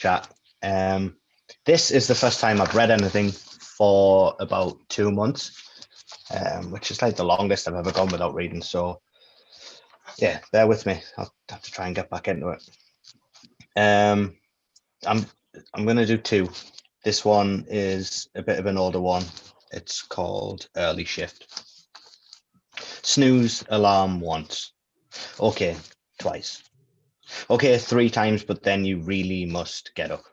chat. This is the first time I've read anything for about 2 months, which is like the longest I've ever gone without reading. So yeah, bear with me. I'll have to try and get back into it. I'm going to do two. This one is a bit of an older one. It's called Early Shift. Snooze alarm once. Okay, twice. Okay, 3 times, but then you really must get up.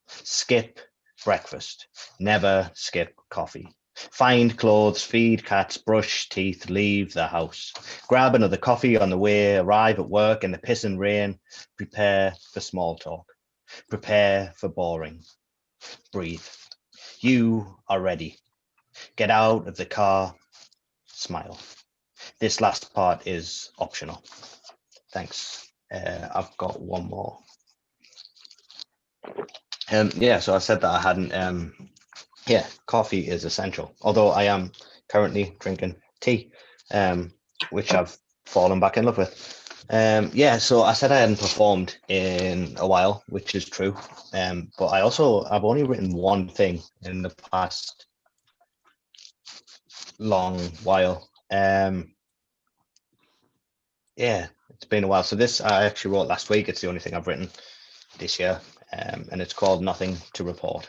Skip breakfast. Never skip coffee. Find clothes, feed cats, brush teeth, leave the house. Grab another coffee on the way, arrive at work in the piss and rain. Prepare for small talk. Prepare for boring. Breathe. You are ready. Get out of the car. Smile. This last part is optional. Thanks. I've got one more. So I said that I hadn't. Coffee is essential. Although I am currently drinking tea, which I've fallen back in love with. So I said I hadn't performed in a while, which is true. But I've only written one thing in the past long while. It's been a while. So this I actually wrote last week. It's the only thing I've written this year, and it's called Nothing to Report.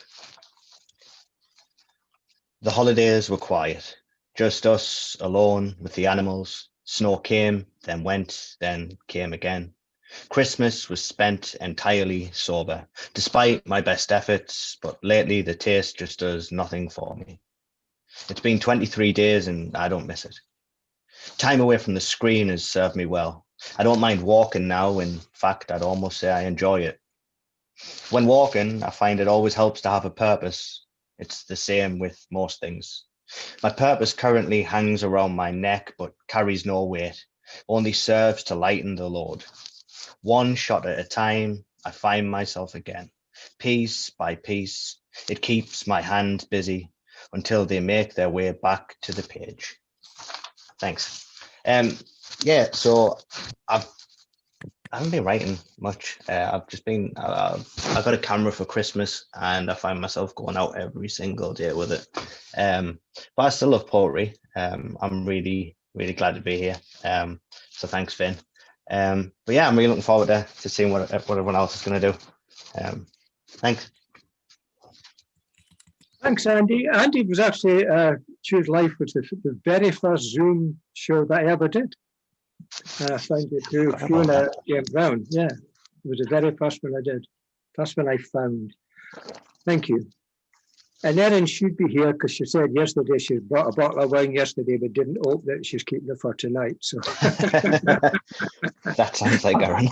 The holidays were quiet, just us alone with the animals. Snow came, then went, then came again. Christmas was spent entirely sober, despite my best efforts, but lately the taste just does nothing for me. It's been 23 days and I don't miss it. Time away from the screen has served me well. I don't mind walking now. In fact, I'd almost say I enjoy it. When walking, I find it always helps to have a purpose. It's the same with most things. My purpose currently hangs around my neck, but carries no weight, only serves to lighten the load. One shot at a time, I find myself again. Piece by piece, it keeps my hands busy until they make their way back to the page. Thanks. So I haven't been writing much. I've just been, I got a camera for Christmas and I find myself going out every single day with it. But I still love poetry. I'm really, really glad to be here. So thanks, Finn. I'm really looking forward to seeing what everyone else is going to do. Thanks. Thanks, Andy. Andy was actually Choose Life was the very first Zoom show that I ever did. I found it through Fiona James Brown. Yeah, it was the very first one I did. First one I found. Thank you. And Erin should be here because she said yesterday she bought a bottle of wine yesterday but didn't open it. She's keeping it for tonight. So that sounds like Erin.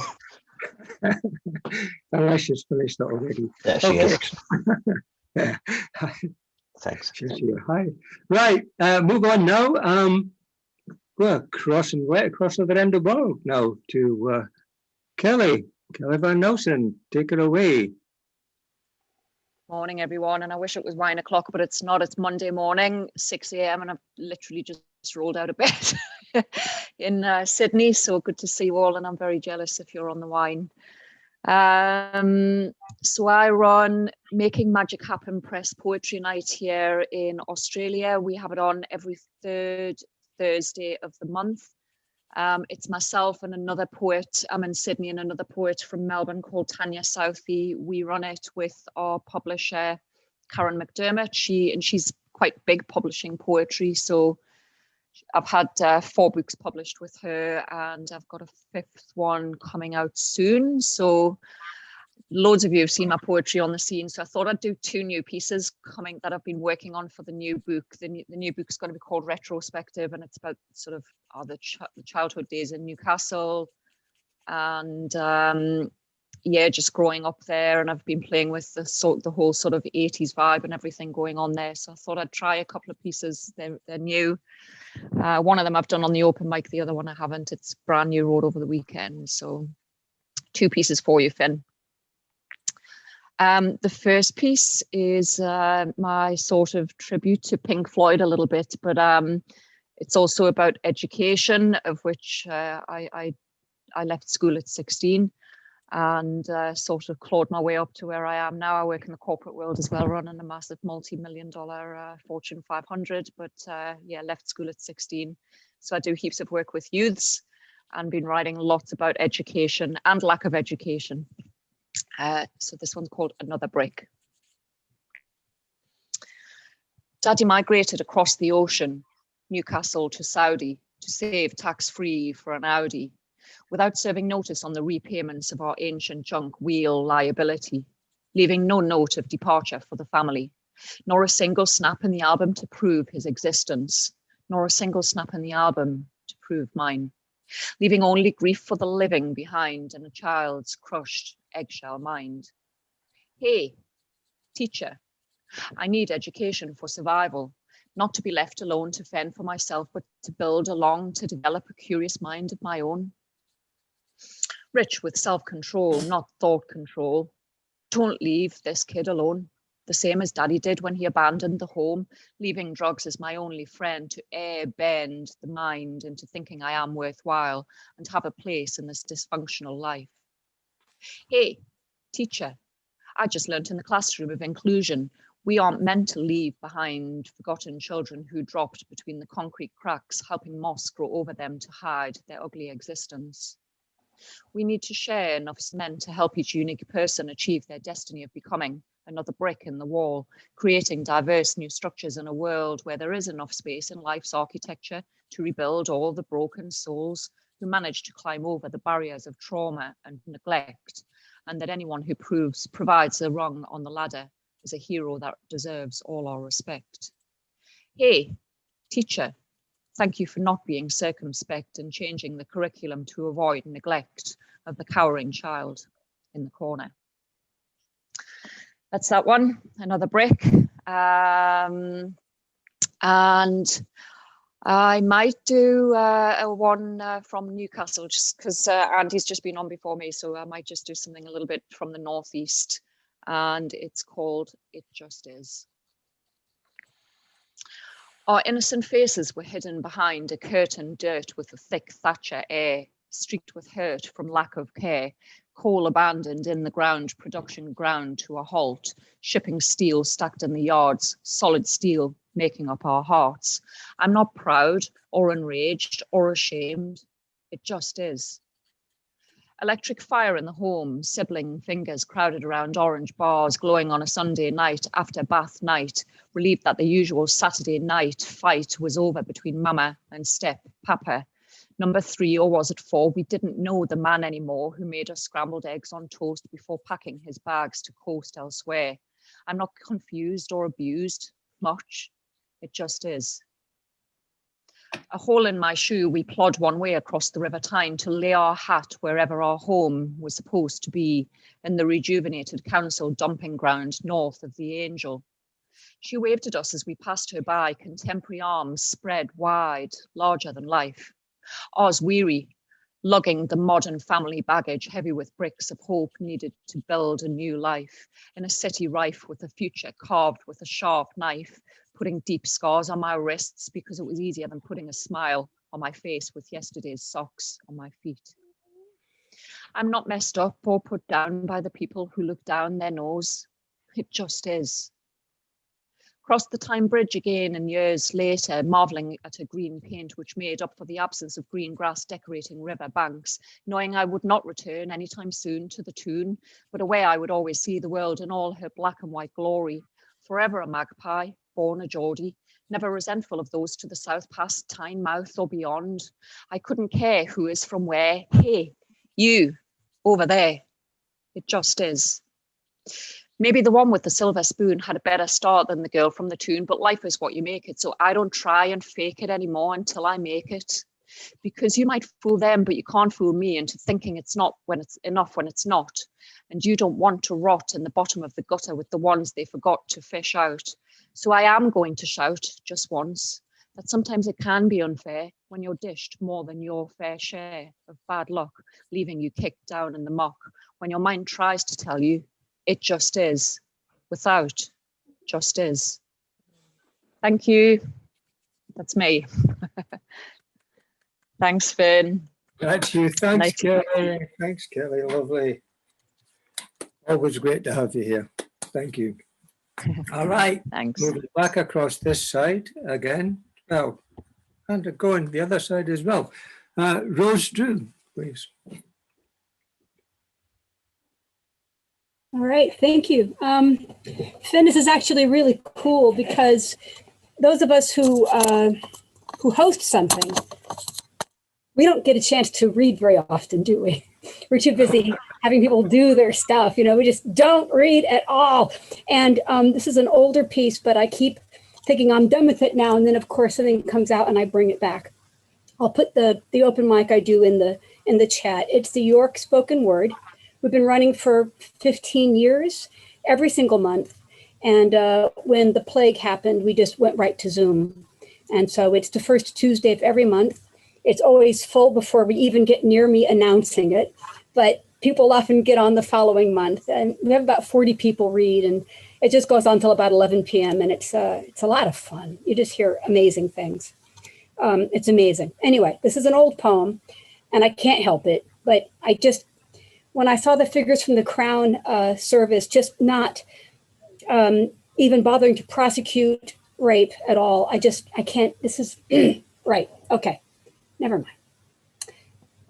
Unless she's finished it already. Yeah, she is. Yeah. Thanks. She's here. Hi. Right. Move on now. We're crossing right across the other end of the world now to Kelly Van Nelson. Take it away. Morning, everyone. And I wish it was 9 o'clock, but it's not. It's Monday morning, 6 a.m. and I've literally just rolled out of bed in Sydney. So good to see you all. And I'm very jealous if you're on the wine. So I run Making Magic Happen Press Poetry Night here in Australia. We have it on every third Thursday of the month. It's myself and another poet. I'm in Sydney and another poet from Melbourne called Tanya Southey. We run it with our publisher, Karen McDermott. She's quite big publishing poetry. So I've had 4 books published with her and I've got a 5th one coming out soon. So loads of you have seen my poetry on the scene. So I thought I'd do 2 new pieces coming that I've been working on for the new book. The new book is going to be called Retrospective and it's about sort of the childhood days in Newcastle and just growing up there. And I've been playing with the whole sort of 80s vibe and everything going on there. So I thought I'd try a couple of pieces. They're new. One of them I've done on the open mic. The other one I haven't. It's brand new, wrote over the weekend. So 2 pieces for you, Finn. The first piece is my sort of tribute to Pink Floyd a little bit, but it's also about education, of which I left school at 16. and sort of clawed my way up to where I am now. I work in the corporate world as well, running a massive multi-million-dollar Fortune 500, but yeah, left school at 16. So I do heaps of work with youths and been writing lots about education and lack of education. So this one's called Another Brick. Daddy migrated across the ocean, Newcastle to Saudi, to save tax-free for an Audi, without serving notice on the repayments of our ancient junk wheel liability, leaving no note of departure for the family, nor a single snap in the album to prove his existence, nor a single snap in the album to prove mine, leaving only grief for the living behind and a child's crushed eggshell mind. Hey, teacher, I need education for survival, not to be left alone to fend for myself, but to build along, to develop a curious mind of my own. Rich with self-control, not thought control. Don't leave this kid alone, the same as Daddy did when he abandoned the home, leaving drugs as my only friend to bend the mind into thinking I am worthwhile and have a place in this dysfunctional life. Hey, teacher, I just learnt in the classroom of inclusion, we aren't meant to leave behind forgotten children who dropped between the concrete cracks, helping moss grow over them to hide their ugly existence. We need to share enough cement to help each unique person achieve their destiny of becoming another brick in the wall, creating diverse new structures in a world where there is enough space in life's architecture to rebuild all the broken souls who manage to climb over the barriers of trauma and neglect, and that anyone who provides a rung on the ladder is a hero that deserves all our respect. Hey, teacher, thank you for not being circumspect and changing the curriculum to avoid neglect of the cowering child in the corner. That's that one, Another Brick. And I might do one from Newcastle, just because Andy's just been on before me, so I might just do something a little bit from the northeast, and it's called It Just Is. Our innocent faces were hidden behind a curtain dirt with a thick Thatcher air, streaked with hurt from lack of care, coal abandoned in the ground, production ground to a halt, shipping steel stacked in the yards, solid steel making up our hearts. I'm not proud or enraged or ashamed. It just is. Electric fire in the home, sibling fingers crowded around orange bars, glowing on a Sunday night after bath night, relieved that the usual Saturday night fight was over between mama and step papa. Number 3, or was it 4? We didn't know the man anymore who made us scrambled eggs on toast before packing his bags to coast elsewhere. I'm not confused or abused much. It just is. A hole in my shoe, we plod one way across the River Tyne to lay our hat wherever our home was supposed to be, in the rejuvenated council dumping ground north of the Angel. She waved at us as we passed her by, contemporary arms spread wide, larger than life. Ours weary, lugging the modern family baggage heavy with bricks of hope needed to build a new life, in a city rife with a future carved with a sharp knife, putting deep scars on my wrists because it was easier than putting a smile on my face with yesterday's socks on my feet. I'm not messed up or put down by the people who look down their nose. It just is. Crossed the Tyne Bridge again and years later, marvelling at a green paint which made up for the absence of green grass decorating river banks, knowing I would not return anytime soon to the tune, but a way I would always see the world in all her black and white glory, forever a magpie, born a Geordie, never resentful of those to the south past Tynemouth or beyond. I couldn't care who is from where. Hey, you, over there. It just is. Maybe the one with the silver spoon had a better start than the girl from the tune, but life is what you make it, so I don't try and fake it anymore until I make it. Because you might fool them, but you can't fool me into thinking it's not when it's enough when it's not. And you don't want to rot in the bottom of the gutter with the ones they forgot to fish out. So I am going to shout just once that sometimes it can be unfair when you're dished more than your fair share of bad luck, leaving you kicked down in the muck, when your mind tries to tell you it just is, without just is. Thank you. That's me. Thanks, Finn. That's you. Thanks, Nice. Kelly. Thanks, Kelly. Lovely. Always great to have you here. Thank you. All right. Thanks. Moving back across this side again. Well, and go on the other side as well. Rose Drew, please. All right, thank you. Finn, this is actually really cool because those of us who host something, we don't get a chance to read very often, do we? We're too busy having people do their stuff. You know, we just don't read at all. And this is an older piece, but I keep thinking I'm done with it now. And then, of course, something comes out and I bring it back. I'll put the open mic I do in the chat. It's the York Spoken Word. We've been running for 15 years, every single month. And when the plague happened, we just went right to Zoom. And so it's the first Tuesday of every month. It's always full before we even get near me announcing it. But people often get on the following month. And we have about 40 people read. And it just goes on until about 11 p.m. And it's a lot of fun. You just hear amazing things. It's amazing. Anyway, this is an old poem, and I can't help it. But when I saw the figures from the Crown Service just not even bothering to prosecute rape at all, I can't, this is, right, okay, never mind.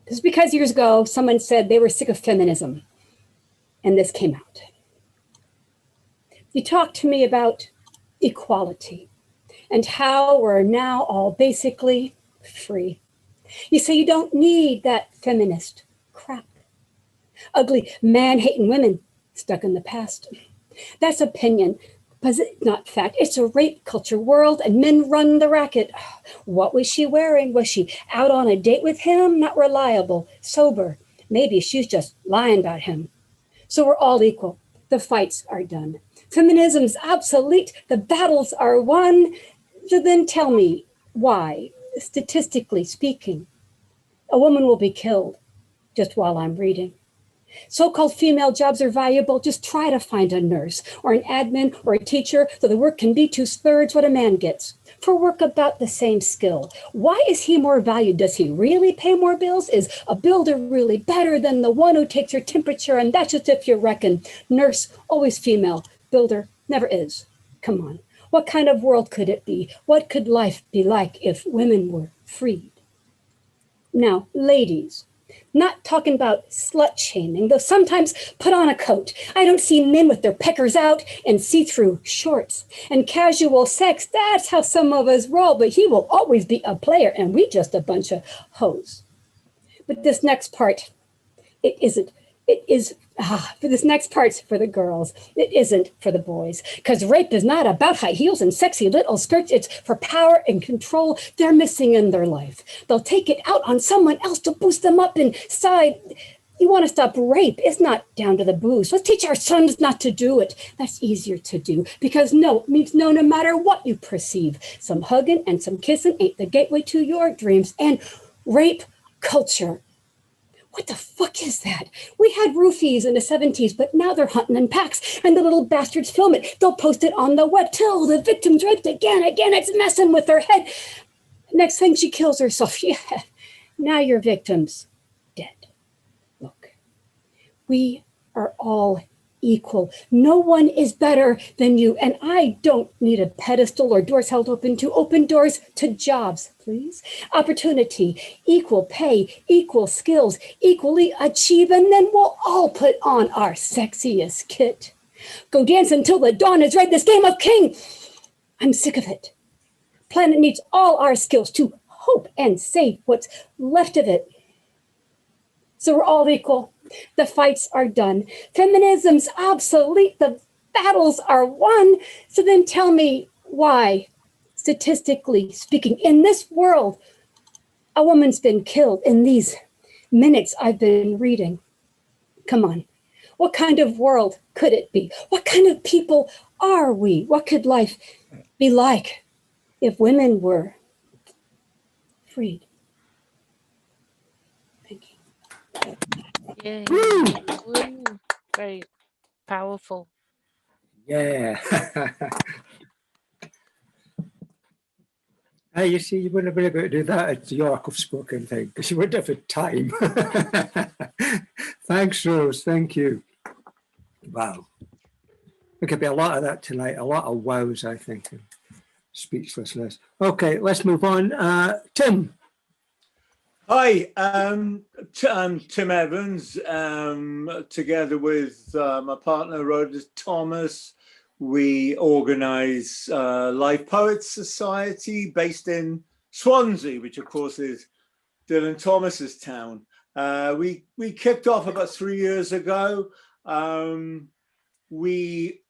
This is because years ago, someone said they were sick of feminism, and this came out. You talked to me about equality and how we're now all basically free. You say you don't need that feminist crap. Ugly man-hating women stuck in the past. That's opinion, but it's not fact. It's a rape culture world and men run the racket. What was she wearing? Was she out on a date with him? Not reliable, sober. Maybe she's just lying about him. So we're all equal. The fights are done. Feminism's obsolete. The battles are won. So then tell me why, statistically speaking, a woman will be killed just while I'm reading. So-called female jobs are valuable. Just try to find a nurse or an admin or a teacher so the work can be 2/3 what a man gets for work about the same skill. Why is he more valued? Does he really pay more bills? Is a builder really better than the one who takes your temperature? And that's just if you reckon. Nurse, always female. Builder, never is. Come on. What kind of world could it be? What could life be like if women were freed? Now, ladies, not talking about slut shaming, though sometimes put on a coat. I don't see men with their peckers out and see-through shorts. And casual sex, that's how some of us roll, but he will always be a player and we just a bunch of hoes. But this next part, it isn't. It is, for this next part's for the girls. It isn't for the boys. Because rape is not about high heels and sexy little skirts. It's for power and control they're missing in their life. They'll take it out on someone else to boost them up inside. You want to stop rape? It's not down to the booze. Let's teach our sons not to do it. That's easier to do. Because no means no, no matter what you perceive. Some hugging and some kissing ain't the gateway to your dreams. And rape culture. What the fuck is that? We had roofies in the 70s, but now they're hunting in packs and the little bastards film it. They'll post it on the web till the victim's raped again. It's messing with their head. Next thing she kills herself. Yeah, now your victim's dead. Look, we are all equal. No one is better than you. And I don't need a pedestal or doors held open doors to jobs, please. Opportunity, equal pay, equal skills, equally achieve, and then we'll all put on our sexiest kit. Go dance until the dawn is red, this game of king. I'm sick of it. Planet needs all our skills to hope and save what's left of it. So we're all equal. The fights are done. Feminism's obsolete. The battles are won. So then tell me why, statistically speaking, in this world, a woman's been killed in these minutes I've been reading. Come on. What kind of world could it be? What kind of people are we? What could life be like if women were freed? Thank you. Yay. Woo! Woo. Very powerful. Yeah. Hey, you see, you wouldn't have been able to do that at the York of Spoken thing because you wouldn't have had time. Thanks, Rose. Thank you. Wow. There could be a lot of that tonight, a lot of wows, I think, and speechlessness. Okay, let's move on. Tim. Hi, I'm Tim Evans, together with my partner, Rhoda Thomas. We organise Live Poets Society based in Swansea, which of course is Dylan Thomas's town. We kicked off about 3 years ago. We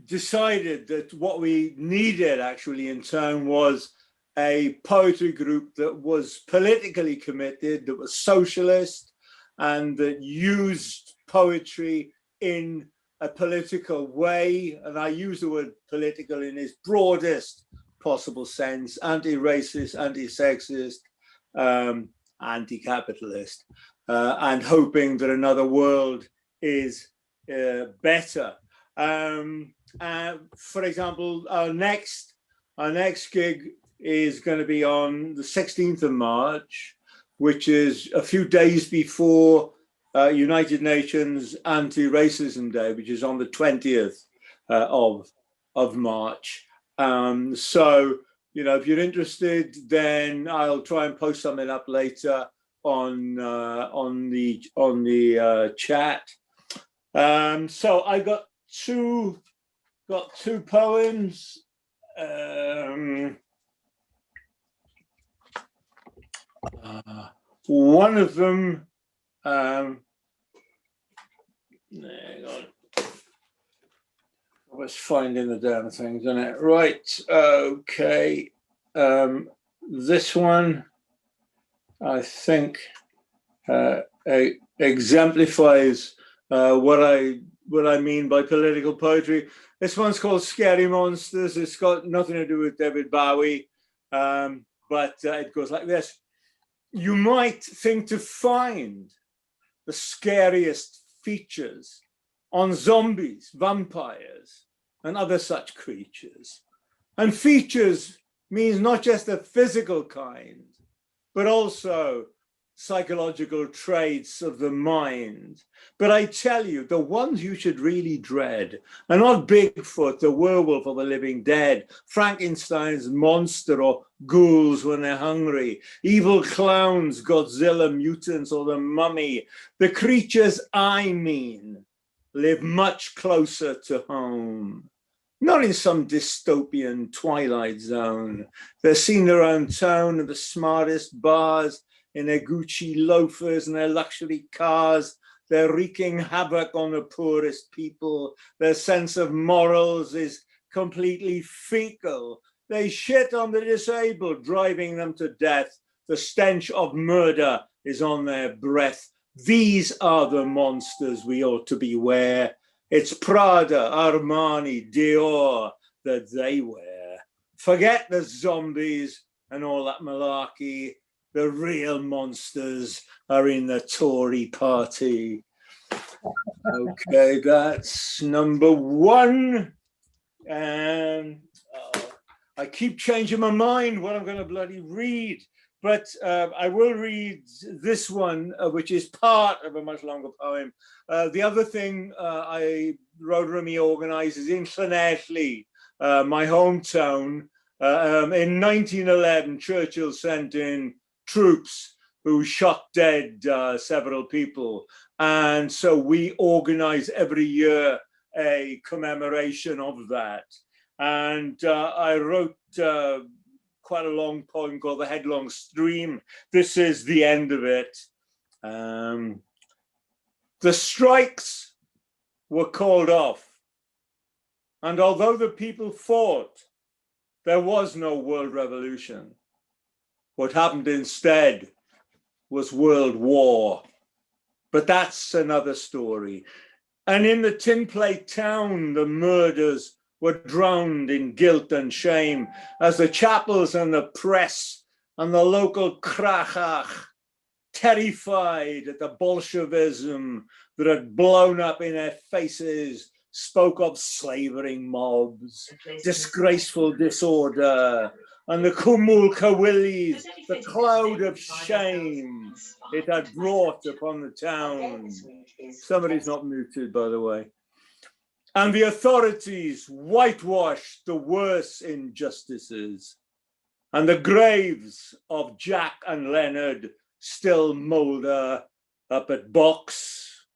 decided that what we needed actually in town was a poetry group that was politically committed, that was socialist, and that used poetry in a political way. And I use the word political in its broadest possible sense: anti-racist, anti-sexist, anti-capitalist, and hoping that another world is better. For example, our next gig is going to be on the 16th of March, which is a few days before United Nations Anti-Racism Day, which is on the 20th of March. So, you know, if you're interested, then I'll try and post something up later on the chat. So I got two poems. One of them, hang on. I was finding the damn things on it. Right, okay. This one, I think, exemplifies what I mean by political poetry. This one's called Scary Monsters. It's got nothing to do with David Bowie, but it goes like this. You might think to find the scariest features on zombies, vampires, and other such creatures. And features means not just the physical kind, but also psychological traits of the mind. But I tell you, the ones you should really dread are not Bigfoot, the werewolf, or the living dead, Frankenstein's monster, or ghouls when they're hungry, evil clowns, Godzilla, mutants, or the mummy. The creatures I mean live much closer to home, not in some dystopian twilight zone. They're seen around town in the smartest bars, in their Gucci loafers and their luxury cars. They're wreaking havoc on the poorest people. Their sense of morals is completely fecal. They shit on the disabled, driving them to death. The stench of murder is on their breath. These are the monsters we ought to beware. It's Prada, Armani, Dior that they wear. Forget the zombies and all that malarkey. The real monsters are in the Tory party. Okay, that's number one. And I keep changing my mind what I'm going to bloody read. But I will read this one, which is part of a much longer poem. The other thing Rhoda and me organises in Llanelli, my hometown. In 1911, Churchill sent in troops who shot dead several people. And so we organise every year a commemoration of that. And I wrote quite a long poem called The Headlong Stream. This is the end of it. The strikes were called off. And although the people fought, there was no world revolution. What happened instead was world war. But that's another story. And in the tin plate town, the murders were drowned in guilt and shame as the chapels and the press and the local krachach, terrified at the Bolshevism that had blown up in their faces, spoke of slavering mobs, disgraceful disorder, and the Cwmwl Cywili's, the cloud of shame it had brought upon the town. Somebody's not muted, by the way. And the authorities whitewashed the worst injustices. And the graves of Jack and Leonard still moulder up at Box.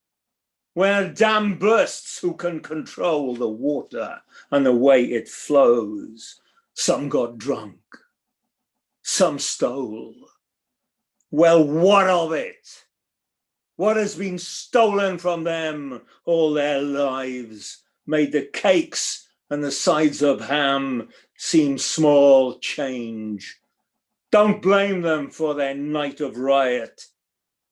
When a dam bursts, who can control the water and the way it flows? Some got drunk, some stole. Well, what of it? What has been stolen from them all their lives made the cakes and the sides of ham seem small change. Don't blame them for their night of riot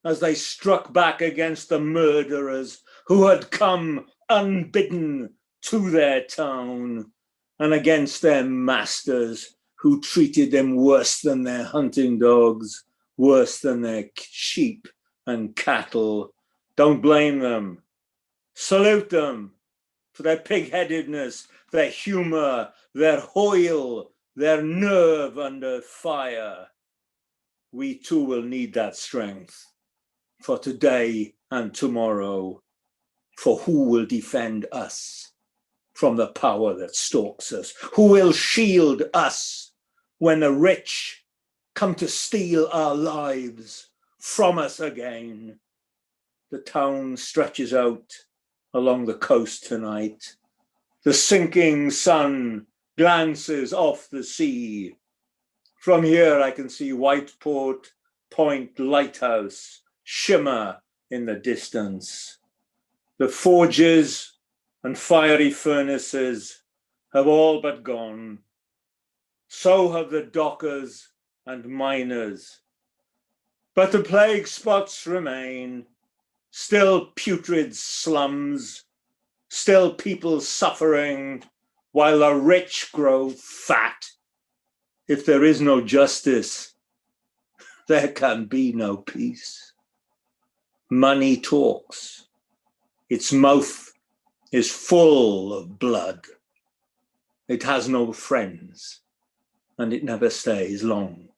as they struck back against the murderers who had come unbidden to their town, and against their masters who treated them worse than their hunting dogs, worse than their sheep and cattle. Don't blame them. Salute them for their pig-headedness, their humor, their hoil, their nerve under fire. We too will need that strength for today and tomorrow. For who will defend us from the power that stalks us? Who will shield us when the rich come to steal our lives from us again? The town stretches out along the coast tonight. The sinking sun glances off the sea. From here I can see Whiteport Point Lighthouse shimmer in the distance. The forges and fiery furnaces have all but gone. So have the dockers and miners. But the plague spots remain, still putrid slums, still people suffering while the rich grow fat. If there is no justice, there can be no peace. Money talks. Its mouth is full of blood. It has no friends, and it never stays long.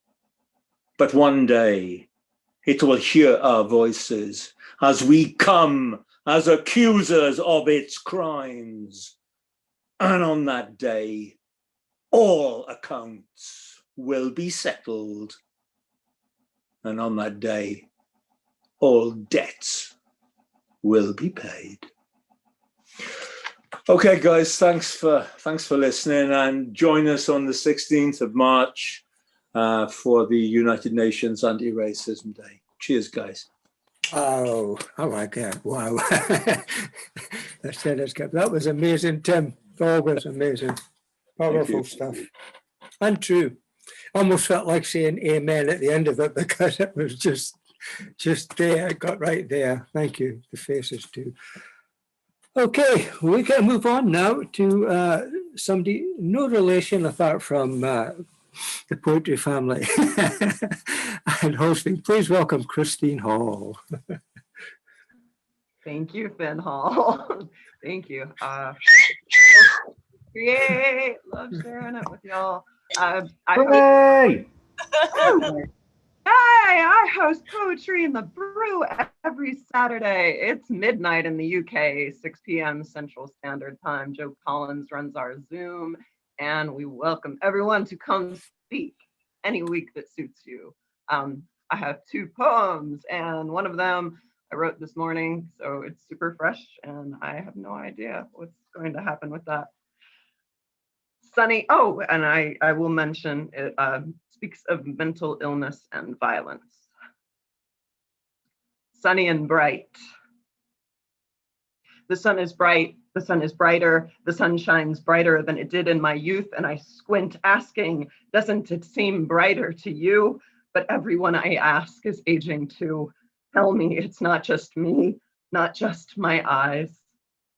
But one day, it will hear our voices as we come as accusers of its crimes. And on that day, all accounts will be settled. And on that day, all debts will be paid. Okay, guys, thanks for listening, and join us on the 16th of March for the United Nations Anti-Racism Day. Cheers, guys. Oh, I like that. Wow. That was amazing, Tim. Always amazing. Powerful stuff. And true. Almost felt like saying amen at the end of it because it was just there. It got right there. Thank you. The faces too. Okay, we can move on now to somebody, no relation apart from the poetry family and hosting. Please welcome Christine Hall. Thank you, Finn Hall. Thank you. Yay! Love sharing it with y'all. I host Poetry in the Brew every Saturday. It's midnight in the UK, 6 p.m. Central Standard Time. Joe Collins runs our Zoom, and we welcome everyone to come speak any week that suits you. I have 2 poems, and one of them I wrote this morning, so it's super fresh, and I have no idea what's going to happen with that. Sunny, oh, and I will mention it speaks of mental illness and violence. Sunny and bright. The sun is bright, the sun is brighter, the sun shines brighter than it did in my youth, and I squint asking, doesn't it seem brighter to you? But everyone I ask is aging too. Tell me it's not just me, not just my eyes.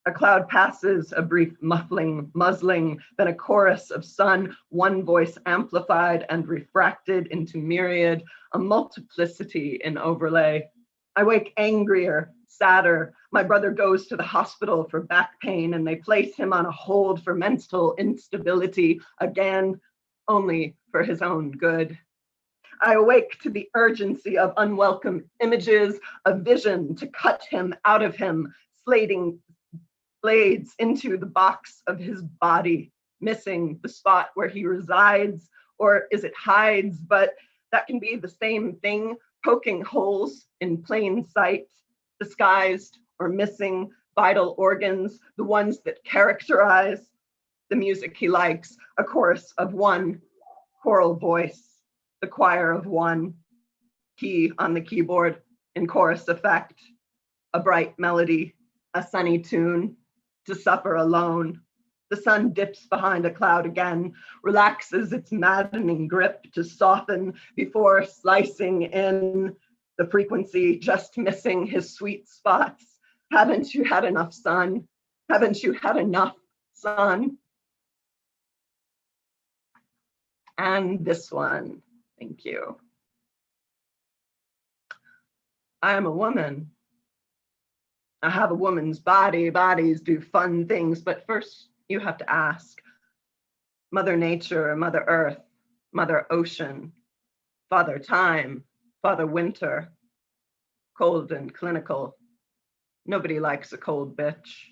A cloud passes, a brief muffling, muzzling, then a chorus of sun, one voice amplified and refracted into myriad, a multiplicity in overlay. I wake angrier, sadder. My brother goes to the hospital for back pain and they place him on a hold for mental instability, again, only for his own good. I awake to the urgency of unwelcome images, a vision to cut him out of him, slating blades into the box of his body, missing the spot where he resides, or is it hides, but that can be the same thing, poking holes in plain sight, disguised or missing vital organs, the ones that characterize the music he likes, a chorus of one, choral voice, the choir of one, key on the keyboard in chorus effect, a bright melody, a sunny tune, to suffer alone. The sun dips behind a cloud again, relaxes its maddening grip to soften before slicing in the frequency, just missing his sweet spots. Haven't you had enough sun? Haven't you had enough sun? And this one, thank you. I am a woman. I have a woman's body. Bodies do fun things, but first you have to ask. Mother Nature, Mother Earth, Mother Ocean, Father Time, Father Winter, cold and clinical. Nobody likes a cold bitch.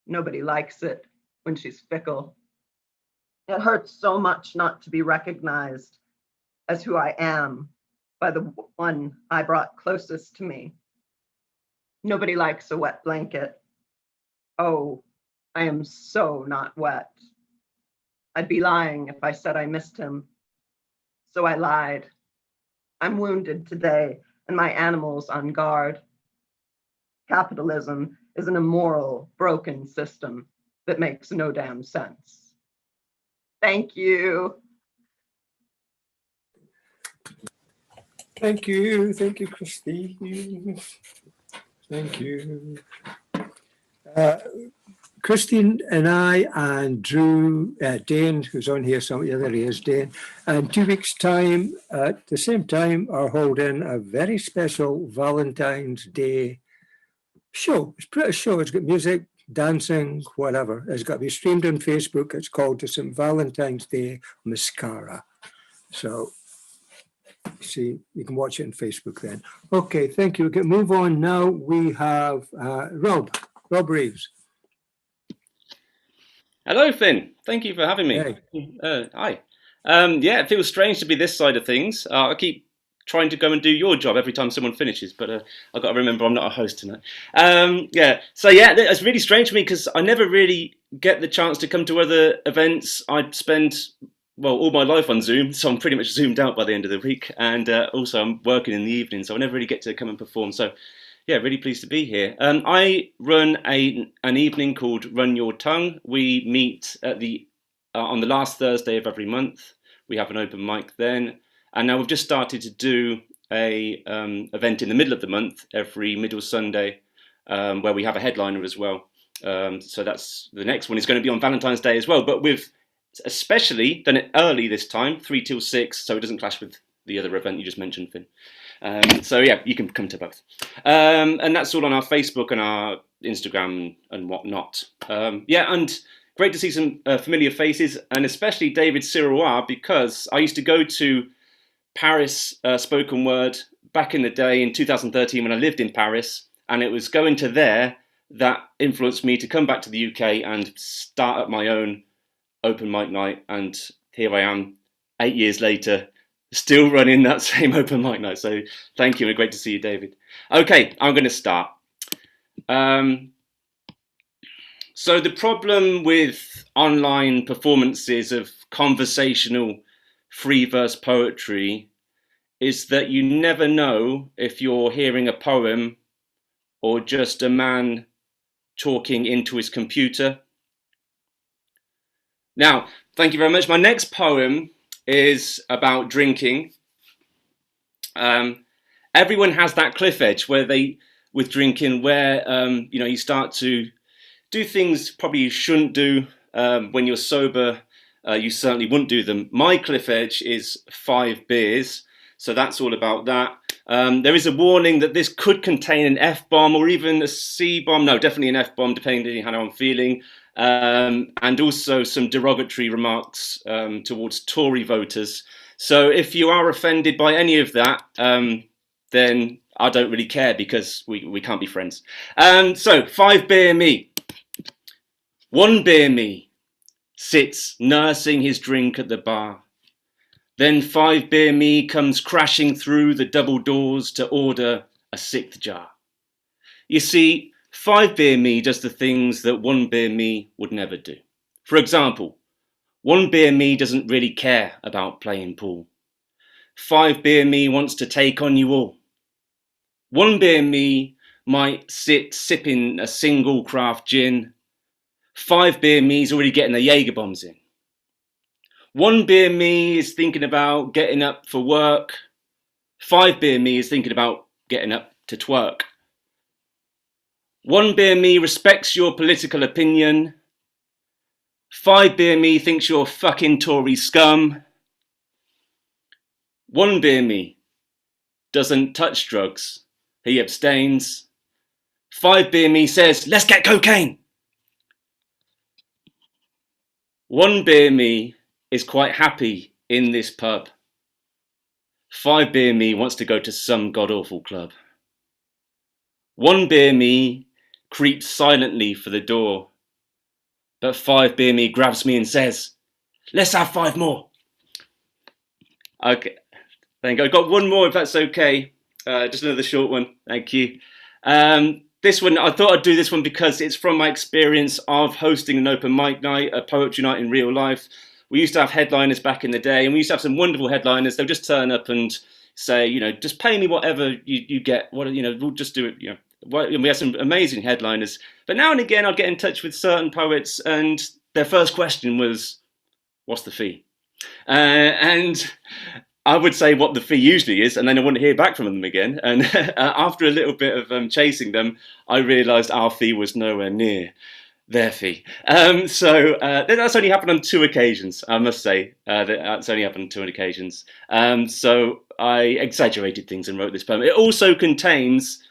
Nobody likes it when she's fickle. It hurts so much not to be recognized as who I am by the one I brought closest to me. Nobody likes a wet blanket. Oh, I am so not wet. I'd be lying if I said I missed him. So I lied. I'm wounded today and my animal's on guard. Capitalism is an immoral, broken system that makes no damn sense. Thank you. Thank you, Christine. Thank you. Christine and I and Drew, Dane, who's on here somewhere, there he is, Dane, and 2 weeks' time, at the same time, are holding a very special Valentine's Day show. It's pretty show. It's got music, dancing, whatever. It's got to be streamed on Facebook. It's called the St. Valentine's Day Mascara. So, see, you can watch it on Facebook then. Okay, thank you. We can move on now. We have Rob Reeves. Hello, Finn. Thank you for having me. Hey. Hi. Yeah, it feels strange to be this side of things. I keep trying to go and do your job every time someone finishes, but I've got to remember I'm not a host tonight. So it's really strange for me because I never really get the chance to come to other events. I spend, well, all my life on Zoom, so I'm pretty much zoomed out by the end of the week. And also I'm working in the evening, so I never really get to come and perform. So yeah, really pleased to be here. I run an evening called Run Your Tongue. We meet at on the last Thursday of every month. We have an open mic then. And now we've just started to do a event in the middle of the month, every middle Sunday, where we have a headliner as well. So that's the next one is going to be on Valentine's Day as well. But we've especially done it early this time, 3 till 6, so it doesn't clash with the other event you just mentioned, Finn. So yeah, you can come to both. And that's all on our Facebook and our Instagram and whatnot. And great to see some familiar faces, and especially David Sirois, because I used to go to Paris spoken word back in the day in 2013 when I lived in Paris, and it was going to there that influenced me to come back to the UK and start up my own open mic night. And here I am 8 years later, still running that same open mic night. So thank you, and great to see you, David. Okay, I'm going to start. So the problem with online performances of conversational free verse poetry is that you never know if you're hearing a poem or just a man talking into his computer. Now, thank you very much. My next poem is about drinking. Everyone has that cliff edge with drinking where you start to do things probably you shouldn't do. When you're sober, you certainly wouldn't do them. My cliff edge is 5 beers, so that's all about that. There is a warning that this could contain an F-bomb or even a C-bomb. No, definitely an F-bomb, depending on how I'm feeling. And also some derogatory remarks towards Tory voters. So if you are offended by any of that, then I don't really care, because we can't be friends. So 5 beer me. 1 beer me sits nursing his drink at the bar. Then 5 beer me comes crashing through the double doors to order a 6th jar. You see, 5 beer me does the things that 1 beer me would never do. For example, 1 beer me doesn't really care about playing pool. 5 beer me wants to take on you all. 1 beer me might sit sipping a single craft gin. 5 beer me's already getting the Jaeger bombs in. 1 beer me is thinking about getting up for work. 5 beer me is thinking about getting up to twerk. 1 beer me respects your political opinion. 5 beer me thinks you're fucking Tory scum. 1 beer me doesn't touch drugs. He abstains. 5 beer me says, let's get cocaine. 1 beer me is quite happy in this pub. 5 beer me wants to go to some god-awful club. 1 beer me creeps silently for the door. But 5 beer me grabs me and says, let's have 5 more. Okay, thank you. I've got 1 more if that's okay. Just another short one, thank you. This one, I thought I'd do this one because it's from my experience of hosting an open mic night, a poetry night in real life. We used to have headliners back in the day, and we used to have some wonderful headliners. They'll just turn up and say, you know, just pay me whatever you get. What, you know, we'll just do it. You know, we have some amazing headliners. But now and again, I'll get in touch with certain poets, and their first question was, "What's the fee?" And I would say what the fee usually is, and then I wouldn't hear back from them again. And after a little bit of chasing them, I realised our fee was nowhere near their fee. So that's only happened on 2 occasions, I must say. That's only happened on 2 occasions. So I exaggerated things and wrote this poem. It also contains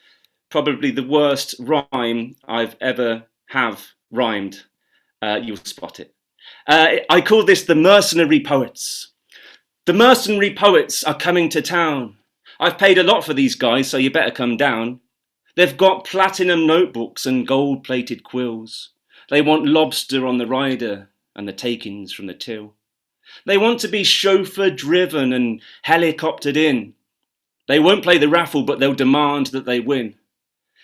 probably the worst rhyme I've ever rhymed. You'll spot it. I call this the Mercenary Poets. The mercenary poets are coming to town. I've paid a lot for these guys, so you better come down. They've got platinum notebooks and gold-plated quills. They want lobster on the rider and the takings from the till. They want to be chauffeur-driven and helicoptered in. They won't play the raffle, but they'll demand that they win.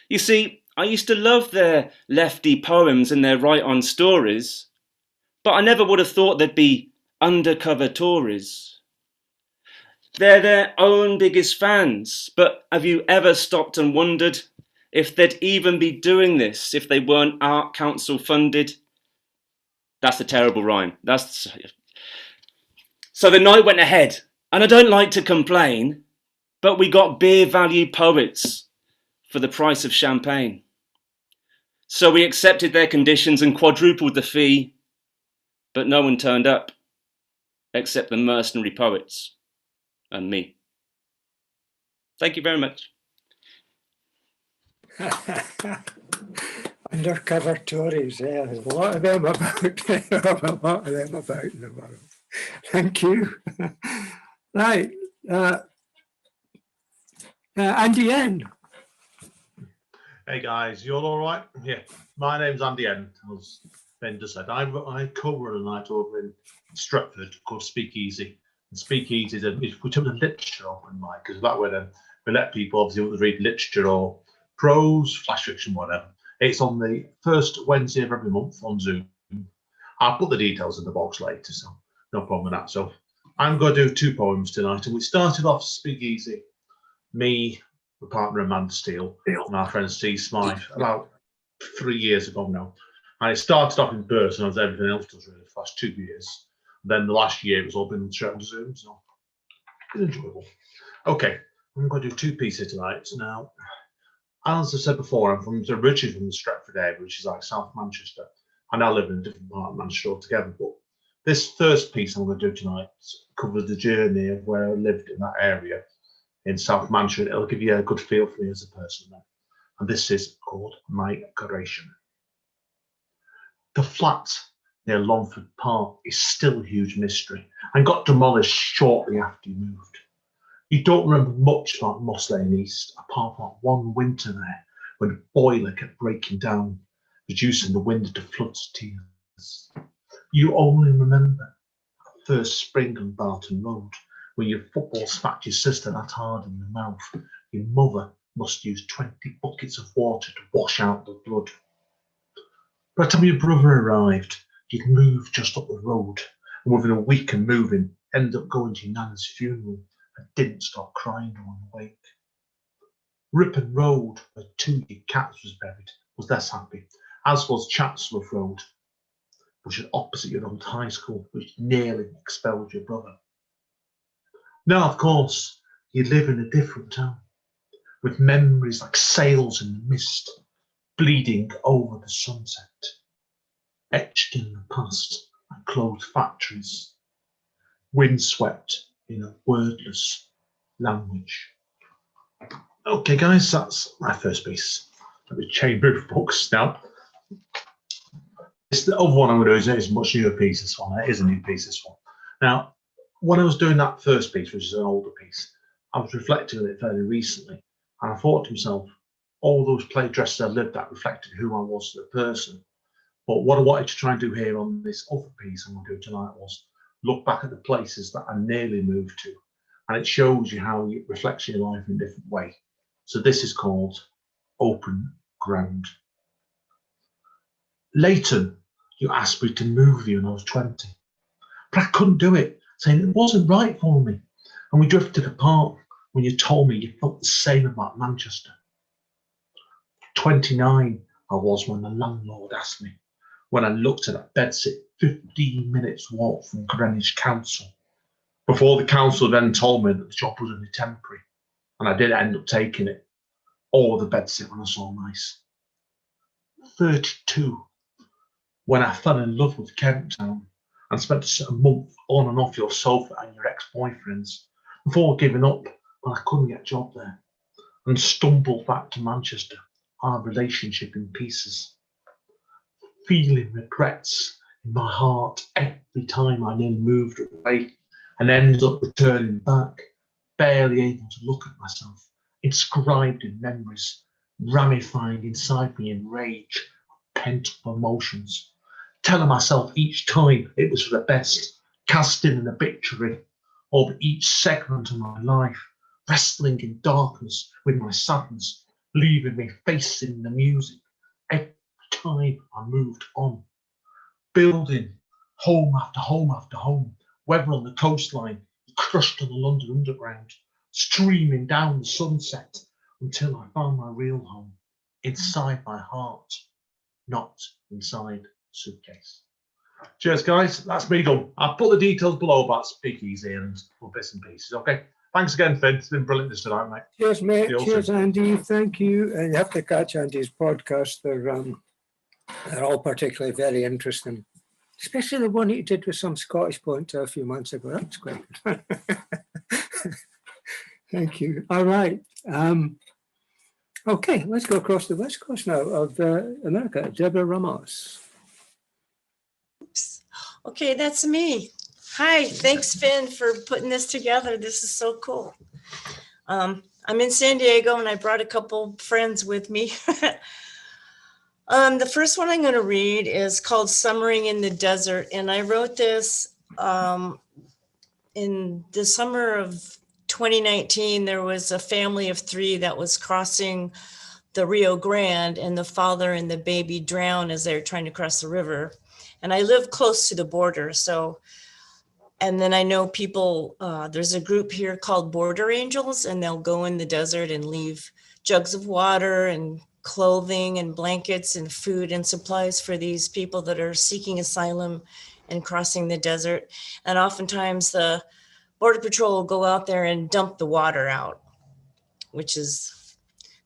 You see, I used to love their lefty poems and their right-on stories, but I never would have thought they'd be undercover Tories. They're their own biggest fans, but have you ever stopped and wondered if they'd even be doing this if they weren't Art Council funded? That's a terrible rhyme. So the night went ahead, and I don't like to complain, but we got beer value poets for the price of champagne. So we accepted their conditions and quadrupled the fee, but no one turned up except the mercenary poets and me. Thank you very much. Undercover Tories, yeah, there's a lot of them about. A lot of them about in the world. Thank you. Right, Andy N. Hey guys, you all right? Yeah, my name's Andy N. As Ben just said, I cover a night over in Stretford called Speakeasy. And Speakeasy is we took the literature open mic, because that way then we let people obviously want to read literature or prose, flash fiction, whatever. It's on the first Wednesday of every month on Zoom. I'll put the details in the box later, so no problem with that. So I'm going to do 2 poems tonight, and we started off Speakeasy, me, my partner Amanda Steele, and our friend Steve Smythe, about 3 years ago now. And it started off in person, as everything else does really, for the last 2 years. Then the last year it's all been straight on Zoom, so it's enjoyable. Okay, I'm going to do 2 pieces tonight. Now, as I said before, I'm originally from the Stretford area, which is like South Manchester. I now live in a different part of Manchester altogether. But this first piece I'm going to do tonight covers the journey of where I lived in that area in South Manchester. It'll give you a good feel for me as a person then. And this is called Migration. The flat near Longford Park is still a huge mystery and got demolished shortly after you moved. You don't remember much about Moss Lane East, apart from one winter there when the boiler kept breaking down, reducing the window to floods of tears. You only remember that first spring on Barton Road when your football smacked your sister that hard in the mouth. Your mother must use 20 buckets of water to wash out the blood. By the time your brother arrived, you'd moved just up the road, and within a week of moving, ended up going to your nana's funeral and didn't stop crying on the wake. Ripon Road, where 2 of your cats was buried, was less happy, as was Chatsworth Road, which is opposite your old high school, which nearly expelled your brother. Now, of course, you live in a different town, with memories like sails in the mist, bleeding over the sunset, etched in the past like closed factories, windswept in a wordless language. Okay, guys, that's my first piece. Let me chamber of books now. The other one I'm going to do is a much newer piece, this one. It is a new piece, this one. Now, when I was doing that first piece, which is an older piece, I was reflecting on it fairly recently, and I thought to myself, all those play dresses I lived at reflected who I was as a person. But what I wanted to try and do here on this other piece I'm going to do tonight was look back at the places that I nearly moved to, and it shows you how it reflects your life in a different way. So this is called Open Ground. Later, you asked me to move with you when I was 20, but I couldn't do it, saying it wasn't right for me. And we drifted apart when you told me you felt the same about Manchester. 29 I was when the landlord asked me, when I looked at that bedsit 15 minutes walk from Greenwich Council, before the council then told me that the job was only temporary, and I did end up taking it, or the bedsit when I saw nice. 32 when I fell in love with Kent Town and spent a month on and off your sofa and your ex-boyfriends before giving up when I couldn't get a job there, and stumbled back to Manchester, our relationship in pieces. Feeling regrets in my heart every time I nearly moved away and ended up returning back, barely able to look at myself, inscribed in memories, ramifying inside me in rage, pent-up emotions, telling myself each time it was for the best, casting an obituary over each segment of my life, wrestling in darkness with my sadness, leaving me facing the music every time I moved on, building home after home after home, whether on the coastline, crushed on the London Underground, streaming down the sunset until I found my real home inside my heart, not inside a suitcase. Cheers, guys. That's me done. I'll put the details below about Speakeasy and all bits and pieces. Okay. Thanks again, Finn. It's been brilliant this tonight, mate. Cheers, mate. See you all Cheers, soon. Andy. Thank you. And you have to catch Andy's podcast. They're all particularly very interesting, especially the one he did with some Scottish pointer a few months ago. That's quite good. Thank you. All right. Okay, let's go across the west coast now of America. Deborah Ramos. Oops. Okay, that's me. Hi, thanks, Finn, for putting this together. This is so cool. I'm in San Diego, and I brought a couple friends with me. The first one I'm going to read is called Summering in the Desert, and I wrote this in the summer of 2019. There was a family of 3 that was crossing the Rio Grande, and the father and the baby drowned as they were trying to cross the river. And I live close to the border, so, and then I know people, there's a group here called Border Angels, and they'll go in the desert and leave jugs of water and clothing and blankets and food and supplies for these people that are seeking asylum and crossing the desert. And oftentimes the Border Patrol will go out there and dump the water out, which is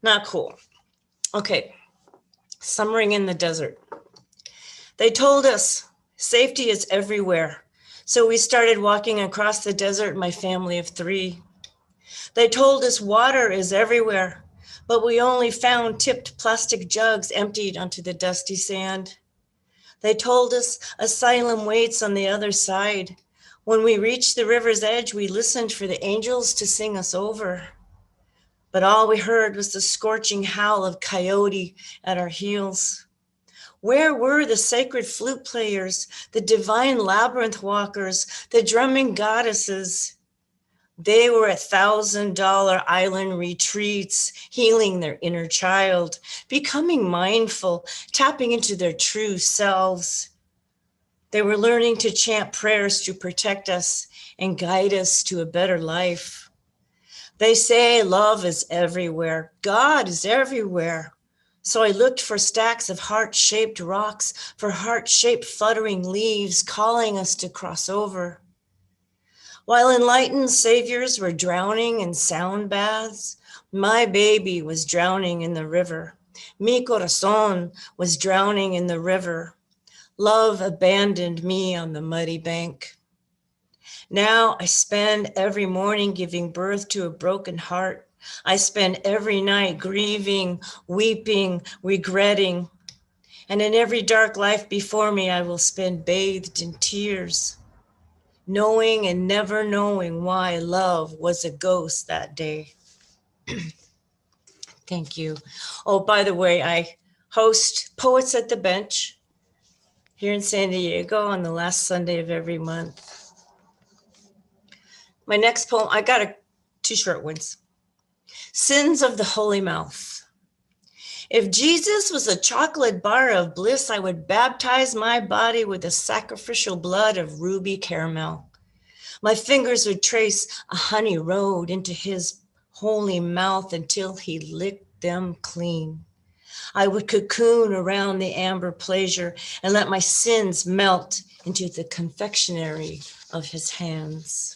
not cool. Okay, summering in the desert. They told us safety is everywhere. So we started walking across the desert, my family of 3. They told us water is everywhere, but we only found tipped plastic jugs emptied onto the dusty sand. They told us asylum waits on the other side. When we reached the river's edge, we listened for the angels to sing us over. But all we heard was the scorching howl of coyote at our heels. Where were the sacred flute players, the divine labyrinth walkers, the drumming goddesses? They were at $1,000 island retreats, healing their inner child, becoming mindful, tapping into their true selves. They were learning to chant prayers to protect us and guide us to a better life. They say love is everywhere. God is everywhere. So I looked for stacks of heart-shaped rocks, for heart-shaped fluttering leaves calling us to cross over. While enlightened saviors were drowning in sound baths, my baby was drowning in the river. Mi corazón was drowning in the river. Love abandoned me on the muddy bank. Now I spend every morning giving birth to a broken heart. I spend every night grieving, weeping, regretting. And in every dark life before me, I will spend bathed in tears, knowing and never knowing why love was a ghost that day. Thank you. Oh, by the way, I host Poets at the Bench here in San Diego on the last Sunday of every month. My next poem, I got two short ones. Sins of the Holy Mouth. If Jesus was a chocolate bar of bliss, I would baptize my body with the sacrificial blood of ruby caramel. My fingers would trace a honey road into his holy mouth until he licked them clean. I would cocoon around the amber pleasure and let my sins melt into the confectionery of his hands.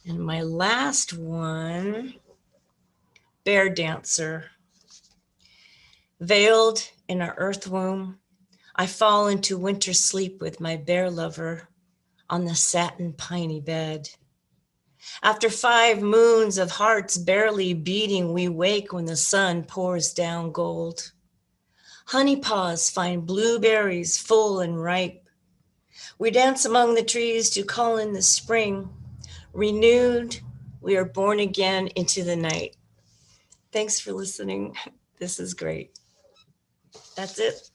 And my last one, Bear Dancer. Veiled in our earth womb, I fall into winter sleep with my bear lover on the satin piney bed. After 5 moons of hearts barely beating, we wake when the sun pours down gold. Honey paws find blueberries full and ripe. We dance among the trees to call in the spring. Renewed, we are born again into the night. Thanks for listening. This is great. That's it.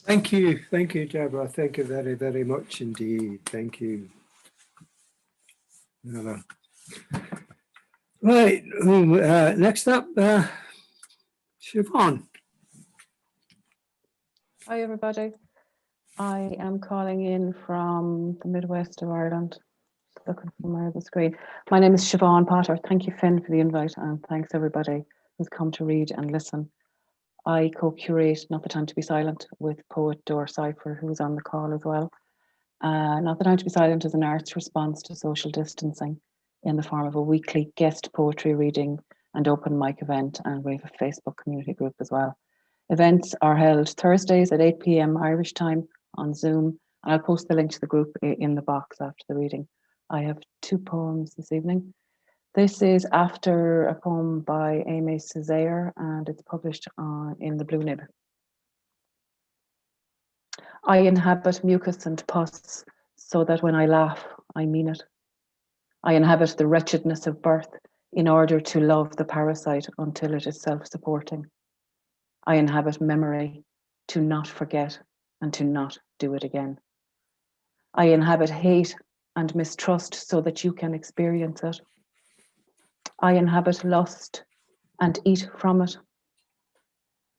Thank you, Deborah. Thank you very, very much indeed. Thank you. Right, next up, Siobhan. Hi, everybody. I am calling in from the Midwest of Ireland. Just looking somewhere on the screen. My name is Siobhan Potter. Thank you, Finn, for the invite, and thanks everybody who's come to read and listen. I co-curate Not the Time to Be Silent with poet Dor Cipher, who's on the call as well. Not the Time to Be Silent is an arts response to social distancing in the form of a weekly guest poetry reading and open mic event, and we have a Facebook community group as well. Events are held Thursdays at 8 p.m. Irish time on Zoom, and I'll post the link to the group in the box after the reading. I have 2 poems this evening. This is after a poem by Aimé Césaire, and it's published in the Blue Nib. I inhabit mucus and pus, so that when I laugh, I mean it. I inhabit the wretchedness of birth in order to love the parasite until it is self-supporting. I inhabit memory to not forget and to not do it again. I inhabit hate and mistrust so that you can experience it. I inhabit lust and eat from it.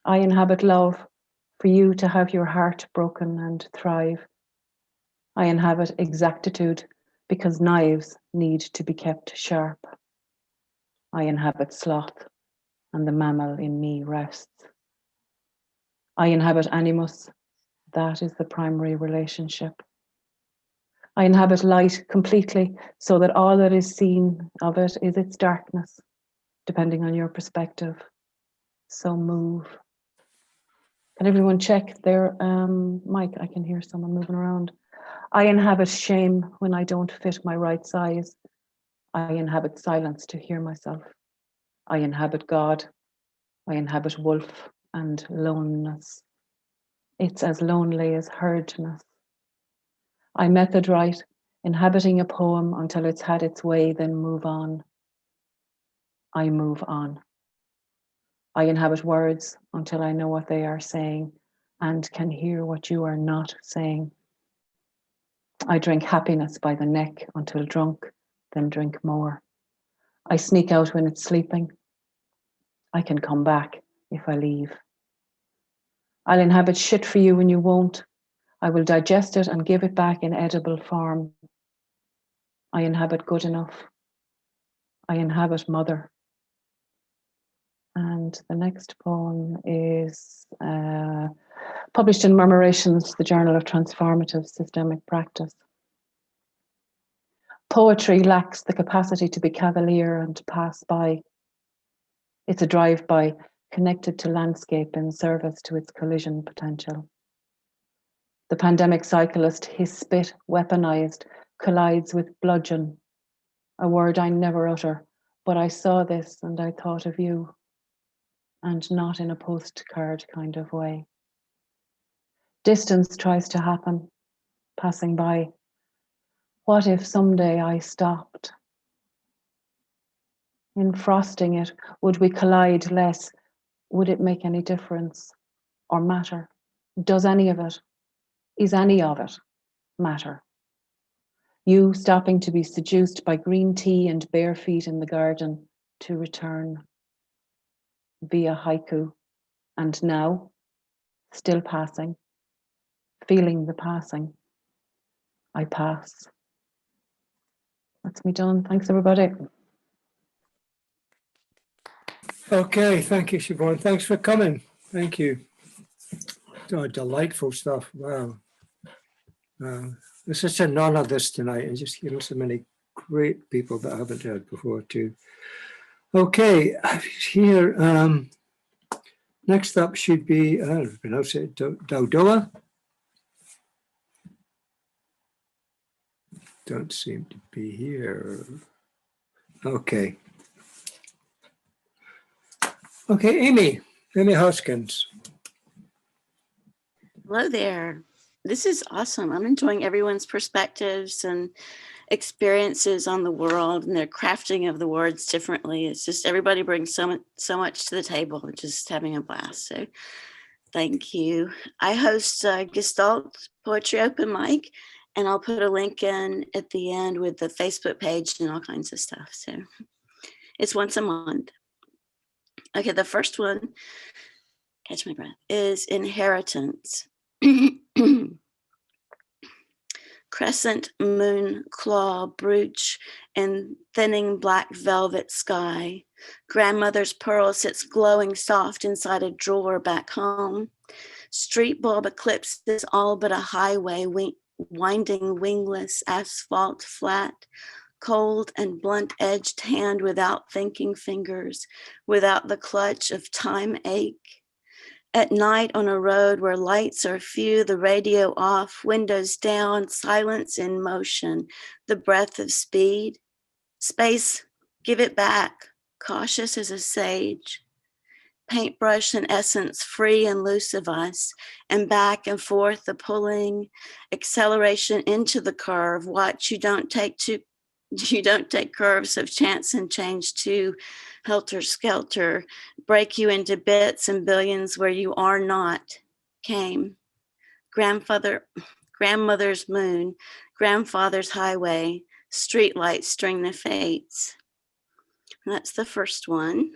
I inhabit love for you to have your heart broken and thrive. I inhabit exactitude because knives need to be kept sharp. I inhabit sloth and the mammal in me rests. I inhabit animus, that is the primary relationship. I inhabit light completely so that all that is seen of it is its darkness, depending on your perspective. So move. Can everyone check their mic? I can hear someone moving around. I inhabit shame when I don't fit my right size. I inhabit silence to hear myself. I inhabit God. I inhabit wolf and loneliness. It's as lonely as herdness. I method write, inhabiting a poem until it's had its way, then move on. I move on. I inhabit words until I know what they are saying and can hear what you are not saying. I drink happiness by the neck until drunk, then drink more. I sneak out when it's sleeping. I can come back if I leave. I'll inhabit shit for you when you won't. I will digest it and give it back in edible form. I inhabit good enough. I inhabit mother. And the next poem is published in Murmurations, the Journal of Transformative Systemic Practice. Poetry lacks the capacity to be cavalier and to pass by. It's a drive-by connected to landscape in service to its collision potential. The pandemic cyclist, his spit weaponized, collides with bludgeon, a word I never utter, but I saw this and I thought of you, and not in a postcard kind of way. Distance tries to happen, passing by. What if someday I stopped? In frosting it, would we collide less? Would it make any difference or matter? Does any of it, is any of it matter? You stopping to be seduced by green tea and bare feet in the garden to return via haiku. And now, still passing, feeling the passing, I pass. That's me done. Thanks, everybody. Okay, thank you, Siobhan. Thanks for coming. Thank you. Oh, delightful stuff. Wow. It's such an honor this tonight, and just hearing so many great people that I haven't heard before too. Okay, here, next up should be, I don't know, pronounce it, Daudoa. Don't seem to be here. Okay. Okay, Amy Hoskins. Hello there. This is awesome. I'm enjoying everyone's perspectives and experiences on the world and their crafting of the words differently. It's just everybody brings so much to the table. I'm just having a blast. So thank you. I host a Gestalt Poetry Open Mic, and I'll put a link in at the end with the Facebook page and all kinds of stuff. So it's once a month. Okay, the first one, catch my breath, is Inheritance. Crescent moon claw brooch in thinning black velvet sky. Grandmother's pearl sits glowing soft inside a drawer back home. Street bulb eclipses all but a highway, winding wingless asphalt flat. Cold and blunt-edged hand without thinking fingers, without the clutch of time ache. At night on a road where lights are few, the radio off, windows down, silence in motion, the breath of speed. Space, give it back, cautious as a sage. Paintbrush and essence free and loose of us, and back and forth the pulling, acceleration into the curve. Watch you don't take curves of chance and change too, helter skelter, break you into bits and billions where you are not. Came. Grandmother's moon, grandfather's highway, streetlights string the fates. And that's the first one.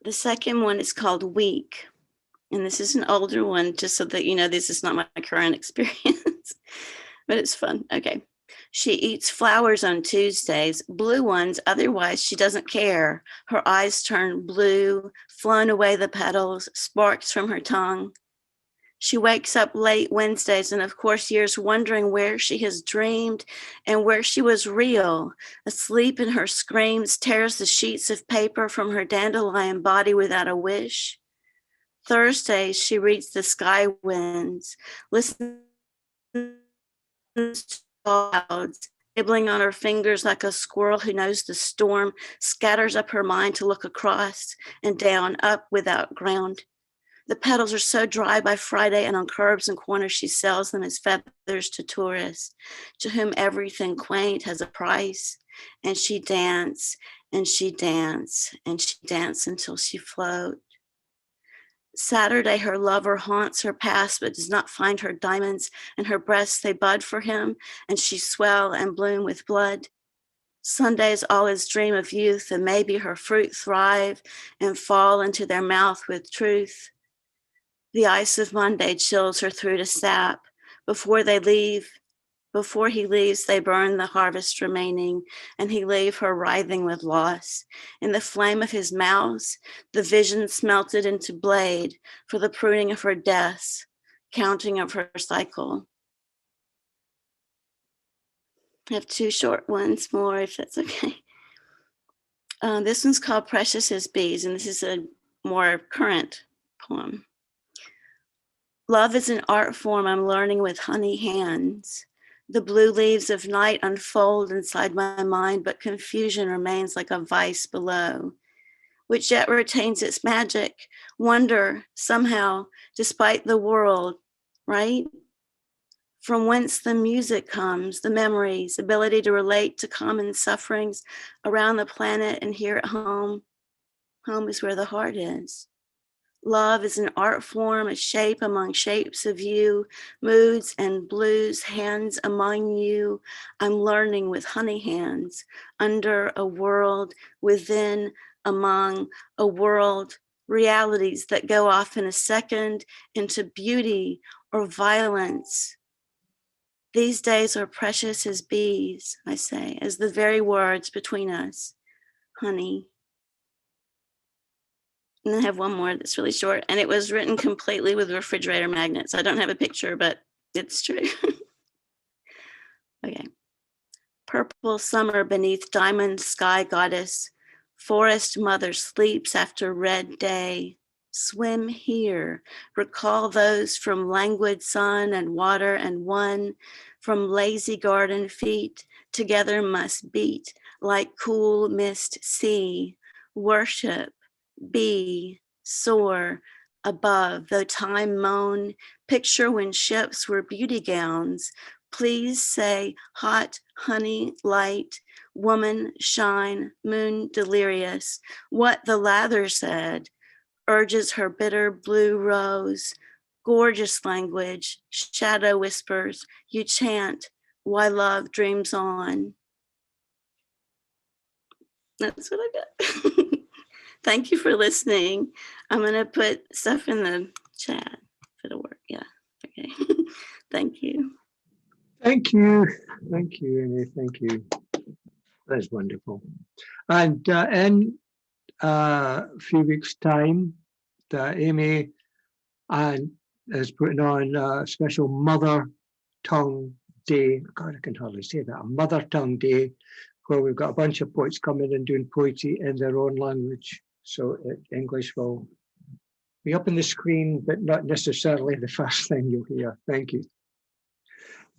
The second one is called Weak. And this is an older one, just so that you know this is not my current experience, but it's fun. Okay. She eats flowers on Tuesdays, blue ones, otherwise she doesn't care. Her eyes turn blue, flown away the petals, sparks from her tongue. She wakes up late Wednesdays and of course years wondering where she has dreamed and where she was real. Asleep in her screams, tears the sheets of paper from her dandelion body without a wish. Thursdays, she reads the sky winds, listens clouds, nibbling on her fingers like a squirrel who knows the storm, scatters up her mind to look across and down, up without ground. The petals are so dry by Friday, and on curbs and corners she sells them as feathers to tourists, to whom everything quaint has a price. And she dance, and she dance, and she dance until she float. Saturday, her lover haunts her past, but does not find her diamonds, and her breasts, they bud for him, and she swell and bloom with blood. Sundays, all his dream of youth, and maybe her fruit thrive and fall into their mouth with truth. The ice of Monday chills her through to sap. Before he leaves, they burn the harvest remaining, and he leave her writhing with loss. In the flame of his mouth, the vision smelted into blade for the pruning of her deaths, counting of her cycle. I have two short ones more, if that's okay. This one's called Precious as Bees, and this is a more current poem. Love is an art form I'm learning with honey hands. The blue leaves of night unfold inside my mind, but confusion remains like a vice below, which yet retains its magic, wonder somehow, despite the world, right? From whence the music comes, the memories, ability to relate to common sufferings around the planet and here at home. Home is where the heart is. Love is an art form, a shape among shapes of you, moods and blues, hands among you. I'm learning with honey hands, under a world, within, among a world, realities that go off in a second into beauty or violence. These days are precious as bees, I say, as the very words between us, honey. And I have one more that's really short, and it was written completely with refrigerator magnets. I don't have a picture, but it's true. Okay. Purple summer beneath diamond sky goddess, forest mother sleeps after red day. Swim here, recall those from languid sun and water, and one from lazy garden feet together must beat like cool mist sea. Worship, be, soar, above, though time moan, picture when ships were beauty gowns. Please say hot honey light, woman shine, moon delirious. What the lather said urges her bitter blue rose. Gorgeous language, shadow whispers, you chant, why love dreams on. That's what I got. Thank you for listening. I'm going to put stuff in the chat if it'll work. Yeah. Okay. Thank you. Thank you. Thank you, Amy. Thank you. That's wonderful. And in a few weeks' time, Amy is putting on a special Mother Tongue Day. God, I can hardly say that. A Mother Tongue Day, where we've got a bunch of poets coming and doing poetry in their own language. So English will be up on the screen, but not necessarily the first thing you'll hear. Thank you.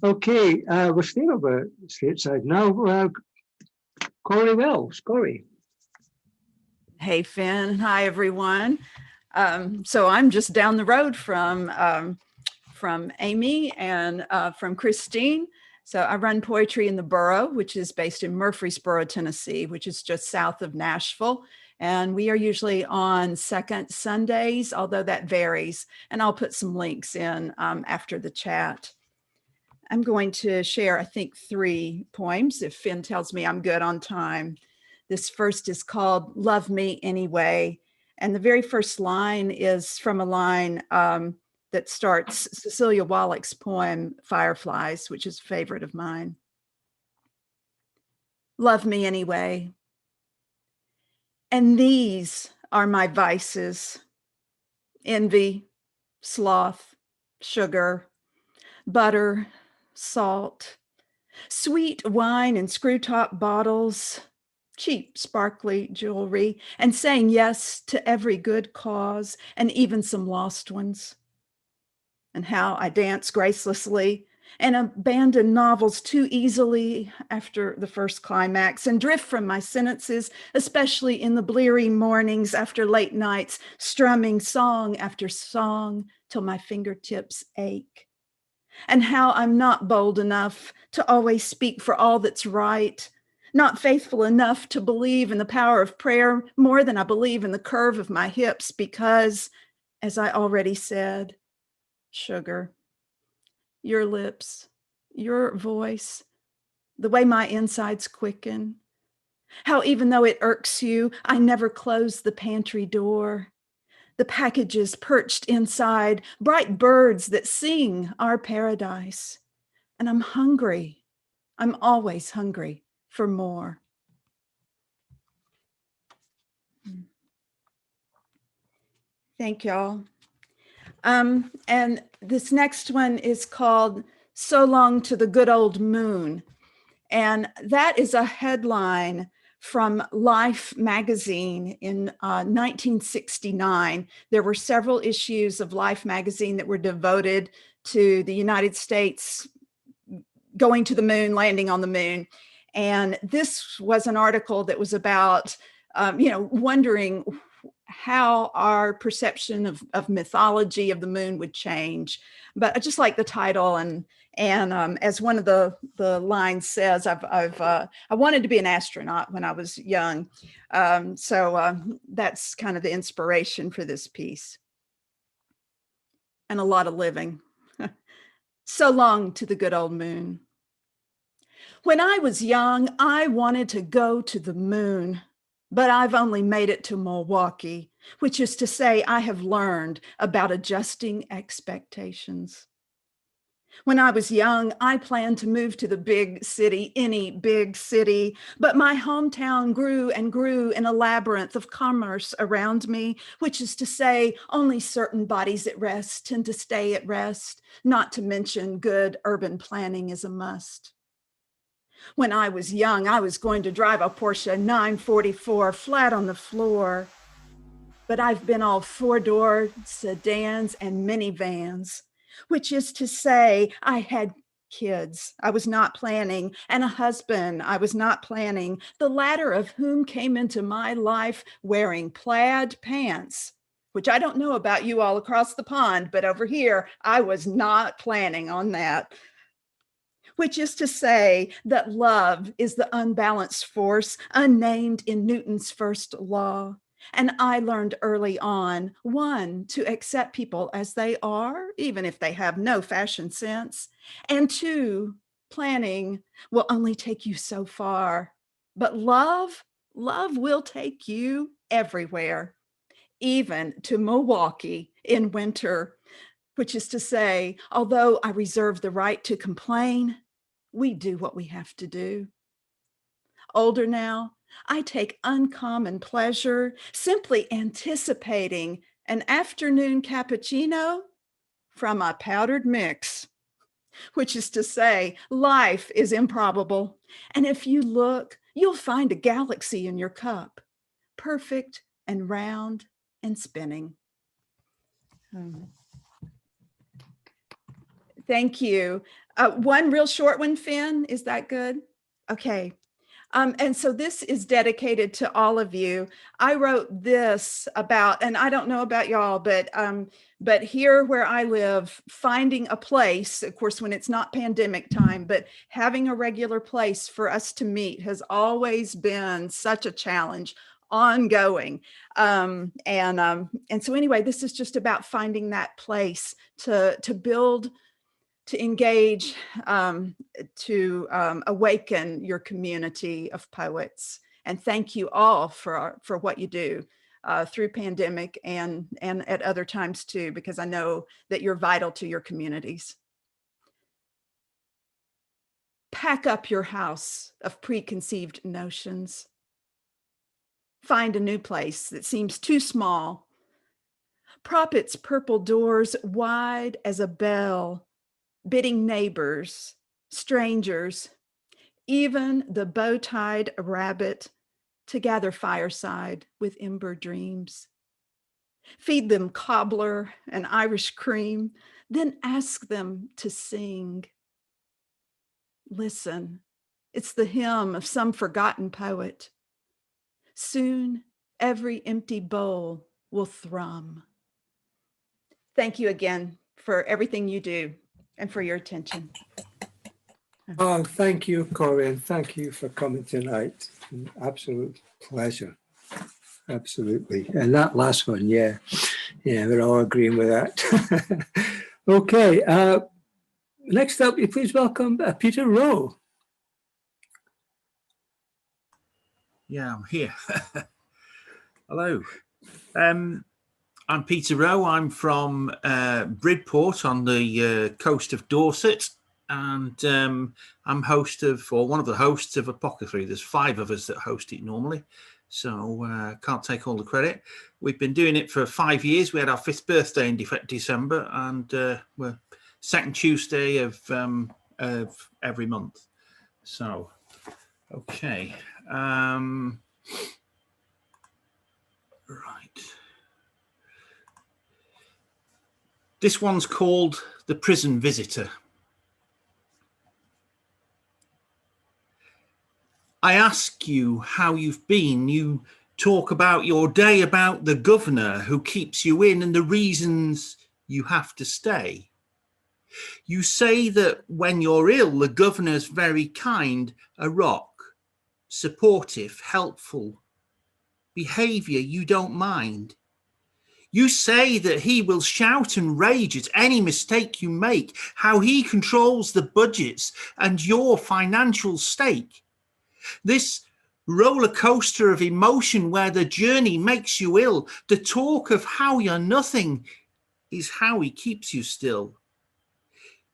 Okay, we're staying over stateside now. Corey Wells. Corey. Hey, Finn. Hi, everyone. So I'm just down the road from Amy and from Christine. So I run poetry in the borough, which is based in Murfreesboro, Tennessee, which is just south of Nashville. And we are usually on second Sundays, although that varies. And I'll put some links in after the chat. I'm going to share, I think, 3 poems, if Finn tells me I'm good on time. This first is called Love Me Anyway. And the very first line is from a line that starts Cecilia Wallach's poem, Fireflies, which is a favorite of mine. Love me anyway. And these are my vices: envy, sloth, sugar, butter, salt, sweet wine in screw-top bottles, cheap, sparkly jewelry, and saying yes to every good cause and even some lost ones. And how I dance gracelessly and abandon novels too easily after the first climax and drift from my sentences, especially in the bleary mornings after late nights, strumming song after song till my fingertips ache. And how I'm not bold enough to always speak for all that's right, not faithful enough to believe in the power of prayer more than I believe in the curve of my hips because, as I already said, sugar, your lips, your voice, the way my insides quicken, how even though it irks you, I never close the pantry door. The packages perched inside, bright birds that sing our paradise. And I'm hungry. I'm always hungry for more. Thank y'all. And this next one is called So Long to the Good Old Moon. And that is a headline from Life magazine in 1969. There were several issues of Life magazine that were devoted to the United States going to the moon, landing on the moon. And this was an article that was about, wondering how our perception of mythology of the moon would change. But I just like the title, and as one of the lines says, I wanted to be an astronaut when I was young, so that's kind of the inspiration for this piece, and a lot of living. So long to the good old moon. When I was young, I wanted to go to the moon, but I've only made it to Milwaukee, which is to say I have learned about adjusting expectations. When I was young, I planned to move to the big city, any big city, but my hometown grew and grew in a labyrinth of commerce around me, which is to say only certain bodies at rest tend to stay at rest, not to mention good urban planning is a must. When I was young, I was going to drive a Porsche 944 flat on the floor, but I've been all four-door sedans and minivans, which is to say I had kids I was not planning and a husband I was not planning, the latter of whom came into my life wearing plaid pants, which I don't know about you all across the pond, but over here, I was not planning on that. Which is to say that love is the unbalanced force unnamed in Newton's first law. And I learned early on, one, to accept people as they are, even if they have no fashion sense. And two, planning will only take you so far. But love will take you everywhere, even to Milwaukee in winter. Which is to say, although I reserve the right to complain, we do what we have to do. Older now, I take uncommon pleasure simply anticipating an afternoon cappuccino from a powdered mix, which is to say, life is improbable. And if you look, you'll find a galaxy in your cup, perfect and round and spinning. Thank you. One real short one, Finn, is that good? Okay. And so this is dedicated to all of you. I wrote this about, and I don't know about y'all, but here where I live, finding a place, of course, when it's not pandemic time, but having a regular place for us to meet has always been such a challenge, ongoing. And so anyway, this is just about finding that place to build, to engage, to awaken your community of poets. And thank you all for what you do through pandemic and at other times too, because I know that you're vital to your communities. Pack up your house of preconceived notions. Find a new place that seems too small. Prop its purple doors wide as a bell, bidding neighbors, strangers, even the bow-tied rabbit to gather fireside with ember dreams. Feed them cobbler and Irish cream, then ask them to sing. Listen, it's the hymn of some forgotten poet. Soon every empty bowl will thrum. Thank you again for everything you do and for your attention. Oh, thank you, Corinne. Thank you for coming tonight. An absolute pleasure. Absolutely. And that last one, yeah, we're all agreeing with that. Okay. Next up, you please welcome Peter Rowe. Yeah, I'm here. Hello. I'm Peter Rowe. I'm from Bridport on the coast of Dorset, and I'm host of, or one of the hosts of Apothecary. There's 5 of us that host it normally, so can't take all the credit. We've been doing it for 5 years. We had our 5th birthday in December, and we're second Tuesday of every month. So, okay. Right. This one's called The Prison Visitor. I ask you how you've been. You talk about your day, about the governor who keeps you in and the reasons you have to stay. You say that when you're ill, the governor's very kind, a rock, supportive, helpful, behaviour you don't mind. You say that he will shout and rage at any mistake you make, how he controls the budgets and your financial stake. This roller coaster of emotion where the journey makes you ill, the talk of how you're nothing is how he keeps you still.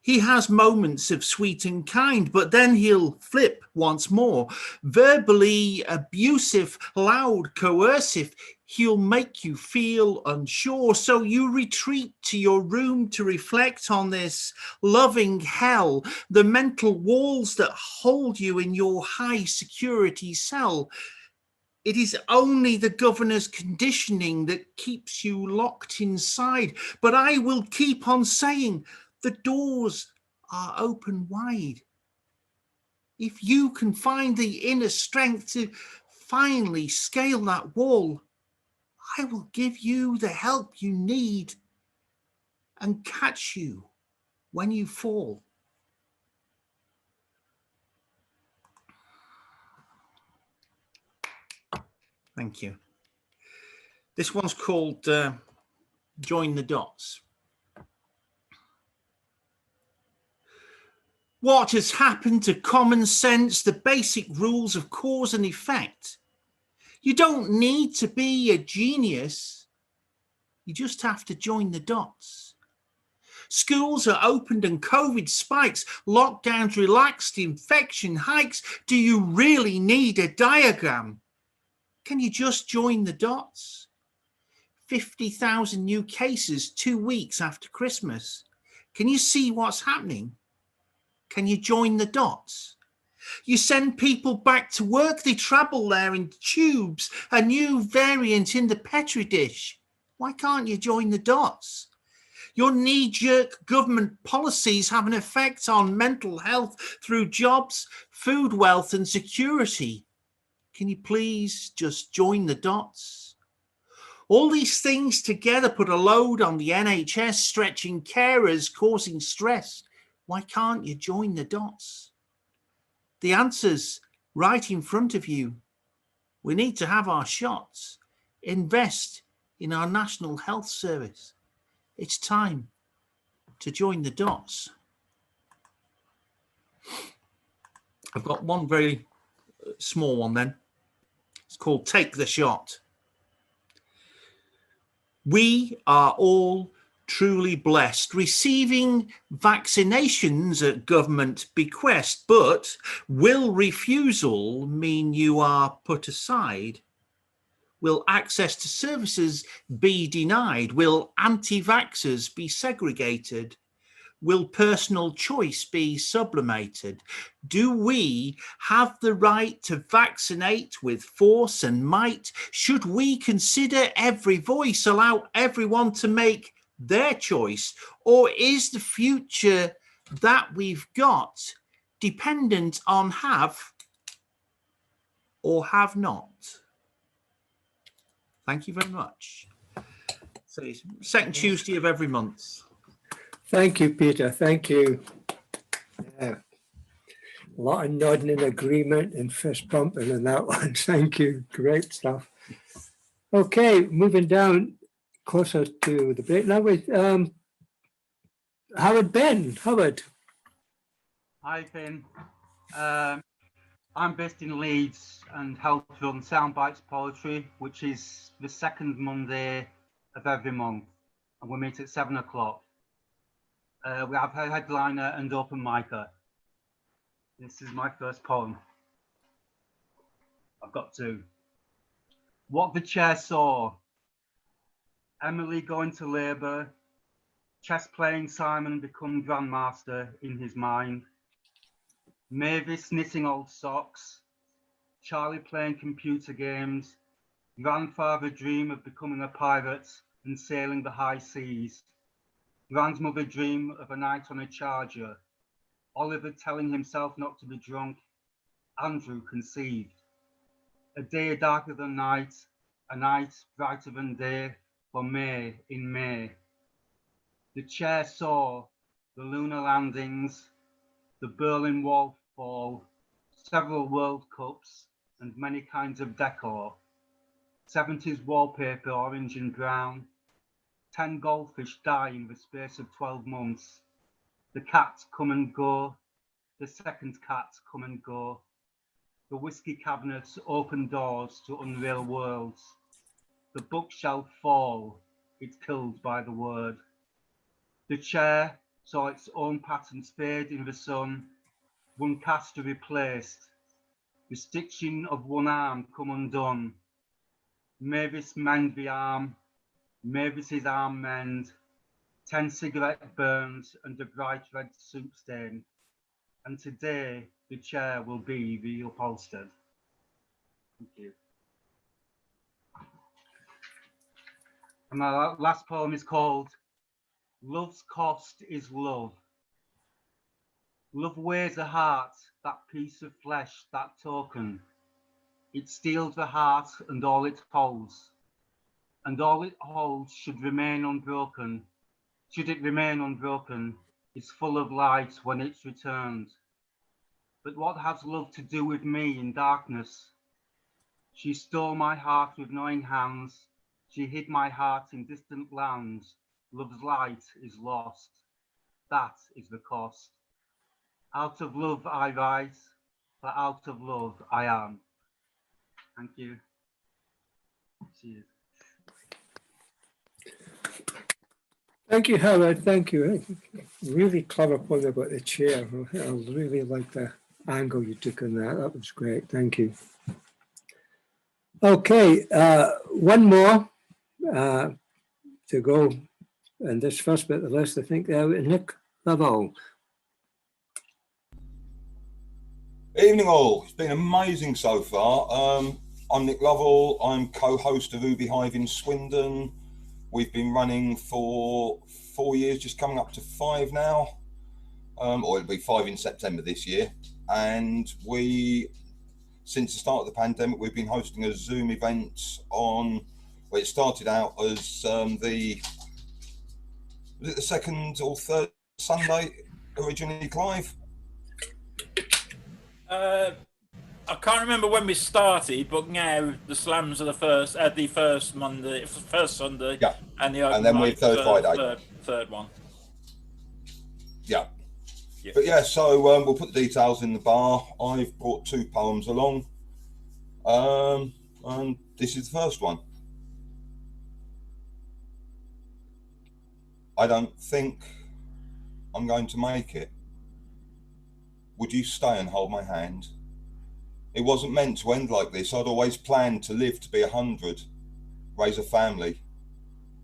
He has moments of sweet and kind, but then he'll flip once more. Verbally abusive, loud, coercive, he'll make you feel unsure. So you retreat to your room to reflect on this loving hell, the mental walls that hold you in your high security cell. It is only the governor's conditioning that keeps you locked inside. But I will keep on saying, the doors are open wide. If you can find the inner strength to finally scale that wall, I will give you the help you need and catch you when you fall. Thank you. This one's called Join the Dots. What has happened to common sense, the basic rules of cause and effect? You don't need to be a genius. You just have to join the dots. Schools are opened and COVID spikes, lockdowns relaxed, infection hikes. Do you really need a diagram? Can you just join the dots? 50,000 new cases 2 weeks after Christmas. Can you see what's happening? Can you join the dots? You send people back to work, they travel there in tubes, a new variant in the Petri dish. Why can't you join the dots? Your knee-jerk government policies have an effect on mental health through jobs, food wealth and security. Can you please just join the dots? All these things together put a load on the NHS, stretching carers, causing stress. Why can't you join the dots? The answer's right in front of you. We need to have our shots. Invest in our National Health Service. It's time to join the dots. I've got one very small one then. It's called Take the Shot. We are all truly blessed, receiving vaccinations at government bequest, but will refusal mean you are put aside? Will access to services be denied? Will anti-vaxxers be segregated? Will personal choice be sublimated? Do we have the right to vaccinate with force and might? Should we consider every voice, allow everyone to make their choice? Or is the future that we've got dependent on have or have not? Thank you very much. So it's second Tuesday of every month. Thank you, Peter. Thank you. Yeah. A lot of nodding in agreement and fist pumping in that one. Thank you. Great stuff. Okay, moving down closer to the break now with Howard Ben. Howard. Hi, Finn. I'm based in Leeds and help run Soundbites Poetry, which is the second Monday of every month. And we meet at 7 o'clock. We have a headliner and open micer. This is my first poem. I've got two. What the chair saw. Emily going to labour. Chess playing Simon become grandmaster in his mind. Mavis knitting old socks. Charlie playing computer games. Grandfather dream of becoming a pirate and sailing the high seas. Grandmother dream of a night on a charger. Oliver telling himself not to be drunk. Andrew conceived. A day darker than night, a night brighter than day for May in May. The chair saw the lunar landings, the Berlin Wall fall, several World Cups and many kinds of decor. 70s wallpaper orange and brown. 10 goldfish die in the space of 12 months. The cats come and go. The second cats come and go. The whiskey cabinets open doors to unreal worlds. The bookshelf fall, it's killed by the word. The chair saw its own patterns fade in the sun, one caster replaced. The stitching of one arm come undone. Mavis mend the arm, Mavis's arm mend. 10 cigarette burns and a bright red soup stain. And today the chair will be reupholstered. Thank you. And my last poem is called Love's Cost is Love. Love weighs a heart, that piece of flesh, that token. It steals the heart and all it holds. And all it holds should remain unbroken. Should it remain unbroken, it's full of light when it's returned. But what has love to do with me in darkness? She stole my heart with knowing hands. She hid my heart in distant lands. Love's light is lost. That is the cost. Out of love I rise, for out of love I am. Thank you. Cheers. Thank you, Howard. Thank you. Really clever point about the chair. I really like the angle you took on that. That was great. Thank you. Okay, one more to go. And this first bit of the list, I think, Nick Lovell. Evening all. It's been amazing so far. I'm Nick Lovell. I'm co-host of Ubi Hive in Swindon. We've been running for 4 years, just coming up to 5 now. Or it'll be 5 in September this year. And since the start of the pandemic, we've been hosting a Zoom event on, well, it started out as was it the second or third Sunday originally, Clive? I can't remember when we started, but now the slams are the first Monday, first Sunday, yeah, and then we're third Friday, third one. Yeah. But yeah, so we'll put the details in the bar. I've brought 2 poems along, and this is the first one. I don't think I'm going to make it. Would you stay and hold my hand? It wasn't meant to end like this. I'd always planned to live to be 100, raise a family,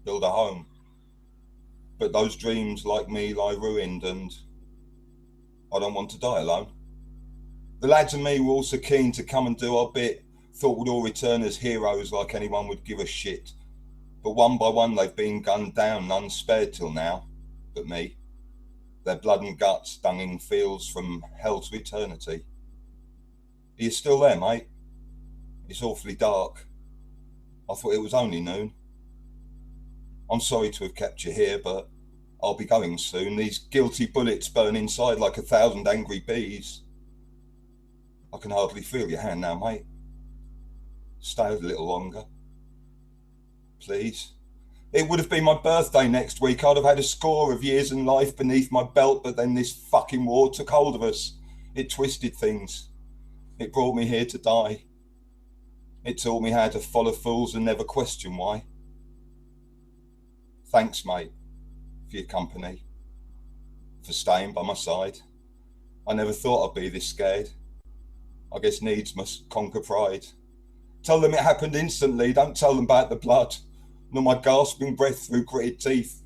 build a home. But those dreams, like me, lie ruined, and I don't want to die alone. The lads and me were also keen to come and do our bit, thought we'd all return as heroes like anyone would give a shit. But one by one they've been gunned down, none spared till now, but me. their blood and guts dunging fields from hell to eternity. Are you still there, mate? It's awfully dark. I thought it was only noon. I'm sorry to have kept you here, but I'll be going soon. These guilty bullets burn inside like 1,000 angry bees. I can hardly feel your hand now, mate. Stay a little longer. Please. It would have been my birthday next week. I'd have had a score of years in life beneath my belt, but then this fucking war took hold of us. It twisted things. It brought me here to die. It taught me how to follow fools and never question why. Thanks, mate, for your company, for staying by my side. I never thought I'd be this scared. I guess needs must conquer pride. Tell them it happened instantly. Don't tell them about the blood, nor my gasping breath through gritted teeth,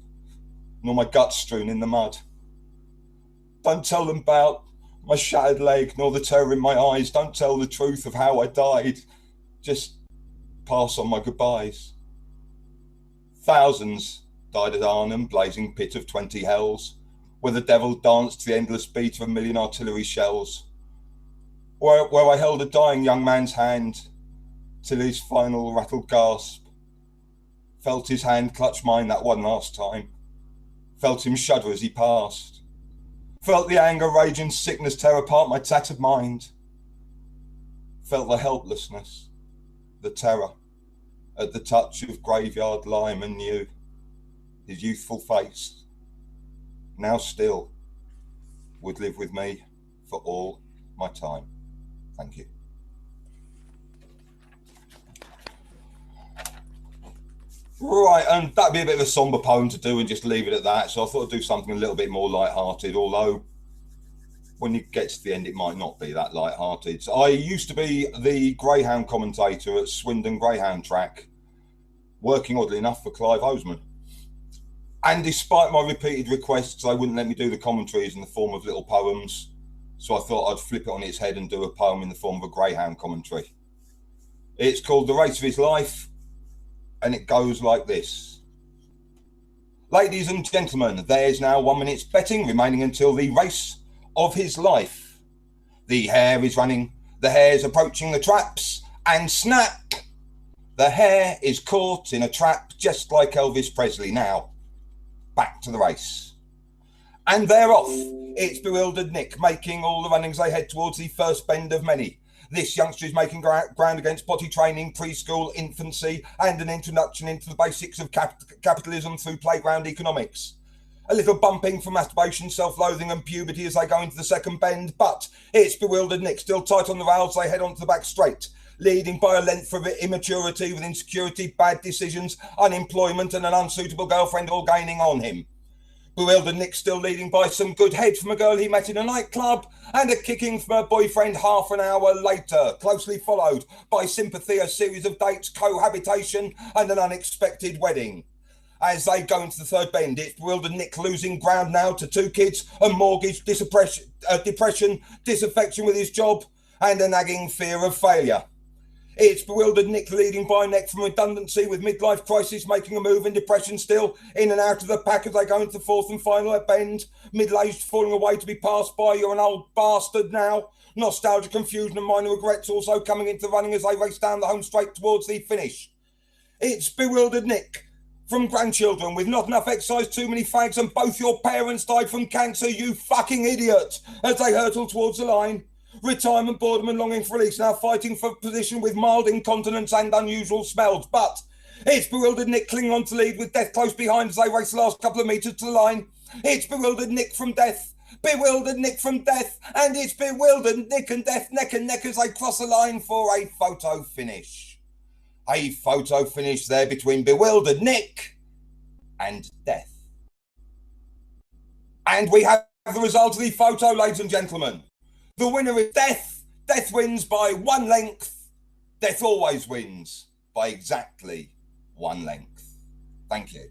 nor my guts strewn in the mud. Don't tell them about my shattered leg, nor the terror in my eyes. Don't tell the truth of how I died. Just pass on my goodbyes. Thousands died at Arnhem, blazing pit of 20 hells, where the devil danced to the endless beat of 1,000,000 artillery shells. Where I held a dying young man's hand till his final rattled gasp. Felt his hand clutch mine that one last time. Felt him shudder as he passed. Felt the anger, rage and sickness tear apart my tattered mind. Felt the helplessness, the terror, at the touch of graveyard lime and new. His youthful face, now still, would live with me for all my time. Thank you. Right, and that'd be a bit of a somber poem to do and just leave it at that. So I thought I'd do something a little bit more light-hearted, although when you get to the end, it might not be that light-hearted. So I used to be the greyhound commentator at Swindon Greyhound Track, working oddly enough for Clive Oseman. And despite my repeated requests, they wouldn't let me do the commentaries in the form of little poems. So I thought I'd flip it on its head and do a poem in the form of a greyhound commentary. It's called The Race of His Life, and it goes like this. Ladies and gentlemen, there's now 1 minute's betting remaining until the race of his life. The hare is running, the hare's approaching the traps, and snap! The hare is caught in a trap just like Elvis Presley. Now, back to the race. And they're off. It's bewildered Nick making all the runnings they head towards the first bend of many. This youngster is making ground against potty training, preschool, infancy, and an introduction into the basics of capitalism through playground economics. A little bumping for masturbation, self-loathing and puberty as they go into the second bend, but it's bewildered Nick, still tight on the rails, they head onto the back straight, leading by a length of immaturity with insecurity, bad decisions, unemployment and an unsuitable girlfriend all gaining on him. Bewildered Nick still leading by some good head from a girl he met in a nightclub and a kicking from her boyfriend half an hour later, closely followed by sympathy, a series of dates, cohabitation and an unexpected wedding. As they go into the third bend, it's bewildered Nick losing ground now to 2 kids, a mortgage, depression, disaffection with his job and a nagging fear of failure. It's bewildered Nick leading by neck from redundancy with midlife crisis, making a move in depression still, in and out of the pack as they go into the fourth and final bend. Middle-aged, falling away to be passed by, you're an old bastard now. Nostalgia, confusion and minor regrets also coming into the running as they race down the home straight towards the finish. It's bewildered Nick from grandchildren with not enough exercise, too many fags and both your parents died from cancer, you fucking idiot, as they hurtle towards the line. Retirement, boredom and longing for release, now fighting for position with mild incontinence and unusual smells. But it's bewildered Nick clinging on to lead with death close behind as they race the last couple of metres to the line. It's bewildered Nick from death, bewildered Nick from death, and it's bewildered Nick and death neck and neck as they cross the line for a photo finish. A photo finish there between bewildered Nick and death. And we have the result of the photo, ladies and gentlemen. The winner is Death. Death wins by 1 length. Death always wins by exactly 1 length. Thank you.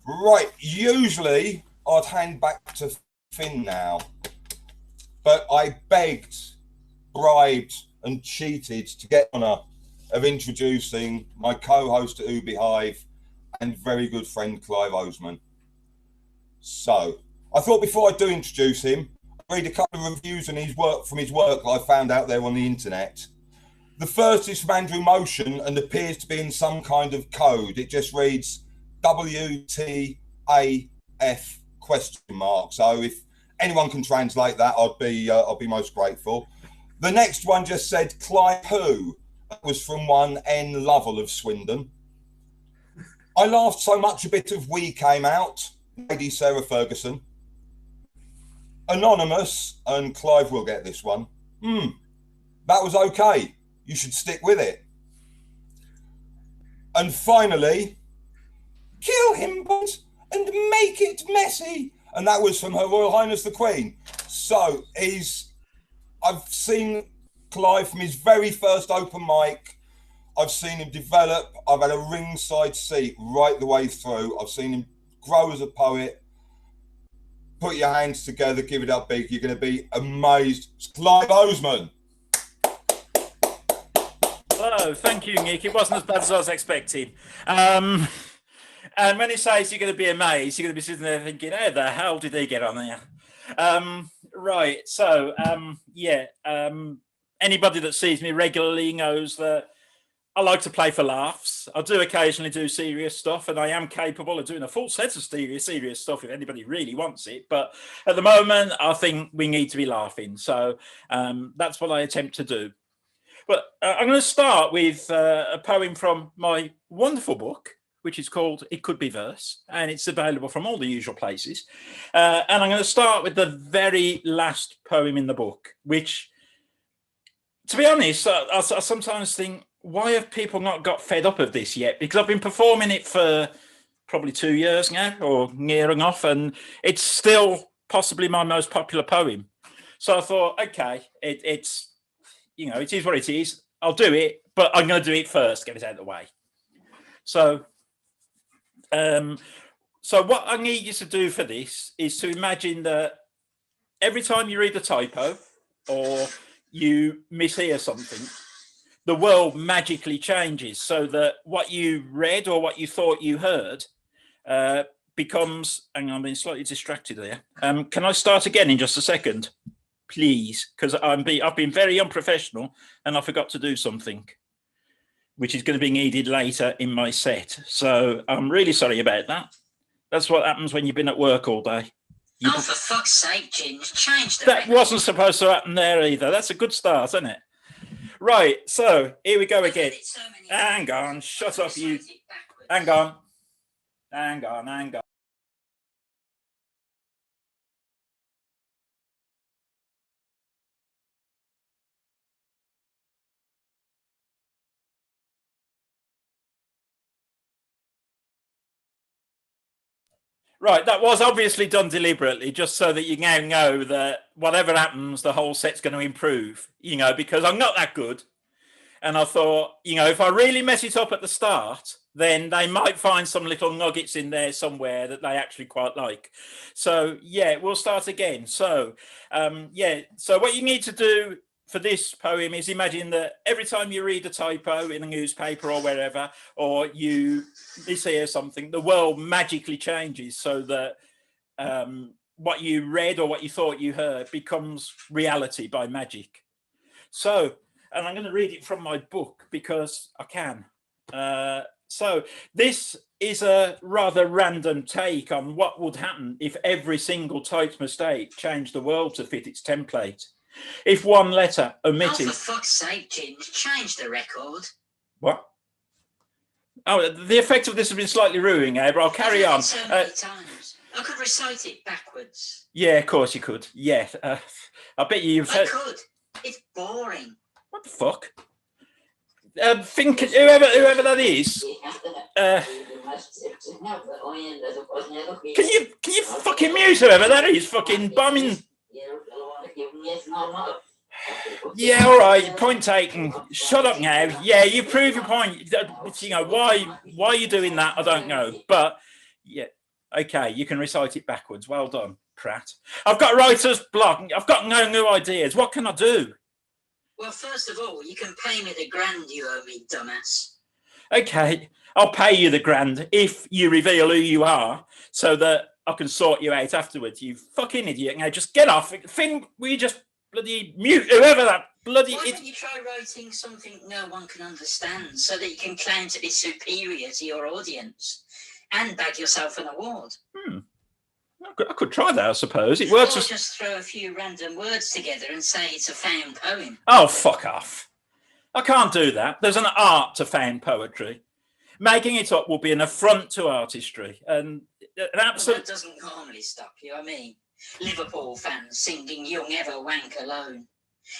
Right, usually I'd hand back to Finn now, but I begged, bribed and cheated to get the honour of introducing my co-host at Ubi Hive and very good friend Clive Oseman. So I thought before I do introduce him, I'll read a couple of reviews on his work from his work that I found out there on the internet. The first is from Andrew Motion and appears to be in some kind of code. It just reads WTAF ? So if anyone can translate that, I'd be most grateful. The next one just said Clive Who. That was from one N. Lovell of Swindon. I laughed so much a bit of We came out. Lady Sarah Ferguson. Anonymous, and Clive will get this one. That was okay. You should stick with it. And finally, kill him, boys, and make it messy. And that was from Her Royal Highness the Queen. So I've seen Clive from his very first open mic. I've seen him develop. I've had a ringside seat right the way through. I've seen him grow as a poet. Put your hands together, give it up big. You're going to be amazed. It's Clive Oseman. Hello, thank you, Nick. It wasn't as bad as I was expecting. And when he says you're going to be amazed, you're going to be sitting there thinking, how the hell did he get on there? Right, so, anybody that sees me regularly knows that I like to play for laughs. I do occasionally do serious stuff, and I am capable of doing a full set of serious stuff if anybody really wants it. But at the moment, I think we need to be laughing. So that's what I attempt to do. But I'm going to start with a poem from my wonderful book, which is called It Could Be Verse, and it's available from all the usual places. And I'm going to start with the very last poem in the book, which, to be honest, I sometimes think, why have people not got fed up of this yet? Because I've been performing it for probably 2 years now, or nearing off, and it's still possibly my most popular poem. So I thought, okay, it's, you know, it is what it is. I'll do it, but I'm going to do it first, get it out of the way. So, so what I need you to do for this is to imagine that every time you read a typo or you mishear something, the world magically changes, so that what you read or what you thought you heard becomes, hang on, I'm being slightly distracted there. Can I start again in just a second, please? Because I've been very unprofessional and I forgot to do something, which is going to be needed later in my set. So I'm really sorry about that. That's what happens when you've been at work all day. Oh, for fuck's sake, Ginge, change the That wasn't supposed to happen there either. That's a good start, isn't it? Right, so here we go again. Hang on, shut up, you. Hang on. Hang on, hang on. Right, that was obviously done deliberately, just so that you now know that whatever happens, the whole set's going to improve, you know, because I'm not that good. And I thought, you know, if I really mess it up at the start, then they might find some little nuggets in there somewhere that they actually quite like. So, yeah, we'll start again. So, so what you need to do for this poem is imagine that every time you read a typo in a newspaper or wherever, or you mishear something, the world magically changes, so that what you read or what you thought you heard becomes reality by magic. So, and I'm going to read it from my book because I can. So this is a rather random take on what would happen if every single typed mistake changed the world to fit its template. If one letter omitted... Oh, for fuck's sake, Ginge, change the record. What? Oh, the effect of this has been slightly ruining, but I'll carry on. So many times. I could recite it backwards. Yeah, of course you could. Yeah, I bet you've... I could. It's boring. What the fuck? Think whoever that is. Can you fucking mute whoever that is? Fucking bumming. Yeah, all right. Point taken. Shut up now. Yeah, you prove your point. You know why are you doing that? I don't know, but yeah, okay. You can recite it backwards. Well done, Pratt. I've got writer's block. I've got no new ideas. What can I do? Well, first of all, you can pay me the grand you owe me, dumbass. Okay, I'll pay you the grand if you reveal who you are, so that I can sort you out afterwards. You fucking idiot! Now just get off. Finn, will you just bloody mute whoever that bloody? Why don't you try writing something no one can understand, so that you can claim to be superior to your audience and bag yourself an award? I could try that, I suppose. It works. Or just throw a few random words together and say it's a found poem. Oh, fuck off! I can't do that. There's an art to found poetry. Making it up will be an affront to artistry, and an absolute. That doesn't normally stop you. I mean, Liverpool fans singing "Young Ever Wank Alone."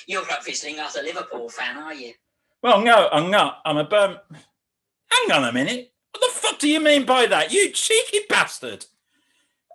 You're obviously not a Liverpool fan, are you? Well, no, I'm not. I'm a Hang on a minute. What the fuck do you mean by that? You cheeky bastard!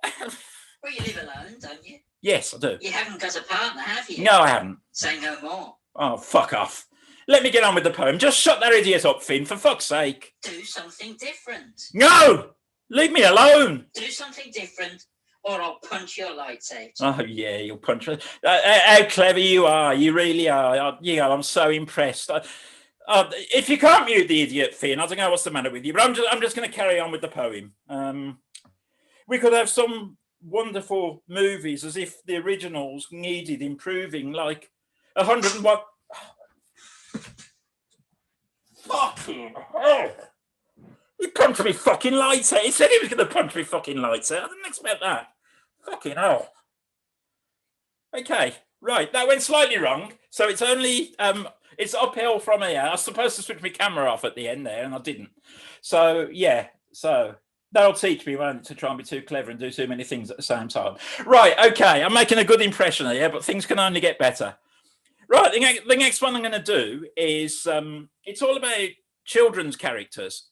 Well, you live alone, don't you? Yes, I do. You haven't got a partner, have you? No, I haven't. Say no more. Oh, fuck off. Let me get on with the poem. Just shut that idiot up, Finn, for fuck's sake. Do something different. No! Leave me alone. Do something different, or I'll punch your lights out. Oh, yeah, you'll punch me. How clever you are. You really are. I'm so impressed. If you can't mute the idiot, Finn, I don't know what's the matter with you, but I'm just going to carry on with the poem. We could have some wonderful movies as if the originals needed improving, like 101. Fucking hell! He punched me fucking lights out. He said he was going to punch me fucking lights out. I didn't expect that. Fucking hell. Okay, right. That went slightly wrong. So it's only it's uphill from here. I was supposed to switch my camera off at the end there, and I didn't. So yeah. So that'll teach me, won't it, to try and be too clever and do too many things at the same time. Right. Okay. I'm making a good impression here, but things can only get better. Right. The next one I'm going to do is it's all about children's characters.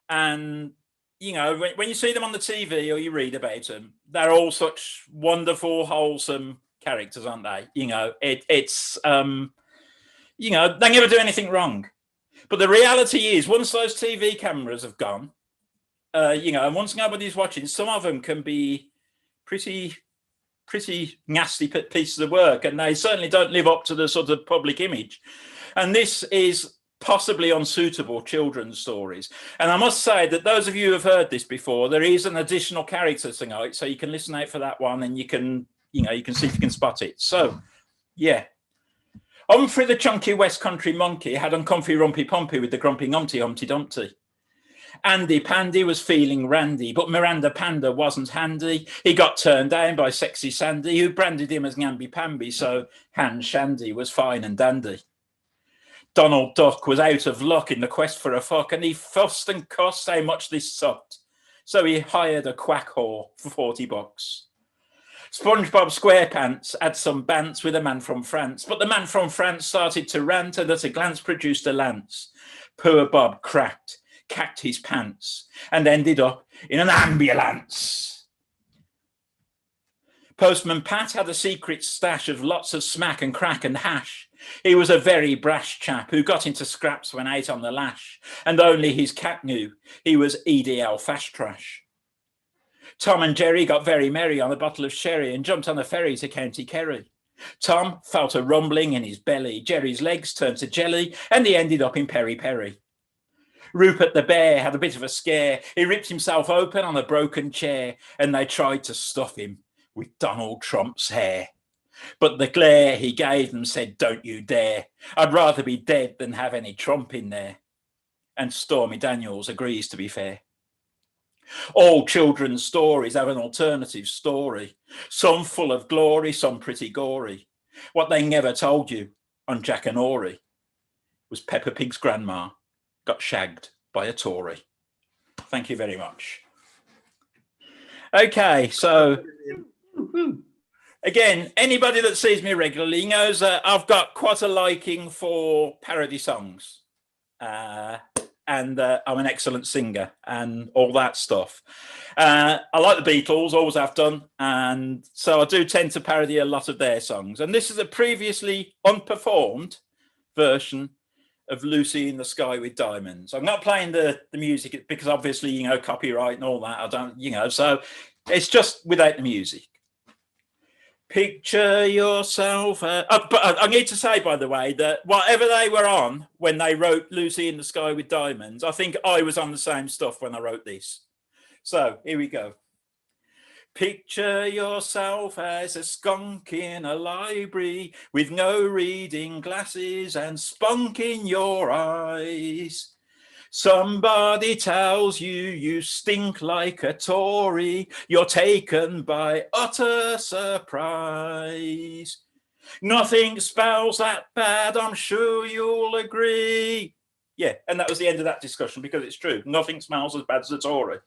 And, you know, when you see them on the TV or you read about them, they're all such wonderful, wholesome characters, aren't they? You know, it's you know, they never do anything wrong. But the reality is, once those TV cameras have gone, you know, and once nobody's watching, some of them can be pretty nasty pieces of work, and they certainly don't live up to the sort of public image. And this is possibly unsuitable children's stories. And I must say that those of you who have heard this before, there is an additional character tonight, so you can listen out for that one, and you can see if you can spot it. So, yeah. Humphrey the chunky West Country monkey had uncomfy rumpy pumpy with the grumpy numpty Humpty Dumpty. Andy Pandy was feeling randy, but Miranda Panda wasn't handy. He got turned down by sexy Sandy, who branded him as namby-pamby, so Hand Shandy was fine and dandy. Donald Duck was out of luck in the quest for a fuck, and he fussed and cussed how much this sucked. So he hired a quack whore for $40. SpongeBob SquarePants had some bants with a man from France, but the man from France started to rant, and at a glance produced a lance. Poor Bob cacked his pants, and ended up in an ambulance. Postman Pat had a secret stash of lots of smack and crack and hash. He was a very brash chap who got into scraps when out on the lash, and only his cat knew he was EDL fast trash. Tom and Jerry got very merry on a bottle of sherry and jumped on a ferry to County Kerry. Tom felt a rumbling in his belly, Jerry's legs turned to jelly, and he ended up in Peri Peri. Rupert the bear had a bit of a scare. He ripped himself open on a broken chair, and they tried to stuff him with Donald Trump's hair. But the glare he gave them said, "Don't you dare. I'd rather be dead than have any Trump in there." And Stormy Daniels agrees, to be fair. All children's stories have an alternative story, some full of glory, some pretty gory. What they never told you on Jack and Ori was Peppa Pig's grandma got shagged by a Tory. Thank you very much. Okay, so again, anybody that sees me regularly knows that I've got quite a liking for parody songs. And I'm an excellent singer and all that stuff. I like the Beatles, always have done. And so I do tend to parody a lot of their songs. And this is a previously unperformed version of Lucy in the Sky with Diamonds. I'm not playing the music because obviously, you know, copyright and all that. I don't, you know, so it's just without the music. Picture yourself. But I need to say, by the way, that whatever they were on when they wrote Lucy in the Sky with Diamonds, I think I was on the same stuff when I wrote this. So here we go. Picture yourself as a skunk in a library with no reading glasses and spunk in your eyes. Somebody tells you you stink like a Tory. You're taken by utter surprise. Nothing spells that bad, I'm sure you'll agree. Yeah, and that was the end of that discussion because it's true. Nothing smells as bad as a Tory.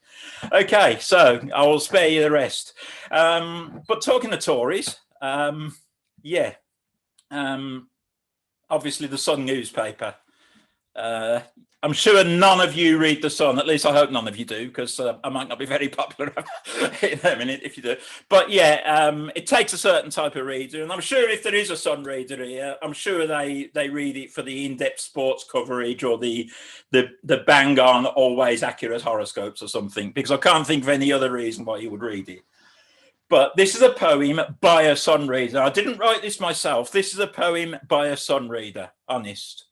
Okay, so I will spare you the rest. But talking to Tories, yeah, obviously the Sun newspaper. I'm sure none of you read the Sun. At least I hope none of you do, because I might not be very popular in a minute if you do. But yeah, it takes a certain type of reader, and I'm sure if there is a Sun reader here, I'm sure they read it for the in-depth sports coverage or the bang-on, always accurate horoscopes or something, because I can't think of any other reason why you would read it. But this is a poem by a Sun reader. I didn't write this myself. This is a poem by a Sun reader, honest.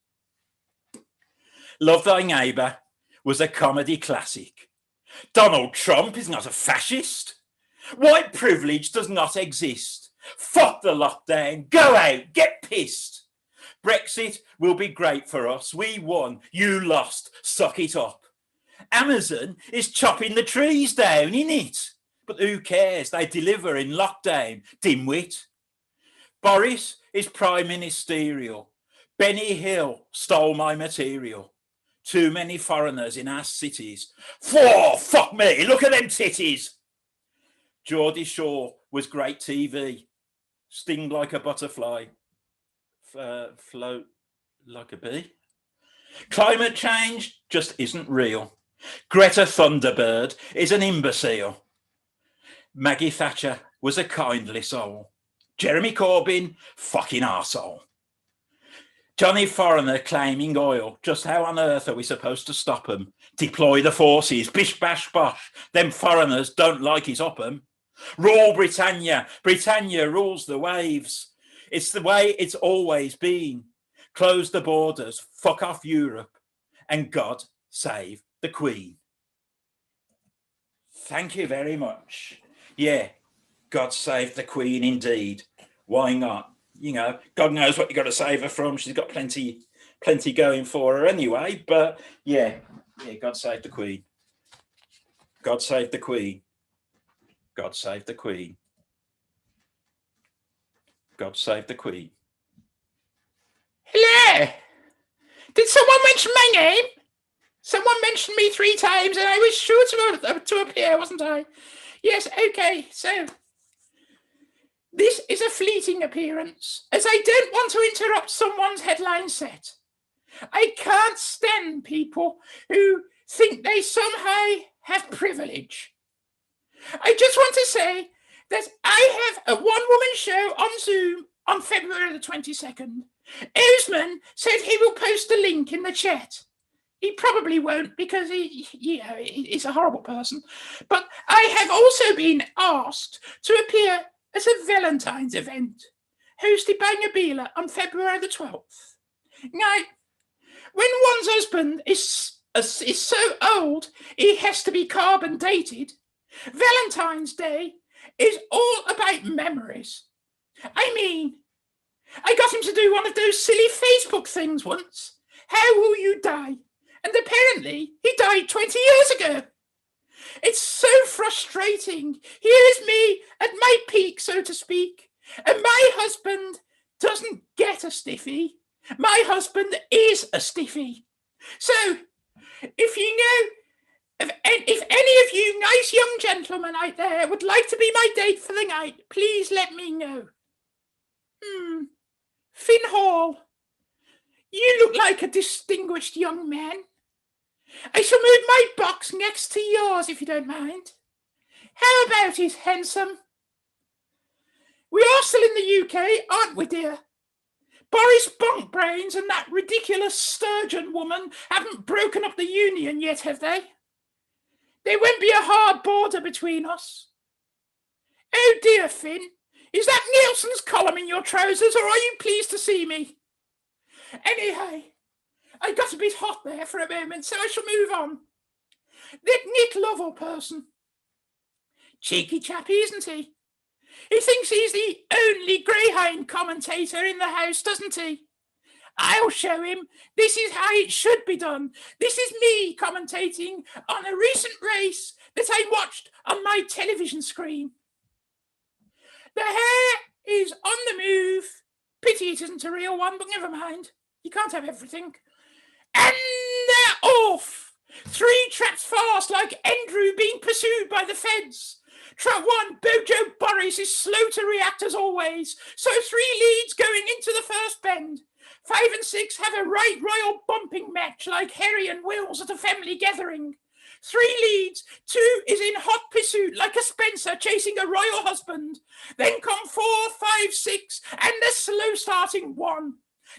Love Thy Neighbour was a comedy classic. Donald Trump is not a fascist. White privilege does not exist. Fuck the lockdown. Go out. Get pissed. Brexit will be great for us. We won. You lost. Suck it up. Amazon is chopping the trees down, innit? But who cares? They deliver in lockdown. Dimwit. Boris is prime ministerial. Benny Hill stole my material. Too many foreigners in our cities. Fuck me, look at them titties. Geordie Shore was great TV. Sting like a butterfly. Float like a bee. Climate change just isn't real. Greta Thunderbird is an imbecile. Maggie Thatcher was a kindly soul. Jeremy Corbyn, fucking arsehole. Johnny Foreigner claiming oil. Just how on earth are we supposed to stop him? Deploy the forces. Bish, bash, bosh. Them foreigners don't like his oppum. Rule Britannia. Britannia rules the waves. It's the way it's always been. Close the borders. Fuck off Europe. And God save the Queen. Thank you very much. Yeah, God save the Queen indeed. Why not? You know, God knows what you got to save her from. She's got plenty going for her anyway. But yeah, God save the Queen. God save the Queen. God save the Queen. God save the Queen. Hello. Did someone mention my name? Someone mentioned me 3 times and I was sure to appear, wasn't I? Yes, okay, so this is a fleeting appearance, as I don't want to interrupt someone's headline set. I can't stand people who think they somehow have privilege. I just want to say that I have a one-woman show on Zoom on February the 22nd. Osman said he will post a link in the chat. He probably won't because he's a horrible person. But I have also been asked to appear as a Valentine's event hosted by Nabila on February the 12th. Now, when one's husband is so old he has to be carbon dated, Valentine's Day is all about memories. I mean, I got him to do one of those silly Facebook things once. How will you die? And apparently he died 20 years ago. It's so frustrating. Here is me at my peak, so to speak, and my husband doesn't get a stiffy. My husband is a stiffy. So, if you know, if any of you nice young gentlemen out there would like to be my date for the night, please let me know. Finn Hall, you look like a distinguished young man. I shall move my box next to yours, if you don't mind. How about it, handsome? We are still in the UK, aren't we, dear? Boris Bonkbrains and that ridiculous Sturgeon woman haven't broken up the union yet, have they? There won't be a hard border between us. Oh dear, Finn, Is that Nielsen's column in your trousers, or are you pleased to see me? Anyhow, I got a bit hot there for a moment, so I shall move on. That Nick Lovell person. Cheeky chappy, isn't he? He thinks he's the only greyhound commentator in the house, doesn't he? I'll show him. This is how it should be done. This is me commentating on a recent race that I watched on my television screen. The hare is on the move. Pity it isn't a real one, but never mind. You can't have everything. And they're off. 3 traps fast, like Andrew being pursued by the feds. Trap 1, Bojo Boris is slow to react as always, so 3 leads going into the first bend. 5 and 6 have a right royal bumping match like Harry and Wills at a family gathering. 3 leads, 2 is in hot pursuit like a Spencer chasing a royal husband. Then come 4, 5, 6 and the slow starting 1.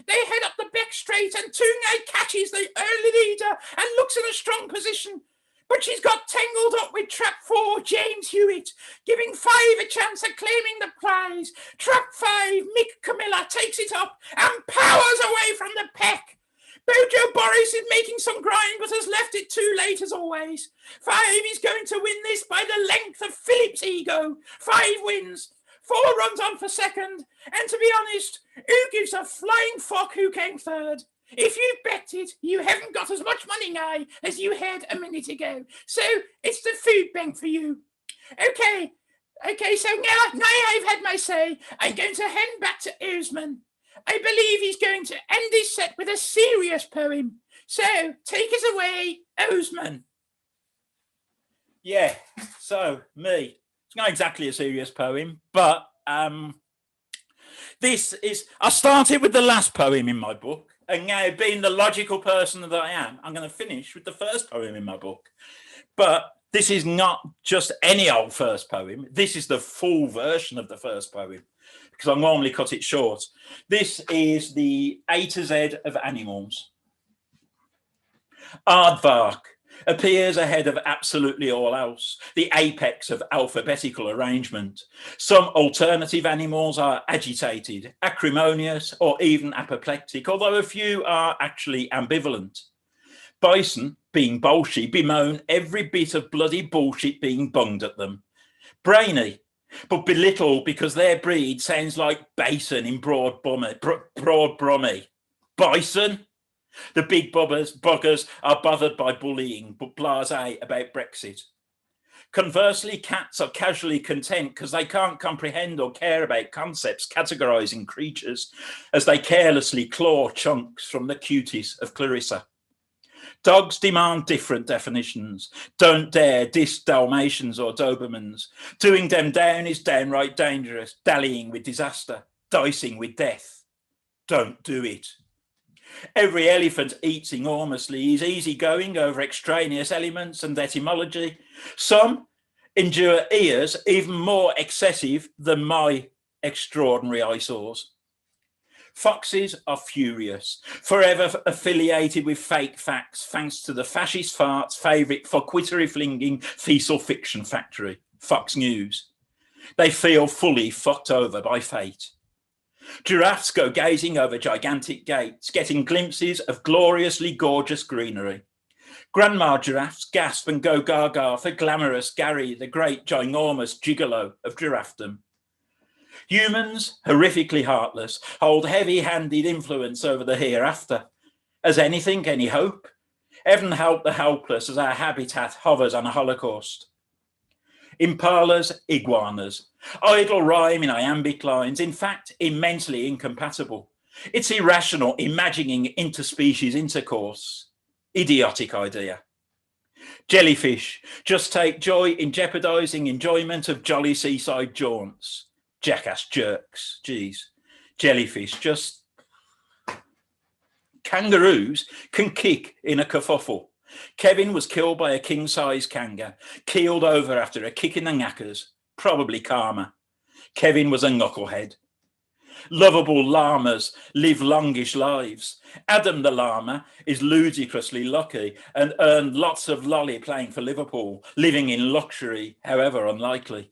They head up the back straight and Tungai catches the early leader and looks in a strong position. But she's got tangled up with trap 4, James Hewitt, giving 5 a chance at claiming the prize. Trap 5, Mick Camilla takes it up and powers away from the pack. Bojo Boris is making some grind but has left it too late as always. 5 is going to win this by the length of Philip's ego. 5 wins. 4 runs on for second, and to be honest, who gives a flying fuck who came third? If you bet it, you haven't got as much money now as you had a minute ago. So it's the food bank for you. Okay, so now I've had my say, I'm going to hand back to Usman. I believe he's going to end his set with a serious poem. So take us away, Usman. Yeah, so me. It's not exactly a serious poem, but I started with the last poem in my book, and now being the logical person that I am, I'm going to finish with the first poem in my book. But this is not just any old first poem. This is the full version of the first poem, because I normally cut it short. This is the A to Z of animals. Aardvark appears ahead of absolutely all else, the apex of alphabetical arrangement. Some alternative animals are agitated, acrimonious, or even apoplectic, although a few are actually ambivalent. Bison, being bolshy, bemoan every bit of bloody bullshit being bunged at them. Brainy, but belittle because their breed sounds like basin in Broad Brommy. Bison? The big buggers are bothered by bullying, but blasé about Brexit. Conversely, cats are casually content because they can't comprehend or care about concepts categorising creatures as they carelessly claw chunks from the cuties of Clarissa. Dogs demand different definitions. Don't dare diss Dalmatians or Dobermans. Doing them down is downright dangerous, dallying with disaster, dicing with death. Don't do it. Every elephant eats enormously, is easygoing over extraneous elements and etymology. Some endure ears even more excessive than my extraordinary eyesores. Foxes are furious, forever affiliated with fake facts, thanks to the fascist fart's favourite fuckwittery-flinging fecal fiction factory, Fox News. They feel fully fucked over by fate. Giraffes go gazing over gigantic gates, getting glimpses of gloriously gorgeous greenery. Grandma giraffes gasp and go gaga for glamorous Gary, the great ginormous gigolo of giraffedom. Humans, horrifically heartless, hold heavy-handed influence over the hereafter. Has anything any hope? Heaven help the helpless as our habitat hovers on a holocaust. Impalas, iguanas. Idle rhyme in iambic lines, in fact, immensely incompatible. It's irrational imagining interspecies intercourse. Idiotic idea. Jellyfish just take joy in jeopardising enjoyment of jolly seaside jaunts. Jackass jerks, geez. Jellyfish just... Kangaroos can kick in a kerfuffle. Kevin was killed by a king-size kanga, keeled over after a kick in the knackers, probably karma. Kevin was a knucklehead. Lovable llamas live longish lives. Adam the llama is ludicrously lucky and earned lots of lolly playing for Liverpool, living in luxury, however unlikely.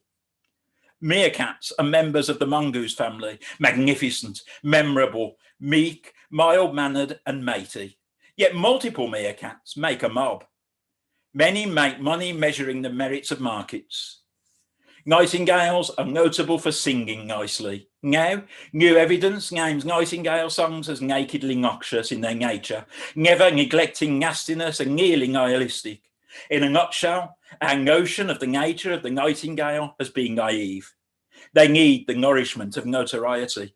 Meerkats are members of the mongoose family, magnificent, memorable, meek, mild-mannered and matey. Yet multiple meerkats make a mob. Many make money measuring the merits of markets. Nightingales are notable for singing nicely. Now, new evidence names nightingale songs as nakedly noxious in their nature, never neglecting nastiness and nearly nihilistic. In a nutshell, our notion of the nature of the nightingale has been naive. They need the nourishment of notoriety.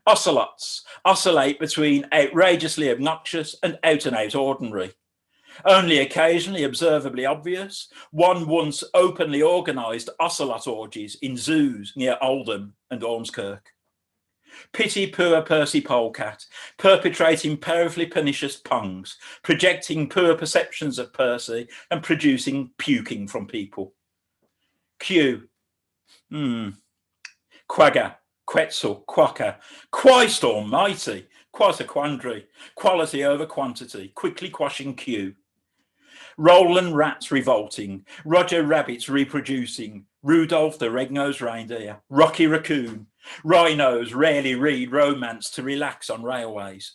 Ocelots oscillate between outrageously obnoxious and out-and-out ordinary. Only occasionally observably obvious, one once openly organised ocelot orgies in zoos near Oldham and Ormskirk. Pity poor Percy Polecat, perpetrating powerfully pernicious pungs, projecting poor perceptions of Percy and producing puking from people. Q. Quagga, Quetzal, Quokka, Christ almighty, quite a quandary, quality over quantity, quickly quashing Q. Roland rats revolting, Roger rabbits reproducing, Rudolph the red-nosed reindeer, Rocky raccoon, rhinos rarely read romance to relax on railways.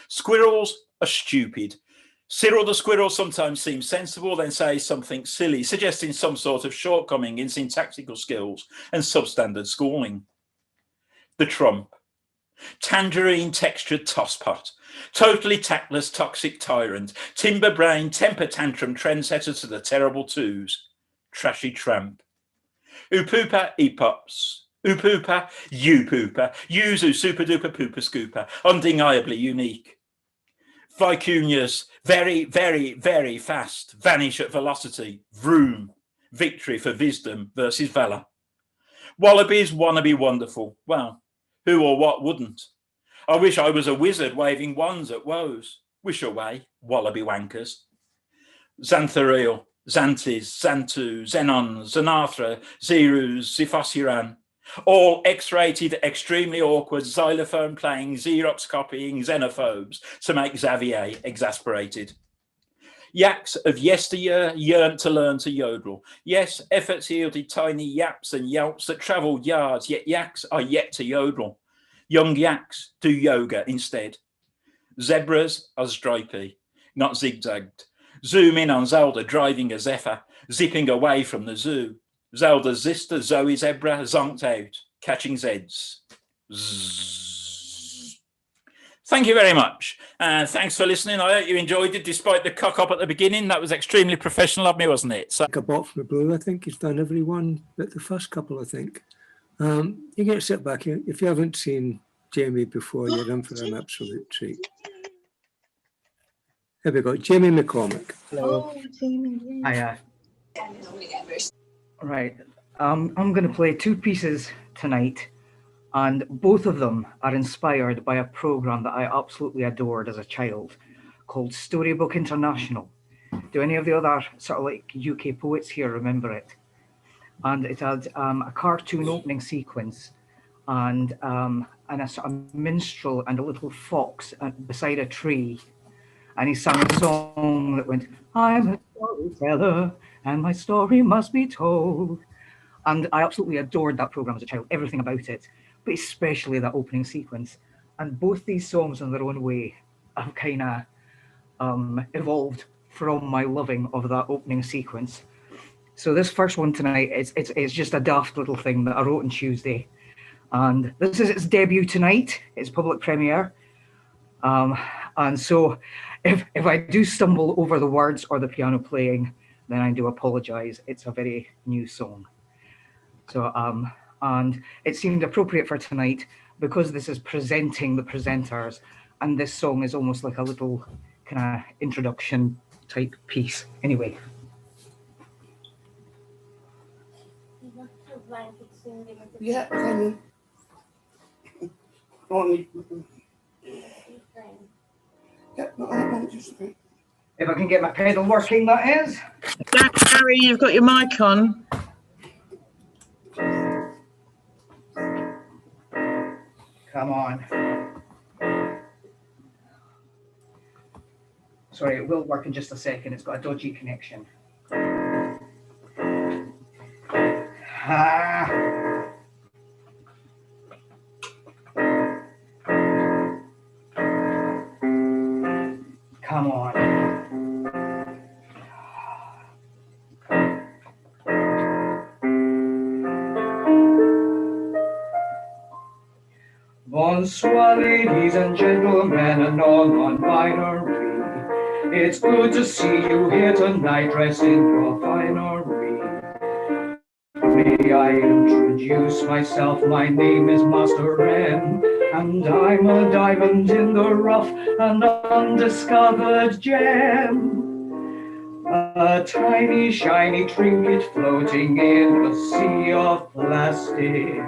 Squirrels are stupid. Cyril the squirrel sometimes seems sensible, then says something silly, suggesting some sort of shortcoming in syntactical skills and substandard schooling. The trump. Tangerine textured tosspot, totally tactless toxic tyrant, timber brain temper tantrum trendsetter to the terrible twos, trashy tramp. Upoopa epops, upoopa, you pooper, yuzu super duper pooper scooper, undeniably unique. Vicunius, very, very, very fast, vanish at velocity, vroom, victory for wisdom versus valour. Wallabies wanna be wonderful, well, who or what wouldn't? I wish I was a wizard waving wands at woes. Wish away, wallaby wankers. Xanthariel, Xantis, Xantu, Xenon, Xanathra, Xerus, Xiphosiran. All X-rated, extremely awkward, xylophone playing, Xerox copying xenophobes to make Xavier exasperated. Yaks of yesteryear yearned to learn to yodel. Yes, efforts yielded tiny yaps and yelps that travelled yards, yet yaks are yet to yodel. Young yaks do yoga instead. Zebras are stripy, not zigzagged. Zoom in on Zelda driving a Zephyr, zipping away from the zoo. Zelda's sister, Zoe Zebra, zonked out, catching Zeds. Zzz. Thank you very much. And thanks for listening. I hope you enjoyed it despite the cock up at the beginning. That was extremely professional of me, wasn't it? So A box for Blue, I think he's done every one but the first couple, I think. You get to sit back here. If you haven't seen Jamie before, you're in for an absolute treat. Here we go, Jamie McCormick. Hello. Oh, Jamie. Hiya. Right. I'm going to play two pieces tonight, and both of them are inspired by a program that I absolutely adored as a child called Storybook International. Do any of the other sort of like UK poets here remember it? And it had a cartoon opening sequence and a sort of minstrel and a little fox beside a tree. And he sang a song that went, I'm a storyteller and my story must be told. And I absolutely adored that program as a child, everything about it, but especially that opening sequence. And both these songs in their own way have kind of evolved from my loving of that opening sequence. So this first one tonight, it's just a daft little thing that I wrote on Tuesday. And this is its debut tonight, its public premiere. And so if I do stumble over the words or the piano playing, then I do apologize. It's a very new song. So, and it seemed appropriate for tonight because this is presenting the presenters, and this song is almost like a little kind of introduction type piece. Anyway. Yeah, honey. Only. Yeah, no, I won't just. If I can get my pedal working, that is. Harry, you've got your mic on. Come on. Sorry, it will work in just a second. It's got a dodgy connection. Ah. Bonsoir, ladies and gentlemen, and all non-binary. It's good to see you here tonight, dressed in your finery. May I introduce myself? My name is Master M, and I'm a diamond in the rough, an undiscovered gem. A tiny, shiny trinket floating in a sea of plastic.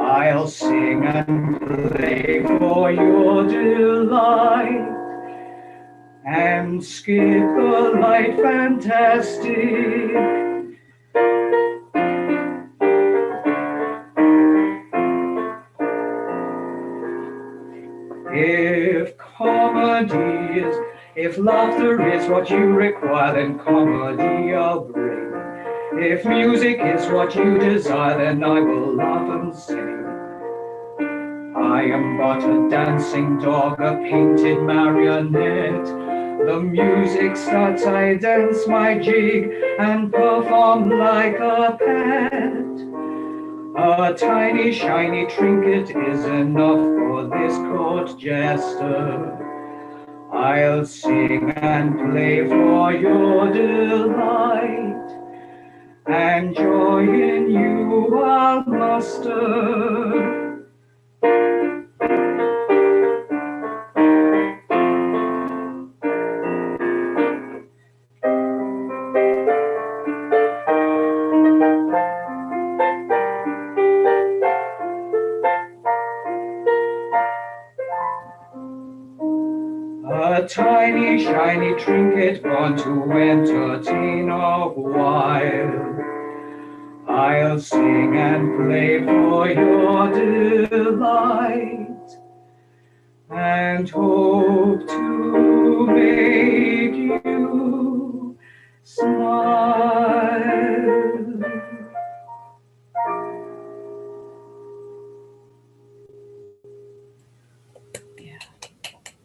I'll sing and play for your delight and skip the light fantastic. If laughter is what you require, then comedy I'll bring. If music is what you desire, then I will laugh and sing. I am but a dancing dog, a painted marionette. The music starts, I dance my jig and perform like a pet. A tiny shiny trinket is enough for this court jester. I'll sing and play for your delight, and joy in you I'll muster. A tiny shiny trinket born to entertain a while. I'll sing and play for your delight and hope to make you smile.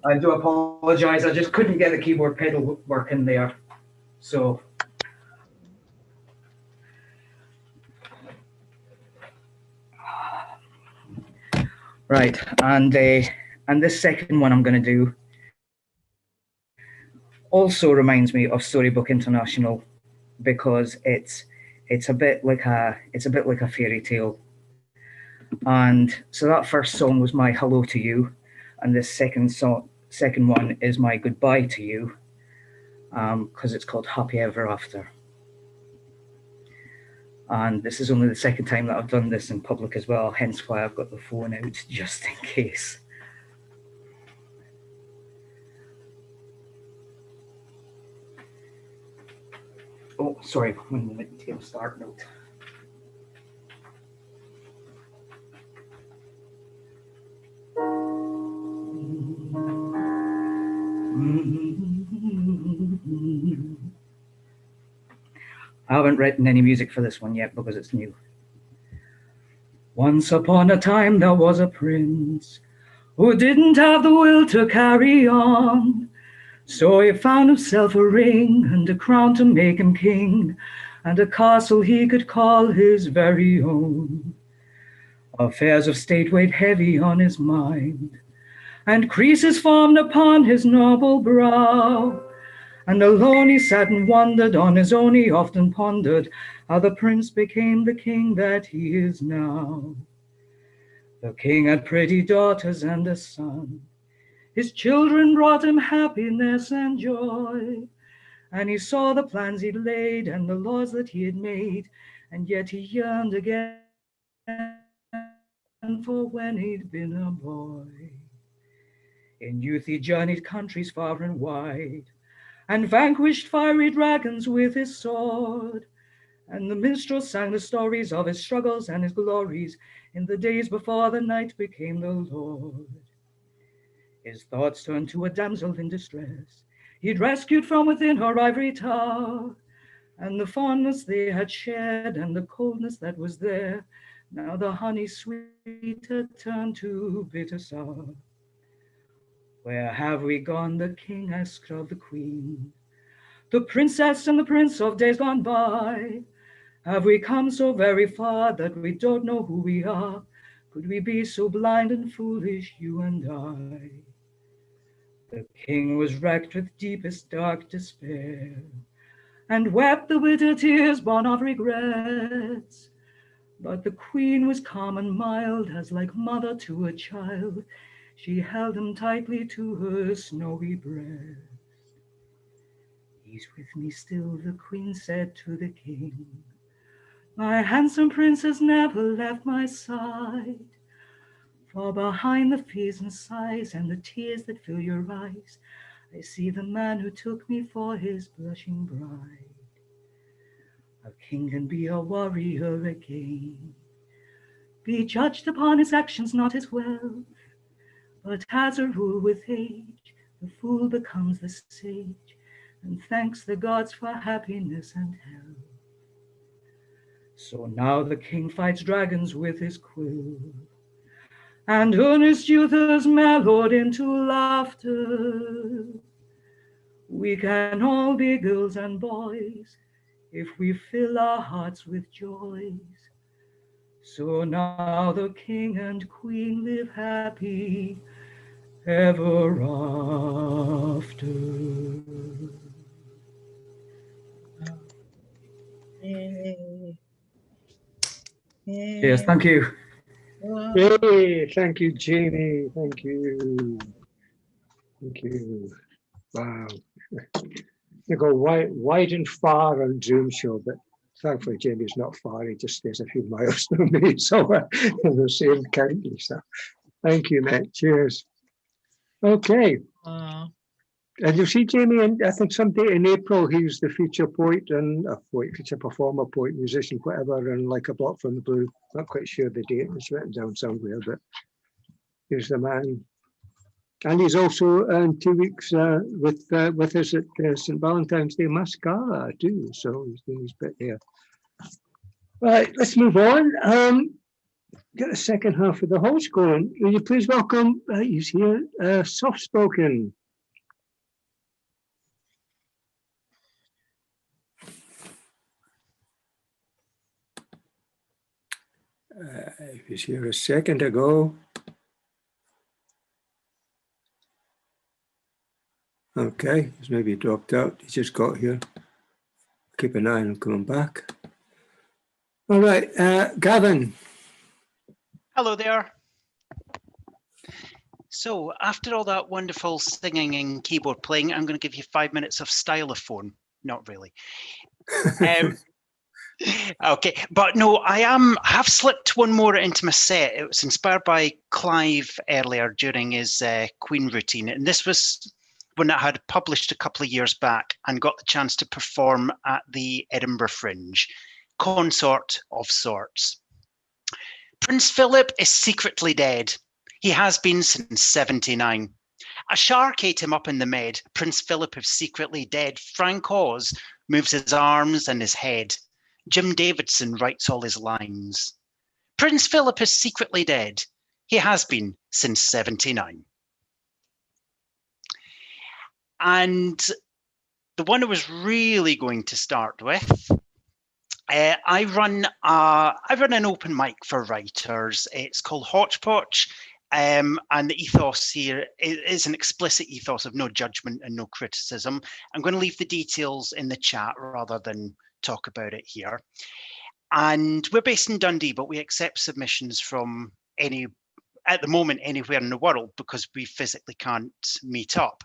I do apologize. I just couldn't get the keyboard pedal working there. So. Right, and this second one I'm going to do also reminds me of Storybook International because it's a bit like a fairy tale. And so that first song was my Hello to You, and this second one is my Goodbye to You, because it's called Happy Ever After. And this is only the second time that I've done this in public as well, hence why I've got the phone out just in case. Oh, sorry, 1 minute to get a start note. I haven't written any music for this one yet because it's new. Once upon a time there was a prince who didn't have the will to carry on. So he found himself a ring and a crown to make him king, and a castle he could call his very own. Affairs of state weighed heavy on his mind, and creases formed upon his noble brow. And alone he sat and wondered, on his own he often pondered, how the prince became the king that he is now. The king had pretty daughters and a son. His children brought him happiness and joy, and he saw the plans he'd laid and the laws that he had made, and yet he yearned again for when he'd been a boy. In youth he journeyed countries far and wide, and vanquished fiery dragons with his sword, and the minstrel sang the stories of his struggles and his glories in the days before the night became the Lord. His thoughts turned to a damsel in distress he'd rescued from within her ivory tower, and the fondness they had shared and the coldness that was there, now the honey sweet had turned to bitter sour. Where have we gone, the king asked of the queen, the princess and the prince of days gone by? Have we come so very far that we don't know who we are? Could we be so blind and foolish, you and I? The king was racked with deepest dark despair, and wept the bitter tears born of regrets. But the queen was calm and mild, as like mother to a child, she held him tightly to her snowy breast. He's with me still, the queen said to the king. My handsome prince has never left my side. For behind the fears and sighs and the tears that fill your eyes, I see the man who took me for his blushing bride. A king can be a warrior again, be judged upon his actions, not his wealth. But as a rule with age, the fool becomes the sage, and thanks the gods for happiness and health. So now the king fights dragons with his quill, and earnest youth is mellowed into laughter. We can all be girls and boys if we fill our hearts with joys. So now the king and queen live happy ever after. Yay. Yes, thank you. Yay, thank you, Jamie. Thank you. Thank you. Wow. You go wide and far on Zoom show, but thankfully Jamie's not far. He just stays a few miles from me, so we're in the same county. So thank you, mate. Cheers. Okay. And you see Jamie, and I think someday in April, he's the feature poet and a poet, feature performer, poet, musician, whatever, and like a block from the blue. Not quite sure the date, it's written down somewhere, but here's the man. And he's also in 2 weeks with us at St. Valentine's Day Mascara too. So he's doing his bit there. Right, let's move on. Get the second half of the host going. Will you please welcome, he's here, Soft Spoken. He was here a second ago. Okay, he's maybe dropped out. He just got here. Keep an eye on him coming back. All right, Gavin. Hello there. So after all that wonderful singing and keyboard playing, I'm going to give you 5 minutes of stylophone. Not really. Okay, but no, I have slipped one more into my set. It was inspired by Clive earlier during his Queen routine, and this was when I had published a couple of years back and got the chance to perform at the Edinburgh Fringe, Consort of Sorts. Prince Philip is secretly dead. He has been since 79. A shark ate him up in the Med. Prince Philip is secretly dead. Frank Oz moves his arms and his head. Jim Davidson writes all his lines. Prince Philip is secretly dead. He has been since 79. And the one I was really going to start with, I run an open mic for writers. It's called Hodgepodge, and the ethos here is an explicit ethos of no judgment and no criticism. I'm going to leave the details in the chat rather than talk about it here. And we're based in Dundee, but we accept submissions from at the moment, anywhere in the world because we physically can't meet up.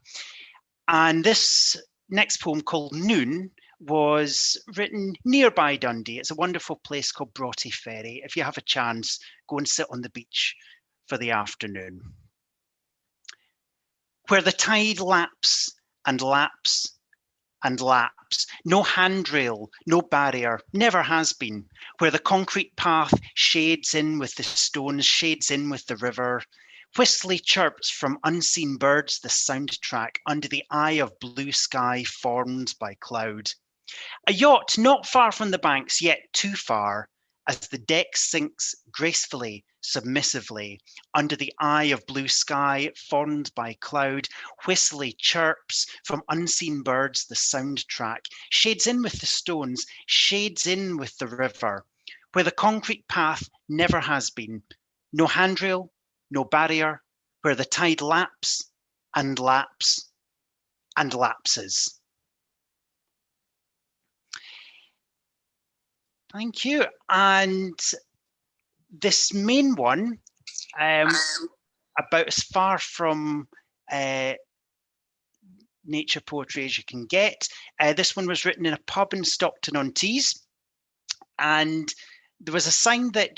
And this next poem called Noon was written nearby Dundee. It's a wonderful place called Broughty Ferry. If you have a chance, go and sit on the beach for the afternoon. Where the tide laps and laps and laps, no handrail, no barrier, never has been. Where the concrete path shades in with the stones, shades in with the river, whistly chirps from unseen birds, the soundtrack under the eye of blue sky formed by cloud. A yacht not far from the banks, yet too far, as the deck sinks gracefully, submissively, under the eye of blue sky formed by cloud, whistly chirps from unseen birds, the soundtrack, shades in with the stones, shades in with the river, where the concrete path never has been, no handrail, no barrier, where the tide laps and laps and lapses. Thank you. And this main one, about as far from nature poetry as you can get. This one was written in a pub in Stockton-on-Tees, and there was a sign that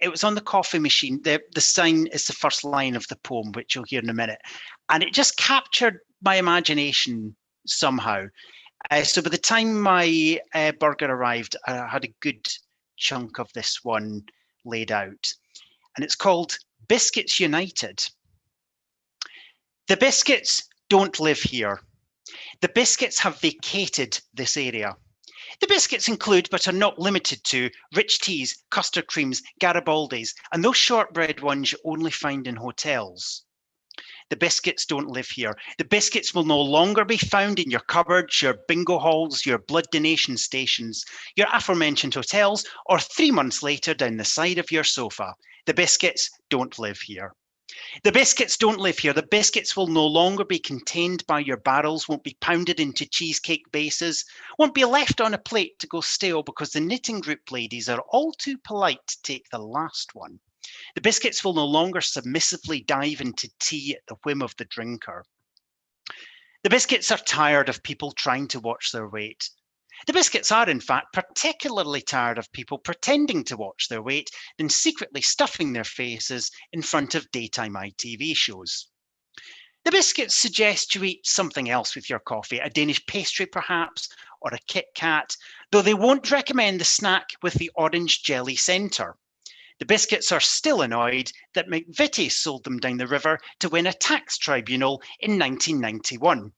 it was on the coffee machine. The sign is the first line of the poem, which you'll hear in a minute, and it just captured my imagination somehow. So by the time my burger arrived, I had a good chunk of this one laid out, and it's called Biscuits United. The biscuits don't live here. The biscuits have vacated this area. The biscuits include, but are not limited to, rich teas, custard creams, Garibaldis, and those shortbread ones you only find in hotels. The biscuits don't live here. The biscuits will no longer be found in your cupboards, your bingo halls, your blood donation stations, your aforementioned hotels, or 3 months later down the side of your sofa. The biscuits don't live here. The biscuits don't live here. The biscuits will no longer be contained by your barrels, won't be pounded into cheesecake bases, won't be left on a plate to go stale because the knitting group ladies are all too polite to take the last one. The biscuits will no longer submissively dive into tea at the whim of the drinker. The biscuits are tired of people trying to watch their weight. The biscuits are, in fact, particularly tired of people pretending to watch their weight, then secretly stuffing their faces in front of daytime ITV shows. The biscuits suggest you eat something else with your coffee, a Danish pastry perhaps, or a Kit Kat, though they won't recommend the snack with the orange jelly centre. The biscuits are still annoyed that McVitie sold them down the river to win a tax tribunal in 1991.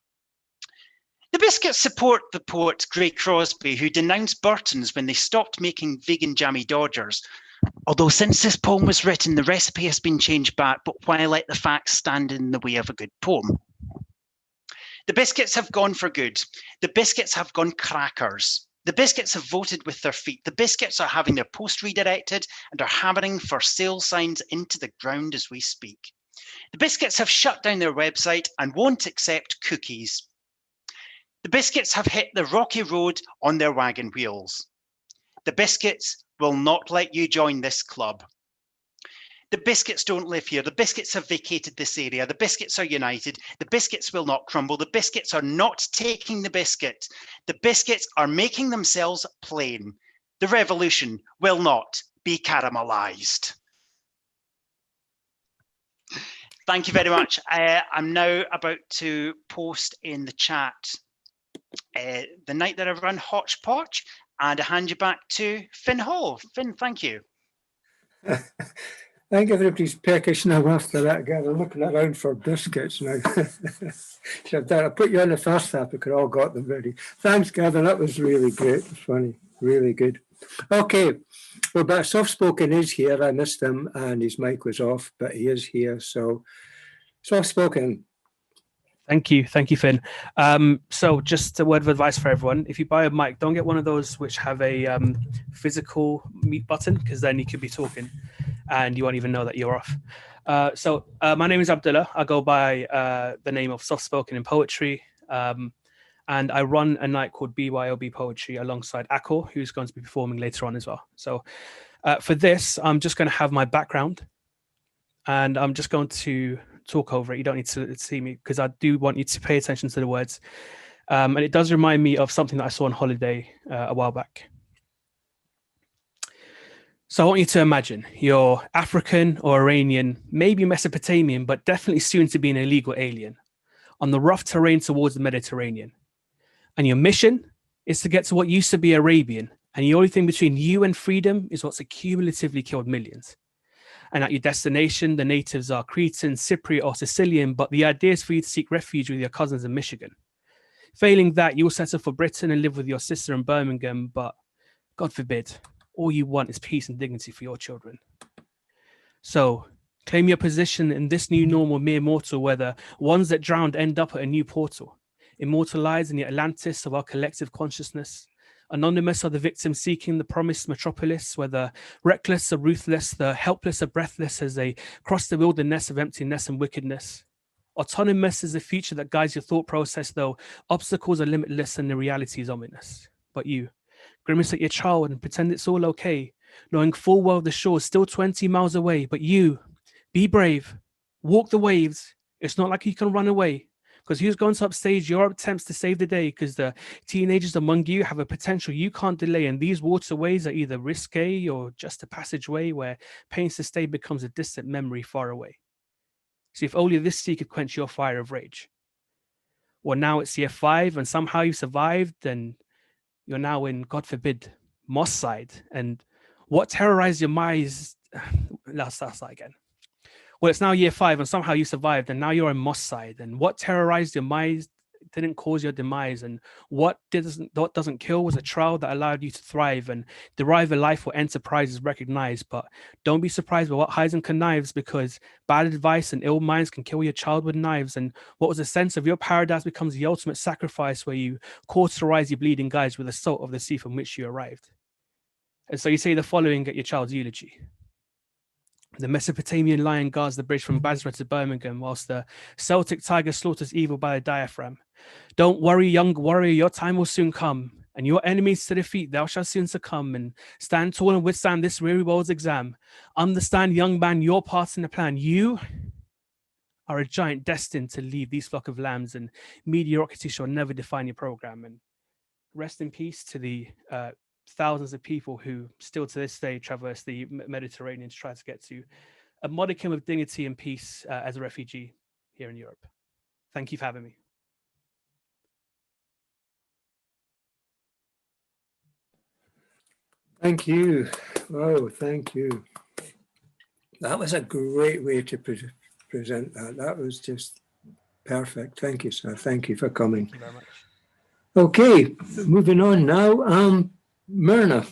The biscuits support the poet Gray Crosby, who denounced Burton's when they stopped making vegan jammy Dodgers. Although since this poem was written, the recipe has been changed back, but why let the facts stand in the way of a good poem? The biscuits have gone for good. The biscuits have gone crackers. The biscuits have voted with their feet. The biscuits are having their post redirected and are hammering for sale signs into the ground as we speak. The biscuits have shut down their website and won't accept cookies. The biscuits have hit the rocky road on their wagon wheels. The biscuits will not let you join this club. The biscuits don't live here. The biscuits have vacated this area. The biscuits are united. The biscuits will not crumble. The biscuits are not taking the biscuit. The biscuits are making themselves plain. The revolution will not be caramelized. Thank you very much. I'm now about to post in the chat the night that I run Hodgepodge, and I hand you back to Finn Hall. Finn, thank you. I think everybody's peckish now after that again. I'm looking around for biscuits now. So I put you on the first half, we could all got them ready. Thanks, Gavin. That was really great. Funny. Really good. Okay. Well, but Soft Spoken is here. I missed him and his mic was off, but he is here. So Soft Spoken. Thank you, Finn. So just a word of advice for everyone. If you buy a mic, don't get one of those which have a physical mute button, because then you could be talking and you won't even know that you're off. My name is Abdullah. I go by the name of Soft Spoken in Poetry. And I run a night called BYOB Poetry alongside Akor, who's going to be performing later on as well. So for this, I'm just going to have my background and I'm just going to talk over it. You don't need to see me because I do want you to pay attention to the words. And it does remind me of something that I saw on holiday a while back. So I want you to imagine you're African or Iranian, maybe Mesopotamian, but definitely soon to be an illegal alien on the rough terrain towards the Mediterranean. And your mission is to get to what used to be Arabian. And the only thing between you and freedom is what's accumulatively killed millions. And at your destination, the natives are Cretan, Cypriot, or Sicilian, but the idea is for you to seek refuge with your cousins in Michigan. Failing that, you'll settle for Britain and live with your sister in Birmingham, but God forbid, all you want is peace and dignity for your children. So claim your position in this new normal mere mortal, where the ones that drowned end up at a new portal, immortalized in the Atlantis of our collective consciousness, Anonymous are the victims seeking the promised metropolis, where the reckless are ruthless, the helpless are breathless as they cross the wilderness of emptiness and wickedness. Autonomous is the future that guides your thought process, though obstacles are limitless and the reality is ominous. But you grimace at your child and pretend it's all okay, knowing full well the shore is still 20 miles away. But you, be brave, walk the waves. It's not like you can run away. Because who's going to upstage your attempts to save the day? Because the teenagers among you have a potential you can't delay, and these waterways are either risque or just a passageway where pains to stay becomes a distant memory far away. So if only this sea could quench your fire of rage. Well, now it's year 5, and somehow you survived, and you're now in, God forbid, Moss side. And what terrorized your minds? Let's start again. Well, it's now year 5, and somehow you survived, and now you're on Moss side. And what terrorized your minds didn't cause your demise, and what doesn't kill was a trial that allowed you to thrive and derive a life where enterprise is recognized. But don't be surprised by what hides and connives, because bad advice and ill minds can kill your child with knives. And what was the sense of your paradise becomes the ultimate sacrifice, where you cauterize your bleeding guides with the salt of the sea from which you arrived. And so you say the following at your child's eulogy. The Mesopotamian lion guards the bridge from Basra to Birmingham, whilst the Celtic tiger slaughters evil by the diaphragm. Don't worry, young warrior, your time will soon come, and your enemies to defeat thou shalt soon succumb, and stand tall and withstand this weary world's exam. Understand, young man, your part in the plan. You are a giant destined to lead these flock of lambs, and mediocrity shall never define your program. And rest in peace to the thousands of people who still to this day traverse the Mediterranean to try to get to a modicum of dignity and peace as a refugee here in Europe. Thank you for having me. Thank you. Oh, thank you. That was a great way to present that. That was just perfect. Thank you, sir. Thank you for coming. Thank you very much. Okay, moving on now. Myrna.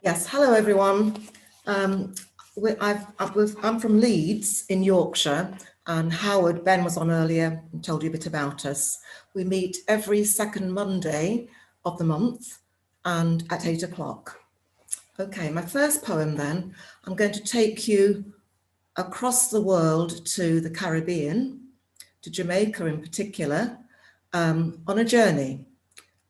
Yes, hello everyone. I'm from Leeds in Yorkshire, and Howard, Ben was on earlier and told you a bit about us. We meet every second Monday of the month and at 8 o'clock. Okay, my first poem then, I'm going to take you across the world to the Caribbean, to Jamaica in particular, on a journey.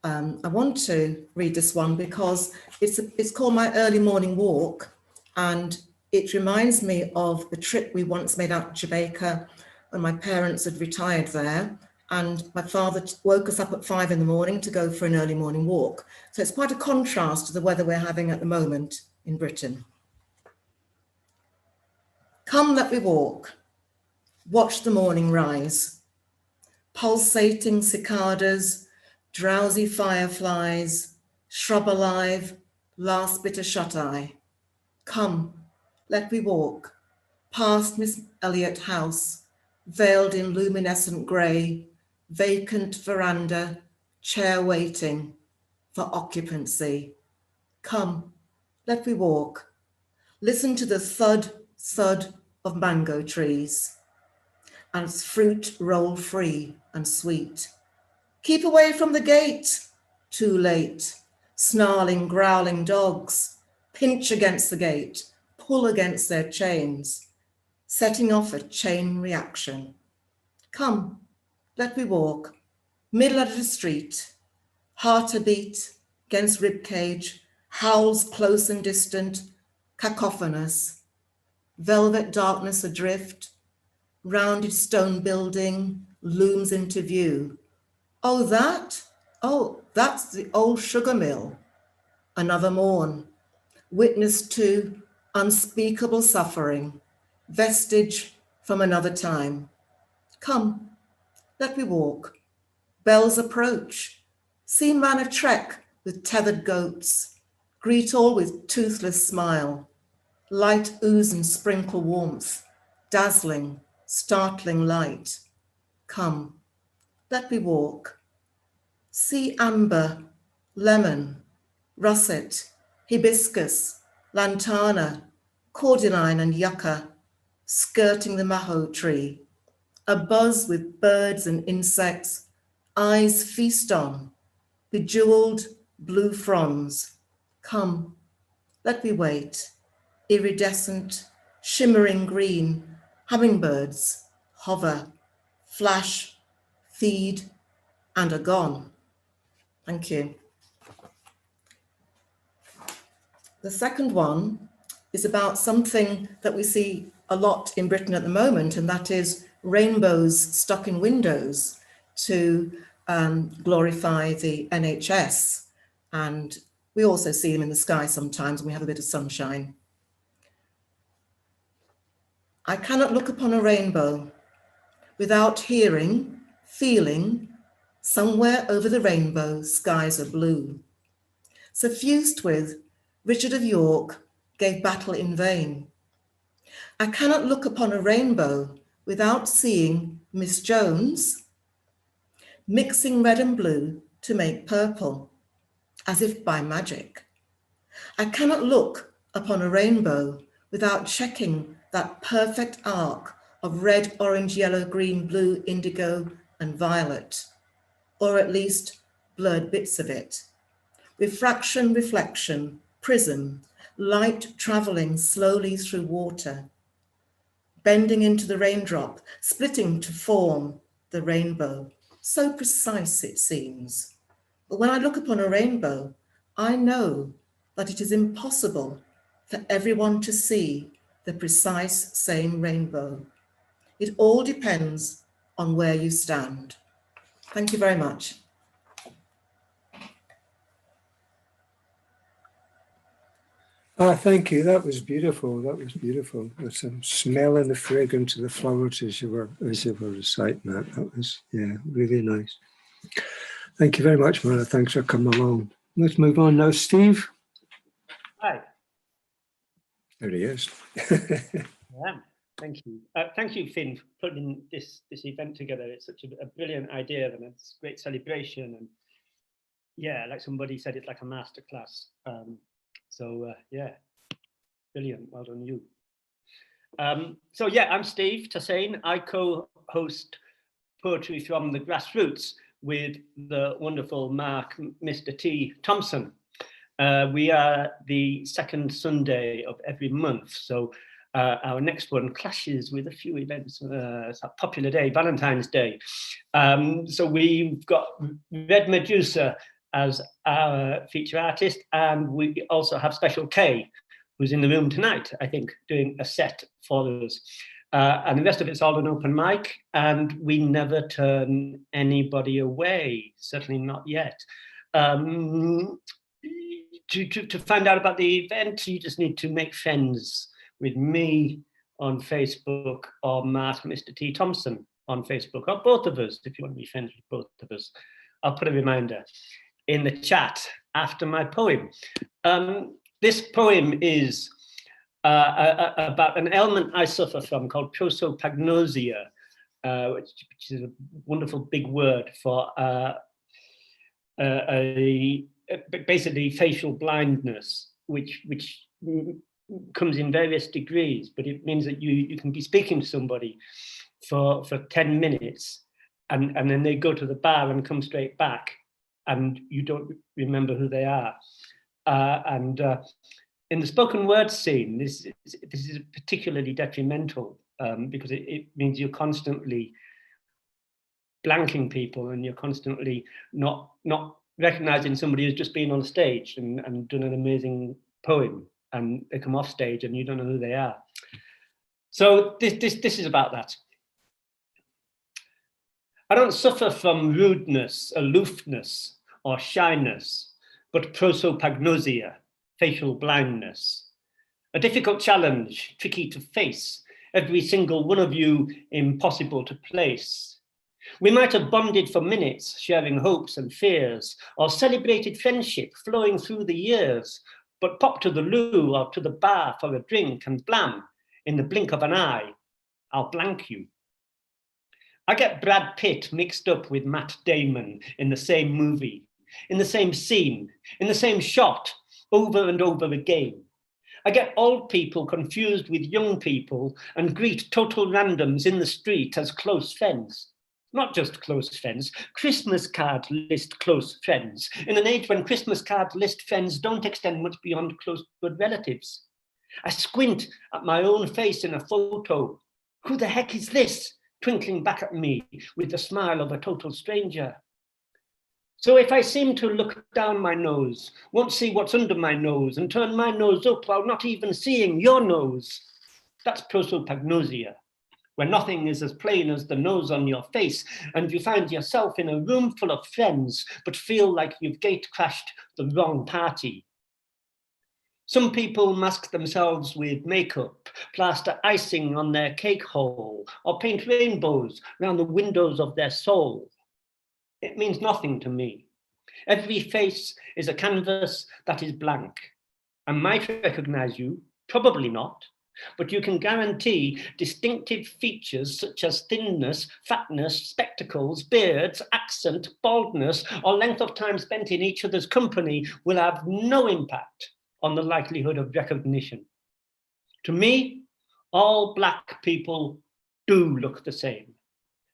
I want to read this one because it's called My Early Morning Walk, and it reminds me of the trip we once made out to Jamaica when my parents had retired there, and my father woke us up at 5 in the morning to go for an early morning walk. So it's quite a contrast to the weather we're having at the moment in Britain. Come, let me walk. Watch the morning rise. Pulsating cicadas, drowsy fireflies, shrub alive, last bit of shut-eye. Come, let me walk, past Miss Elliott House, veiled in luminescent grey, vacant veranda, chair waiting for occupancy. Come, let me walk. Listen to the thud, thud of mango trees, as fruit roll free and sweet. Keep away from the gate, too late. Snarling, growling dogs pinch against the gate, pull against their chains, setting off a chain reaction. Come, let me walk, middle of the street, heart a beat against ribcage, howls close and distant, cacophonous, velvet darkness adrift, rounded stone building looms into view. Oh, that's the old sugar mill. Another morn, witness to unspeakable suffering, vestige from another time. Come, let me walk. Bells approach. See man a trek with tethered goats. Greet all with toothless smile. Light ooze and sprinkle warmth. Dazzling, startling light. Come, let me walk. See amber, lemon, russet, hibiscus, lantana, cordyline and yucca, skirting the maho tree, abuzz with birds and insects, eyes feast on, bejeweled, blue fronds. Come, let me wait. Iridescent, shimmering green, hummingbirds hover, flash, feed, and are gone. Thank you. The second one is about something that we see a lot in Britain at the moment, and that is rainbows stuck in windows to glorify the NHS. And we also see them in the sky sometimes when we have a bit of sunshine. I cannot look upon a rainbow without hearing, feeling, somewhere over the rainbow, skies are blue. Suffused with, Richard of York gave battle in vain. I cannot look upon a rainbow without seeing Miss Jones mixing red and blue to make purple, as if by magic. I cannot look upon a rainbow without checking that perfect arc of red, orange, yellow, green, blue, indigo, and violet, or at least blurred bits of it. Refraction, reflection, prism, light traveling slowly through water, bending into the raindrop, splitting to form the rainbow. So precise it seems. But when I look upon a rainbow, I know that it is impossible for everyone to see the precise same rainbow. It all depends on where you stand. Thank you very much. Thank you. That was beautiful. That was beautiful. There's some smelling the fragrance of the flowers as you were reciting that. That was, yeah, really nice. Thank you very much, Mara. Thanks for coming along. Let's move on now. Steve. Hi. There he is. Yeah, thank you. Thank you, Finn, for putting this event together. It's such a brilliant idea and it's a great celebration. And yeah, like somebody said, it's like a masterclass. Yeah, brilliant. Well done, you. So yeah, I'm Steve Tassain. I co-host Poetry from the Grassroots with the wonderful Mark, Mr. T. Thompson. We are the second Sunday of every month. So our next one clashes with a few events. It's a popular day, Valentine's Day. So we've got Red Medusa as our feature artist, and we also have Special K, who's in the room tonight, I think, doing a set for us. And the rest of it's all an open mic, and we never turn anybody away, certainly not yet. To find out about the event, you just need to make friends with me on Facebook or Mark, Mr. T. Thompson on Facebook, or both of us, if you want to be friends with both of us. I'll put a reminder in the chat after my poem. This poem is about an ailment I suffer from called prosopagnosia, which is a wonderful big word for basically facial blindness, which comes in various degrees, but it means that you can be speaking to somebody for 10 minutes and then they go to the bar and come straight back and you don't remember who they are. In the spoken word scene, this is particularly detrimental because it means you're constantly blanking people and you're constantly not recognizing somebody who's just been on stage and done an amazing poem, and they come off stage and you don't know who they are. So this is about that. I don't suffer from rudeness, aloofness, or shyness, but prosopagnosia, facial blindness. A difficult challenge, tricky to face, every single one of you impossible to place. We might have bonded for minutes, sharing hopes and fears, or celebrated friendship flowing through the years, but pop to the loo or to the bar for a drink and blam, in the blink of an eye, I'll blank you. I get Brad Pitt mixed up with Matt Damon in the same movie, in the same scene, in the same shot, over and over again. I get old people confused with young people and greet total randoms in the street as close friends. Not just close friends, Christmas card list close friends, in an age when Christmas card list friends don't extend much beyond close blood relatives. I squint at my own face in a photo. Who the heck is this? Twinkling back at me with the smile of a total stranger. So if I seem to look down my nose, won't see what's under my nose, and turn my nose up while not even seeing your nose, that's prosopagnosia, where nothing is as plain as the nose on your face, and you find yourself in a room full of friends, but feel like you've gate crashed the wrong party. Some people mask themselves with makeup, plaster icing on their cake hole, or paint rainbows around the windows of their soul. It means nothing to me. Every face is a canvas that is blank. I might recognize you, probably not, but you can guarantee distinctive features such as thinness, fatness, spectacles, beards, accent, baldness, or length of time spent in each other's company will have no impact on the likelihood of recognition. To me, all Black people do look the same.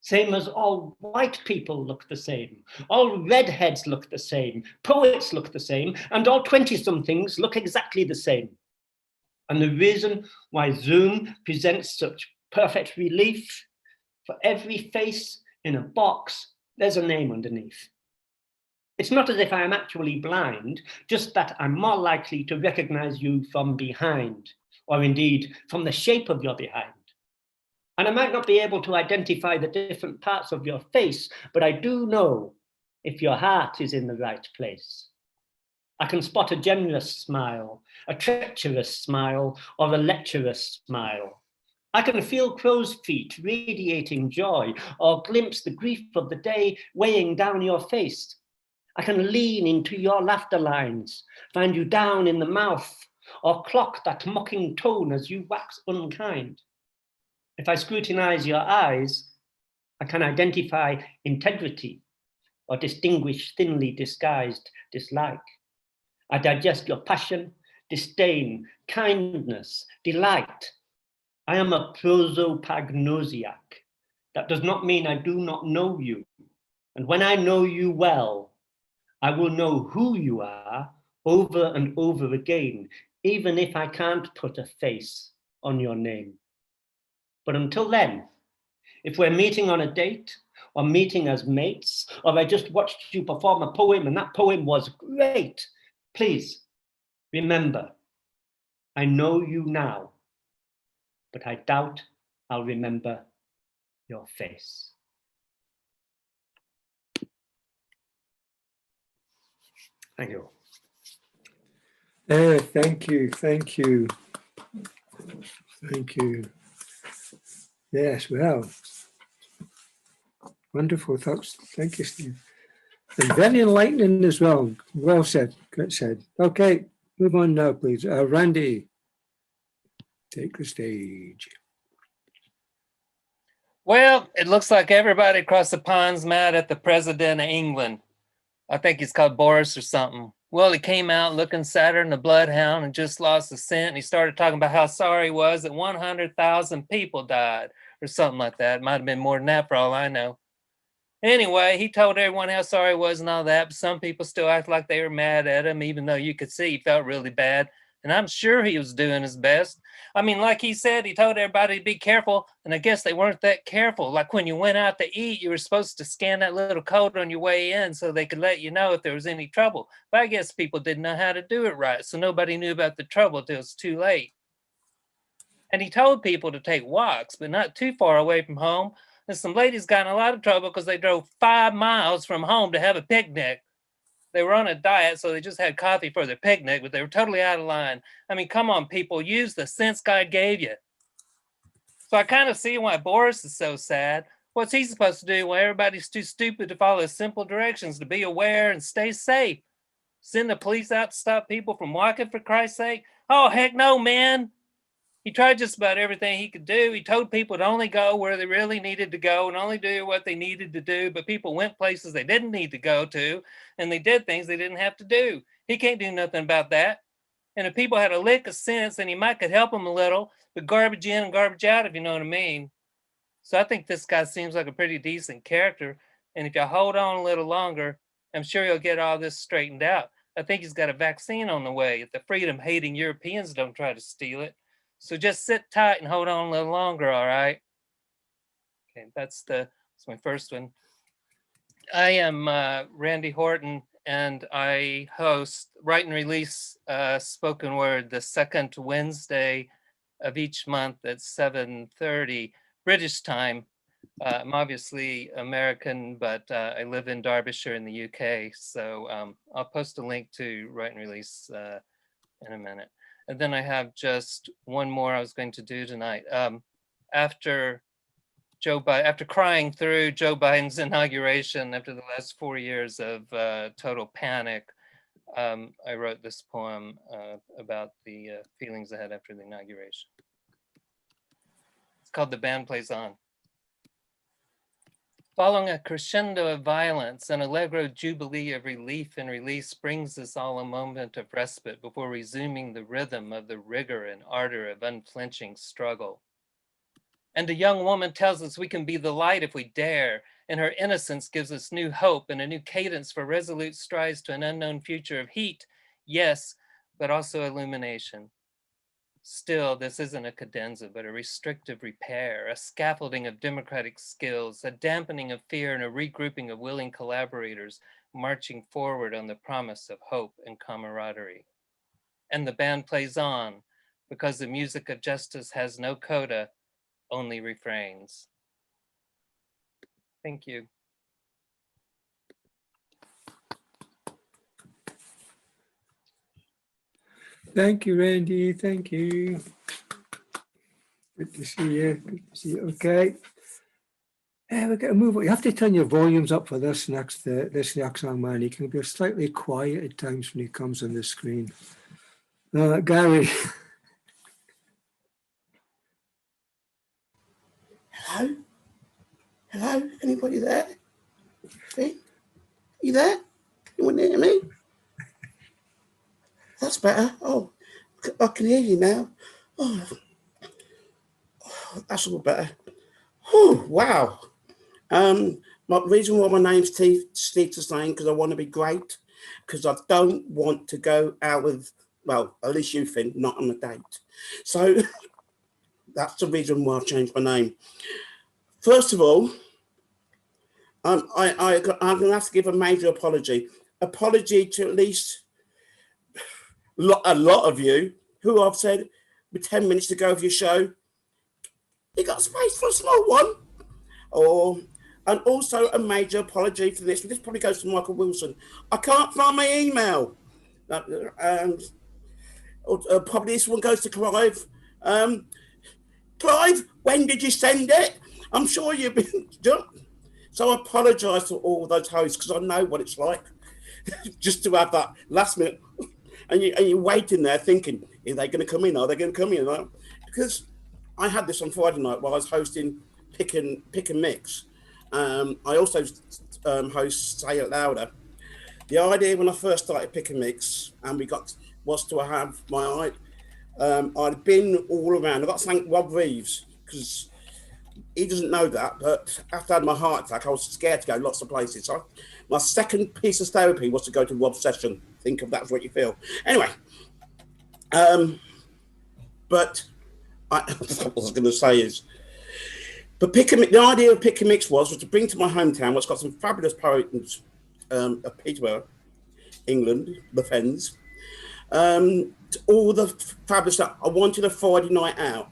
Same as all white people look the same, all redheads look the same, poets look the same, and all 20-somethings look exactly the same. And the reason why Zoom presents such perfect relief, for every face in a box, there's a name underneath. It's not as if I am actually blind, just that I'm more likely to recognize you from behind, or indeed from the shape of your behind. And I might not be able to identify the different parts of your face, but I do know if your heart is in the right place. I can spot a generous smile, a treacherous smile, or a lecherous smile. I can feel crow's feet radiating joy, or glimpse the grief of the day weighing down your face. I can lean into your laughter lines, find you down in the mouth, or clock that mocking tone as you wax unkind. If I scrutinize your eyes, I can identify integrity or distinguish thinly disguised dislike. I digest your passion, disdain, kindness, delight. I am a prosopagnosiac. That does not mean I do not know you. And when I know you well, I will know who you are over and over again, even if I can't put a face on your name. But until then, if we're meeting on a date, or meeting as mates, or I just watched you perform a poem and that poem was great, please remember, I know you now, but I doubt I'll remember your face. Thank you. Thank you, thank you. Thank you. Yes, well, wonderful thoughts. Thank you, Steve. And very enlightening as well. Well said, good said. Okay, move on now, please. Randy, take the stage. Well, it looks like everybody across the pond's mad at the president of England. I think he's called Boris or something. Well, he came out looking sadder than a bloodhound and just lost a scent. And he started talking about how sorry he was that 100,000 people died or something like that. It might have been more than that for all I know. Anyway, he told everyone how sorry he was and all that, but some people still act like they were mad at him, even though you could see he felt really bad. And I'm sure he was doing his best. I mean, like he said, he told everybody to be careful, and I guess they weren't that careful. Like when you went out to eat, you were supposed to scan that little code on your way in so they could let you know if there was any trouble. But I guess people didn't know how to do it right, so nobody knew about the trouble till it's too late. And he told people to take walks, but not too far away from home. And some ladies got in a lot of trouble because they drove 5 miles from home to have a picnic. They were on a diet, so they just had coffee for their picnic, but they were totally out of line. I mean, come on, people, use the sense God gave you. So I kind of see why Boris is so sad. What's he supposed to do when everybody's too stupid to follow simple directions to be aware and stay safe? Send the police out to stop people from walking, for Christ's sake? Oh, heck no, man. He tried just about everything he could do. He told people to only go where they really needed to go and only do what they needed to do. But people went places they didn't need to go to, and they did things they didn't have to do. He can't do nothing about that. And if people had a lick of sense, then he might could help them a little, but garbage in and garbage out, if you know what I mean. So I think this guy seems like a pretty decent character. And if you hold on a little longer, I'm sure you'll get all this straightened out. I think he's got a vaccine on the way if the freedom-hating Europeans don't try to steal it. So just sit tight and hold on a little longer, all right? Okay, that's my first one. I am Randy Horton, and I host Write and Release Spoken Word the second Wednesday of each month at 7:30 British time. I'm obviously American, but I live in Derbyshire in the UK. So I'll post a link to Write and Release in a minute. And then I have just one more I was going to do tonight. After crying through Joe Biden's inauguration, after the last 4 years of total panic, I wrote this poem about the feelings I had after the inauguration. It's called The Band Plays On. Following a crescendo of violence, an allegro jubilee of relief and release brings us all a moment of respite before resuming the rhythm of the rigor and ardor of unflinching struggle. And a young woman tells us we can be the light if we dare, and her innocence gives us new hope and a new cadence for resolute strides to an unknown future of heat, yes, but also illumination. Still, this isn't a cadenza, but a restrictive repair, a scaffolding of democratic skills, a dampening of fear, and a regrouping of willing collaborators marching forward on the promise of hope and camaraderie. And the band plays on, because the music of justice has no coda, only refrains. Thank you. Thank you, Randy. Thank you. Good to see you. Good to see you. Okay. We're going to move on. You have to turn your volumes up for this next young man. He can be slightly quiet at times when he comes on the screen. Gary. Hello? Hello? Anybody there? Hey? You there? Anyone hear me? That's better. Oh, I can hear you now. Oh, that's a little better. Oh, wow. My reason why my name's Steve Lane, because I want to be great, because I don't want to go out with, well, at least you think, not on a date. So that's the reason why I've changed my name. First of all, I'm going to have to give a major apology. Apology to at least a lot of you who I've said with 10 minutes to go of your show, you got space for a small one. And also a major apology for this. This probably goes to Michael Wilson. I can't find my email. Probably this one goes to Clive. Clive, when did you send it? I'm sure you've been done. So I apologise to all those hosts because I know what it's like just to have that last minute. And you're waiting there thinking, are they going to come in? Are they going to come in? Because I had this on Friday night while I was hosting Pick and Mix. I also host Say It Louder. The idea when I first started Pick and Mix and was to have I'd been all around. I've got to thank Rob Reeves because he doesn't know that, but after I had my heart attack, I was scared to go lots of places. So my second piece of therapy was to go to Rob's session. Think of that as what you feel. Anyway, but what I was going to say is, but the idea of Pick and Mix was to bring to my hometown, what's got some fabulous poets of Peterborough, England, the Fens, all the fabulous stuff. I wanted a Friday night out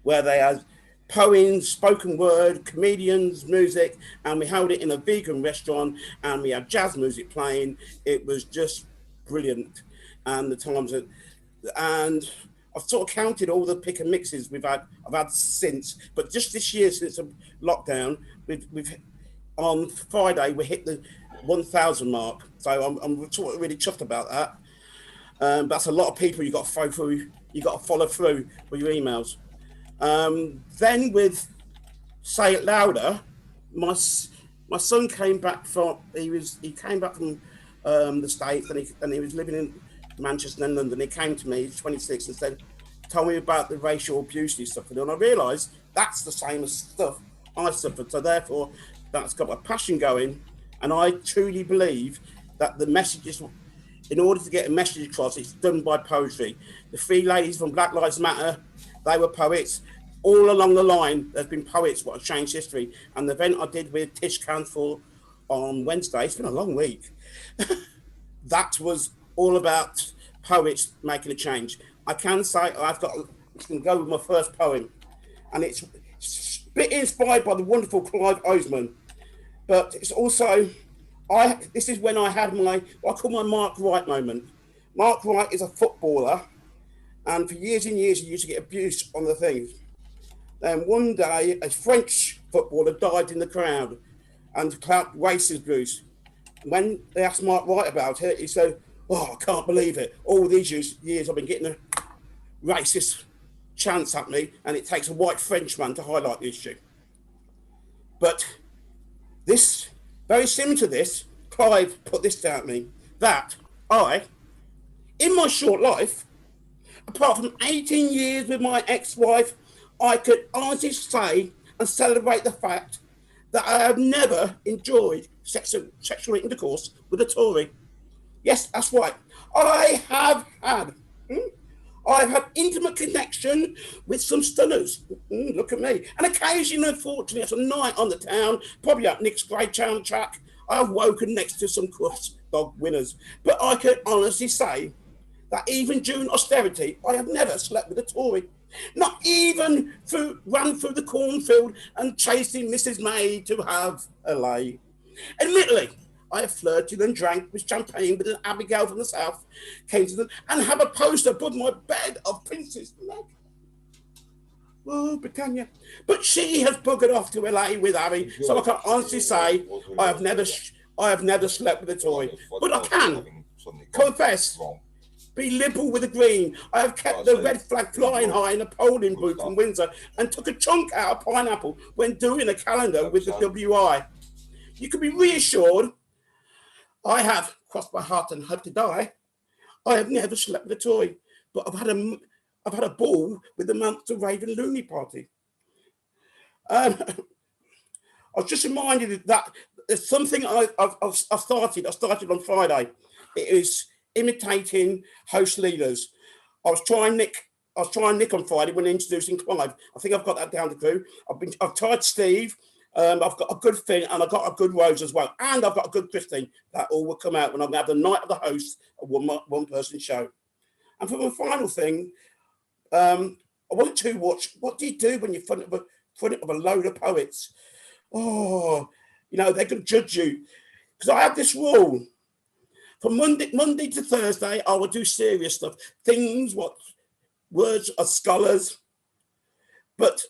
where they had poems, spoken word, comedians, music, and we held it in a vegan restaurant and we had jazz music playing. It was just brilliant. And the times that, and I've sort of counted all the Pick and Mixes I've had since, but just this year since the lockdown, we've on Friday we hit the 1,000 mark. So I'm sort of really chuffed about that. That's a lot of people you got to follow through with your emails. Then with Say It Louder, my son came back from the States and he was living in Manchester and London. He came to me, he's 26, and told me about the racial abuse and stuff. And I realised that's the same as stuff I suffered. So therefore, that's got my passion going. And I truly believe that the messages, in order to get a message across, it's done by poetry. The three ladies from Black Lives Matter, they were poets. All along the line, there's been poets what have changed history. And the event I did with Tish Canthor on Wednesday, it's been a long week. That was all about poets making a change. I can say I've got, it's going to go with my first poem. And it's a bit inspired by the wonderful Clive Oseman. But it's also, this is when I had my, what I call my Mark Wright moment. Mark Wright is a footballer. And for years and years, he used to get abuse on the things. Then one day, a French footballer died in the crowd, and the crowd races Bruce. When they asked Mark Wright about it, he said, "Oh, I can't believe it. All these years I've been getting a racist chance at me, and it takes a white Frenchman to highlight the issue." But this, very similar to this, Clive put this down to me, that I, in my short life, apart from 18 years with my ex-wife, I could honestly say and celebrate the fact that I have never enjoyed sexual intercourse with a Tory. Yes, that's right. I've had intimate connection with some stunners. Look at me. And occasionally, unfortunately, it's a night on the town, probably up Nick's Grey Town track, I've woken next to some cross dog winners. But I can honestly say that even during austerity, I have never slept with a Tory. Not even ran through the cornfield and chasing Mrs. May to have a lay. Admittedly, I have flirted and drank with champagne with an Abigail from the south, Kensington, and have a poster above my bed of Princess Meg. Oh, Britannia. But she has buggered off to LA with Harry, so I can honestly say I have never slept with a Tory. But I can confess, be liberal with the green. I have kept the red flag flying high in a polling booth in Windsor and took a chunk out of pineapple when doing a calendar with the WI. You can be reassured, I have crossed my heart and hope to die. I have never slept with a Tory, but I've had a ball with the Munster Raven Looney Party. I was just reminded that there's something I've started. I started on Friday. It is imitating host leaders. I was trying Nick on Friday when introducing Clive. I think I've got that down to crew. I've tried Steve. I've got a good Finn and I've got a good Rose as well. And I've got a good Christine. That all will come out when I'm going to have the night of the host, a one-person show. And for my final thing, I want to watch, what do you do when you're in front of a load of poets? Oh, you know, they're going to judge you. Because I have this rule. From Monday to Thursday, I will do serious stuff. Things, words of scholars. But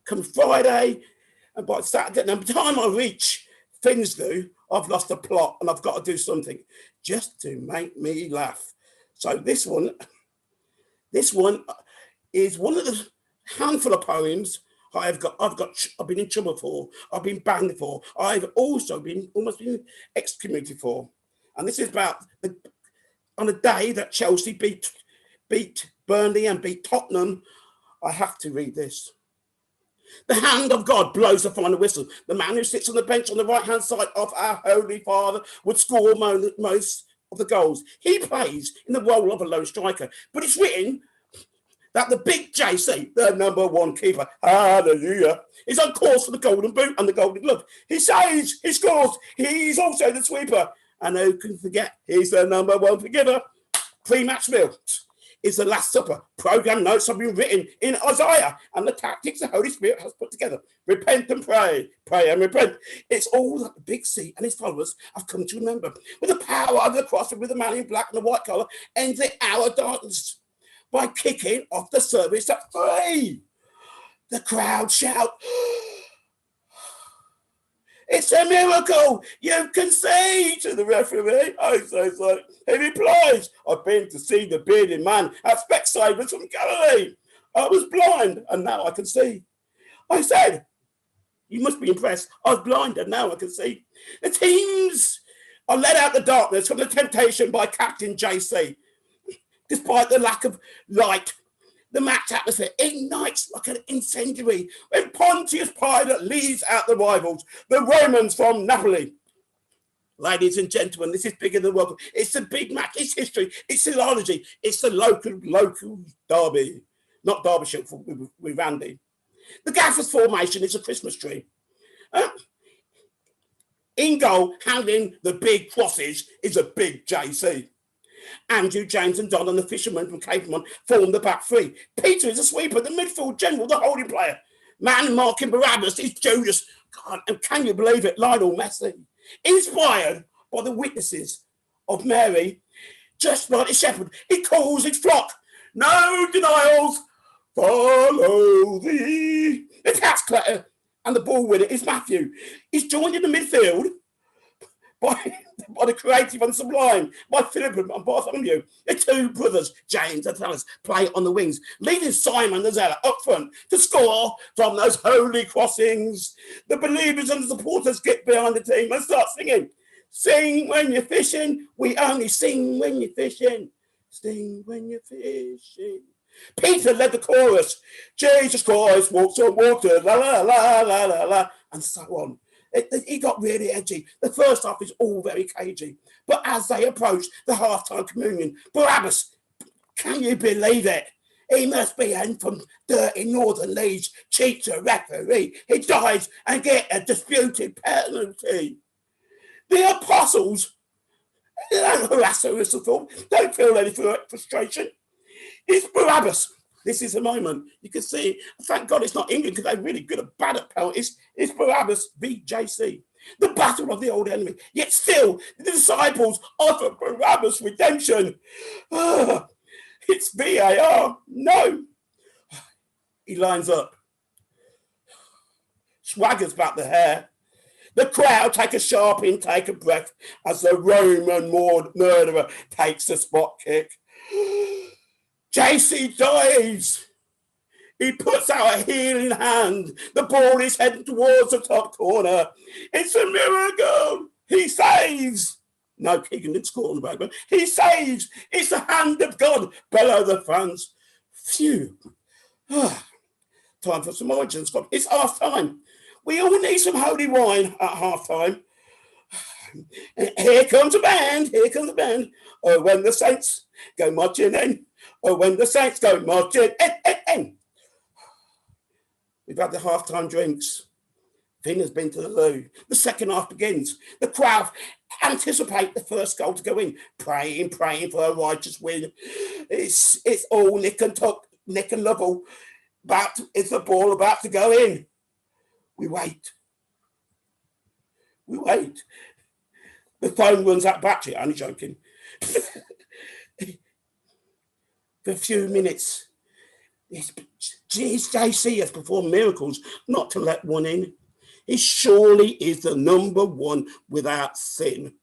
come Friday, and by Saturday, and by the time I reach things I've lost the plot and I've got to do something just to make me laugh. So this one is one of the handful of poems I've been in trouble for, I've been banned for, I've also almost been excommunicated for. And this is about on a day that Chelsea beat Burnley and beat Tottenham. I have to read this. The hand of God blows the final whistle. The man who sits on the bench on the right-hand side of our Holy Father would score most of the goals. He plays in the role of a lone striker, but it's written that the big JC, the number one keeper, hallelujah, is on course for the Golden Boot and the Golden Glove. He saves, he scores, he's also the sweeper. And who can forget, he's the number one forgiver. Pre-match meal is the Last Supper. Program notes have been written in Isaiah and the tactics the Holy Spirit has put together. Repent and pray, pray and repent. It's all that the big C and his followers have come to remember. With the power of the cross and with the man in black and the white collar, ends the hour of darkness by kicking off the service at 3. The crowd shout, "It's a miracle! You can see!" to the referee. I say so. He replies, "I've been to see the bearded man at Specsavers from Galilee. I was blind and now I can see." I said, "You must be impressed. I was blind and now I can see." The teams are led out the darkness from the temptation by Captain JC. Despite the lack of light The match atmosphere ignites like an incendiary when Pontius Pilate leads out the rivals, the Romans from Napoli. Ladies and gentlemen, this is bigger than welcome. It's a big match. It's history. It's philology. It's the local derby, not Derbyshire with Randy. The Gaffers formation is a Christmas tree. In goal, handling the big crosses, is a big JC. Andrew, James and Don and the fisherman from Capemont form the back three. Peter is a sweeper, the midfield general, the holding player. Man marking Barabbas is Judas. God, and can you believe it, Lionel Messi? Inspired by the witnesses of Mary, just like a shepherd, he calls his flock. No denials, follow thee. The cat's clatter and the ball winner is Matthew. He's joined in the midfield by the creative and sublime, by Philip and Bartholomew. The two brothers, James and Thomas, play on the wings, leaving Simon the Zealot up front to score from those holy crossings. The believers and the supporters get behind the team and start singing. Sing when you're fishing, we only sing when you're fishing. Sing when you're fishing. Peter led the chorus. Jesus Christ walks on water, la la la la la la, and so on. He got really edgy. The first half is all very cagey. But as they approach the half-time communion, Barabbas, can you believe it? He must be in from dirty northern Leeds, cheats a referee. He dies and get a disputed penalty. The apostles, don't harass her, don't feel any frustration. It's Barabbas. This is the moment. You can see, thank God it's not England because they're really good at bad at penalties. It's Barabbas v JC. The battle of the old enemy. Yet still, the disciples offer Barabbas redemption. It's VAR. No. He lines up. Swaggers back the hair. The crowd take a sharp intake of breath as the Roman murderer takes a spot kick. JC dives. He puts out a healing hand. The ball is heading towards the top corner. It's a miracle. He saves. No, Keegan didn't score on the back, but he saves. It's the hand of God. Bellow the fans. Phew. Time for some origins. It's half time. We all need some holy wine at half time. Here comes a band. Here comes a band. Oh, when the saints go marching in. Oh, when the saints go marching in. We've had the half-time drinks. Finn has been to the loo. The second half begins. The crowd anticipate the first goal to go in, praying for a righteous win. It's all Nick and Lovell. But is the ball about to go in? We wait. The phone runs out battery. I'm joking. For a few minutes, JC has performed miracles not to let one in. He surely is the number one without sin.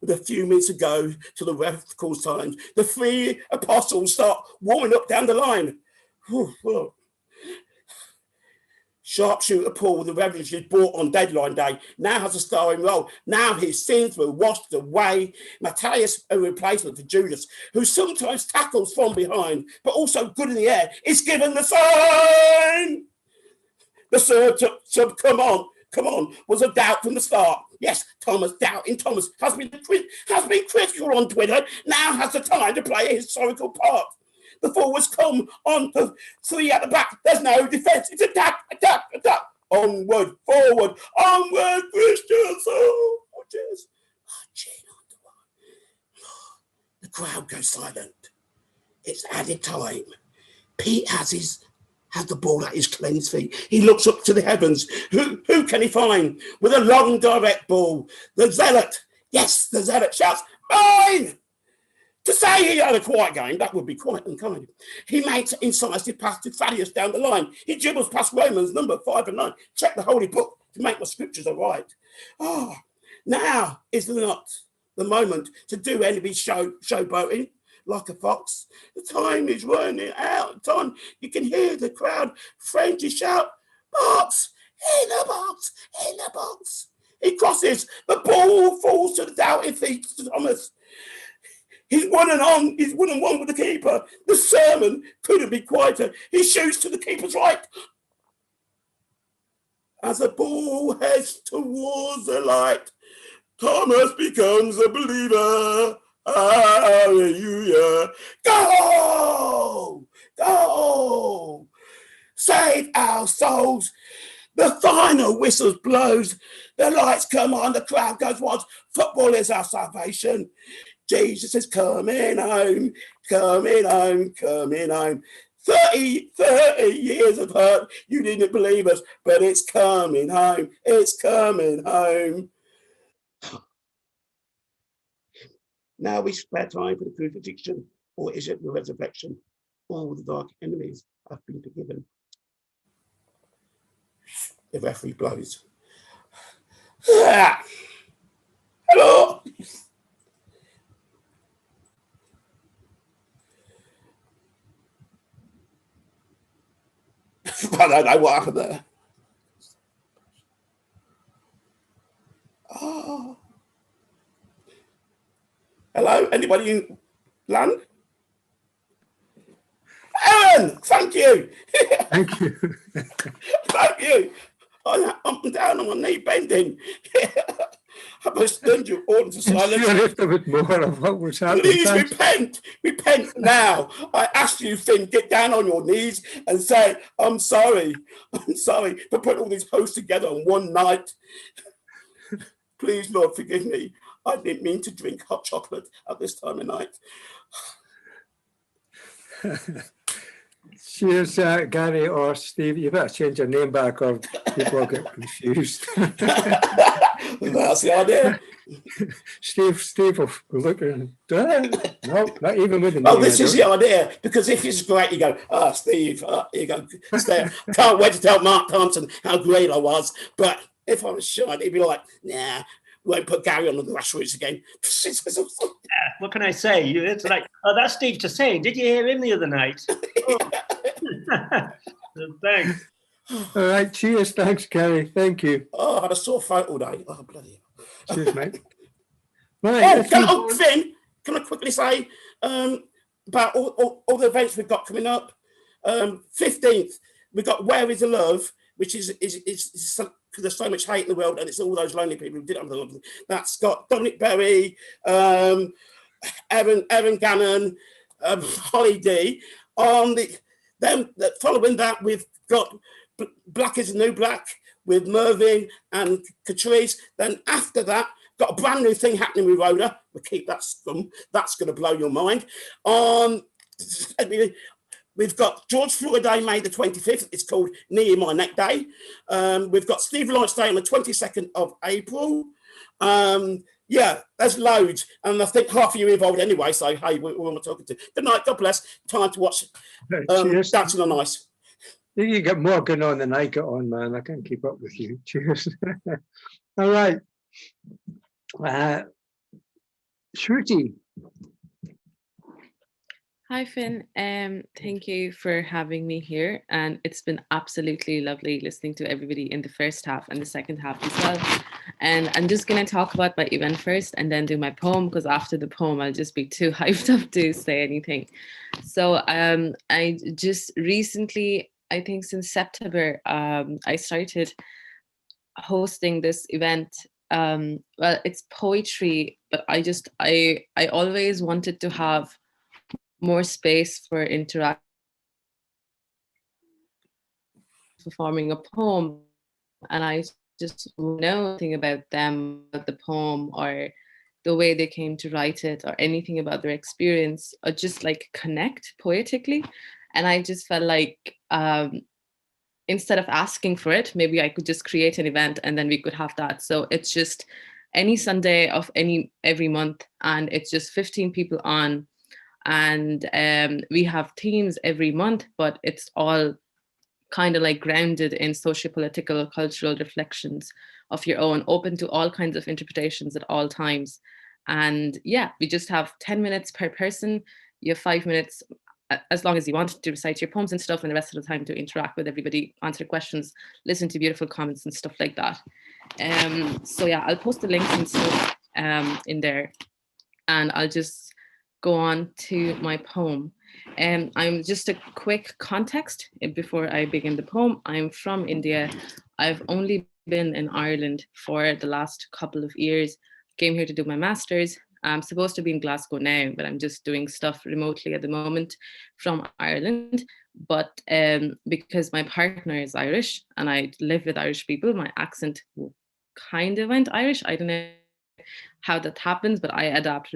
With a few minutes ago to the ref calls time, the three apostles start warming up down the line. Sharpshooter Paul, the revolutionary bought on deadline day, now has a starring role. Now his sins were washed away. Matthias, a replacement for Judas, who sometimes tackles from behind, but also good in the air, is given the sign. The sub, come on, was a doubt from the start. Yes, Thomas, doubting Thomas, has been critical on Twitter, now has the time to play a historical part. The forwards come on to three at the back. There's no defence. It's attack. Onward, forward, onward, Christian soldiers. The crowd goes silent. It's added time. Pete has the ball at his cleansed feet. He looks up to the heavens. Who can he find? With a long direct ball. The zealot. Yes, the zealot shouts, mine! To say he had a quiet game, that would be quite unkind. He makes an incisive pass to Thaddeus down the line. He dribbles past Romans number 5 and 9. Check the holy book to make my scriptures are right. Now is not the moment to do any showboating like a fox. The time is running out. Time you can hear the crowd frenzy shout, box, in the box, in the box. He crosses, the ball falls to the doubting feet of Thomas. He's 1-on, he's 1-on-1 with the keeper. The sermon couldn't be quieter. He shoots to the keeper's right. As the ball heads towards the light, Thomas becomes a believer. Hallelujah. Go! Go! Save our souls. The final whistle blows. The lights come on. The crowd goes wild. Football is our salvation. Jesus is coming home, coming home, coming home. 30 years of hurt. You didn't believe us, but it's coming home. It's coming home. Now we spare time for the crucifixion, or is it the resurrection? All the dark enemies have been forgiven. The referee blows. Hello. I don't know what happened there. Oh. Hello, anybody in land? Aaron, thank you. Thank you. Thank you. I'm up and down on my knee bending. I must stunned you all into silence. Sure, if there was more of what was happening. Please Thanks. repent. Repent now. I ask you, Finn, get down on your knees and say, I'm sorry. I'm sorry for putting all these hosts together on one night. Please, Lord, forgive me. I didn't mean to drink hot chocolate at this time of night. Cheers, Gary or Steve. You better change your name back or people get confused. That's the idea. Steve will look and no, not even with the name. Oh, this is the idea, because if it's great, you go, Steve, you go, stay. Can't wait to tell Mark Thompson how great I was. But if I was shy, he'd be like, nah, we won't put Gary on the grassroots again. What can I say? It's like, oh, that's Steve to say. Did you hear him the other night? Thanks. All right, cheers. Thanks, Gary. Thank you. Oh, I had a sore throat all day. Oh, bloody hell. Cheers, mate. Right, Finn, can I quickly say about all the events we've got coming up? 15th, we've got Where is the Love, which is because there's so much hate in the world, and it's all those lonely people who didn't have the love. That's got Dominic Berry, Evan Gannon, Holly D. Following that, we've got Black is the New Black with Mervyn and Catrice. Then after that, got a brand new thing happening with Rhoda. We'll keep that scum. That's going to blow your mind. We've got George Floyd Day, May the 25th. It's called Knee in My Neck Day. We've got Steve Lawrence Day on the 22nd of April. Yeah, there's loads. And I think half of you involved anyway. So, hey, who am I talking to? Good night. God bless. Time to watch Dancing on Ice. You get more going on than I got on, man. I can't keep up with you. Cheers. All right. Shruti. Hi, Finn. Thank you for having me here. And it's been absolutely lovely listening to everybody in the first half and the second half as well. And I'm just going to talk about my event first and then do my poem, because after the poem, I'll just be too hyped up to say anything. So I just recently, I think since September, I started hosting this event. Well, it's poetry, but I always wanted to have more space for interaction, performing a poem, and I just know nothing about them, about the poem or the way they came to write it or anything about their experience, or just like connect poetically. And I just felt like instead of asking for it, maybe I could just create an event and then we could have that. So it's just any Sunday of every month, and it's just 15 people on. And we have themes every month, but it's all kind of like grounded in socio-political, cultural reflections of your own, open to all kinds of interpretations at all times. And yeah, we just have 10 minutes per person. You have 5 minutes, as long as you want, to recite your poems and stuff, and the rest of the time to interact with everybody, answer questions, listen to beautiful comments and stuff like that. So yeah, I'll post the links and stuff in there, and I'll just go on to my poem. I'm just a quick context before I begin the poem. I'm from India. I've only been in Ireland for the last couple of years. Came here to do my master's. I'm supposed to be in Glasgow now, but I'm just doing stuff remotely at the moment from Ireland. But because my partner is Irish and I live with Irish people, my accent kind of went Irish. I don't know how that happens, but I adapt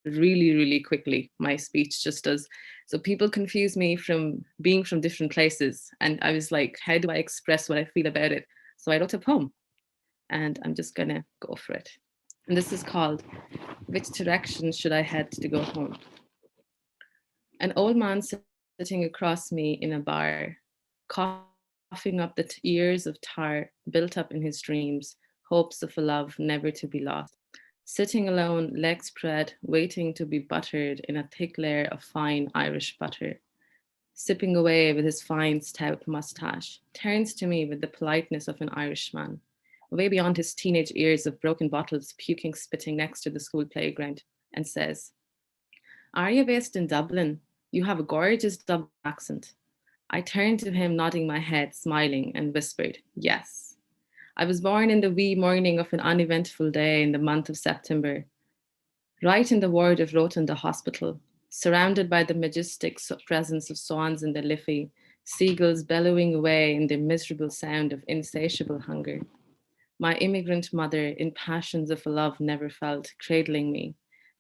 really, really quickly. My speech just does. So people confuse me from being from different places. And I was like, how do I express what I feel about it? So I wrote a poem and I'm just gonna go for it. And this is called Which Direction Should I Head to Go Home? An old man sitting across me in a bar, coughing up the years of tar built up in his dreams, hopes of a love never to be lost. Sitting alone, legs spread, waiting to be buttered in a thick layer of fine Irish butter. Sipping away with his fine, stout mustache, turns to me with the politeness of an Irishman, way beyond his teenage years of broken bottles, puking, spitting next to the school playground, and says, "Are you based in Dublin? You have a gorgeous Dublin accent." I turned to him, nodding my head, smiling, and whispered, "Yes. I was born in the wee morning of an uneventful day in the month of September, right in the ward of Rotunda Hospital, surrounded by the majestic presence of swans in the Liffey, seagulls bellowing away in the miserable sound of insatiable hunger. My immigrant mother, in passions of a love never felt, cradling me,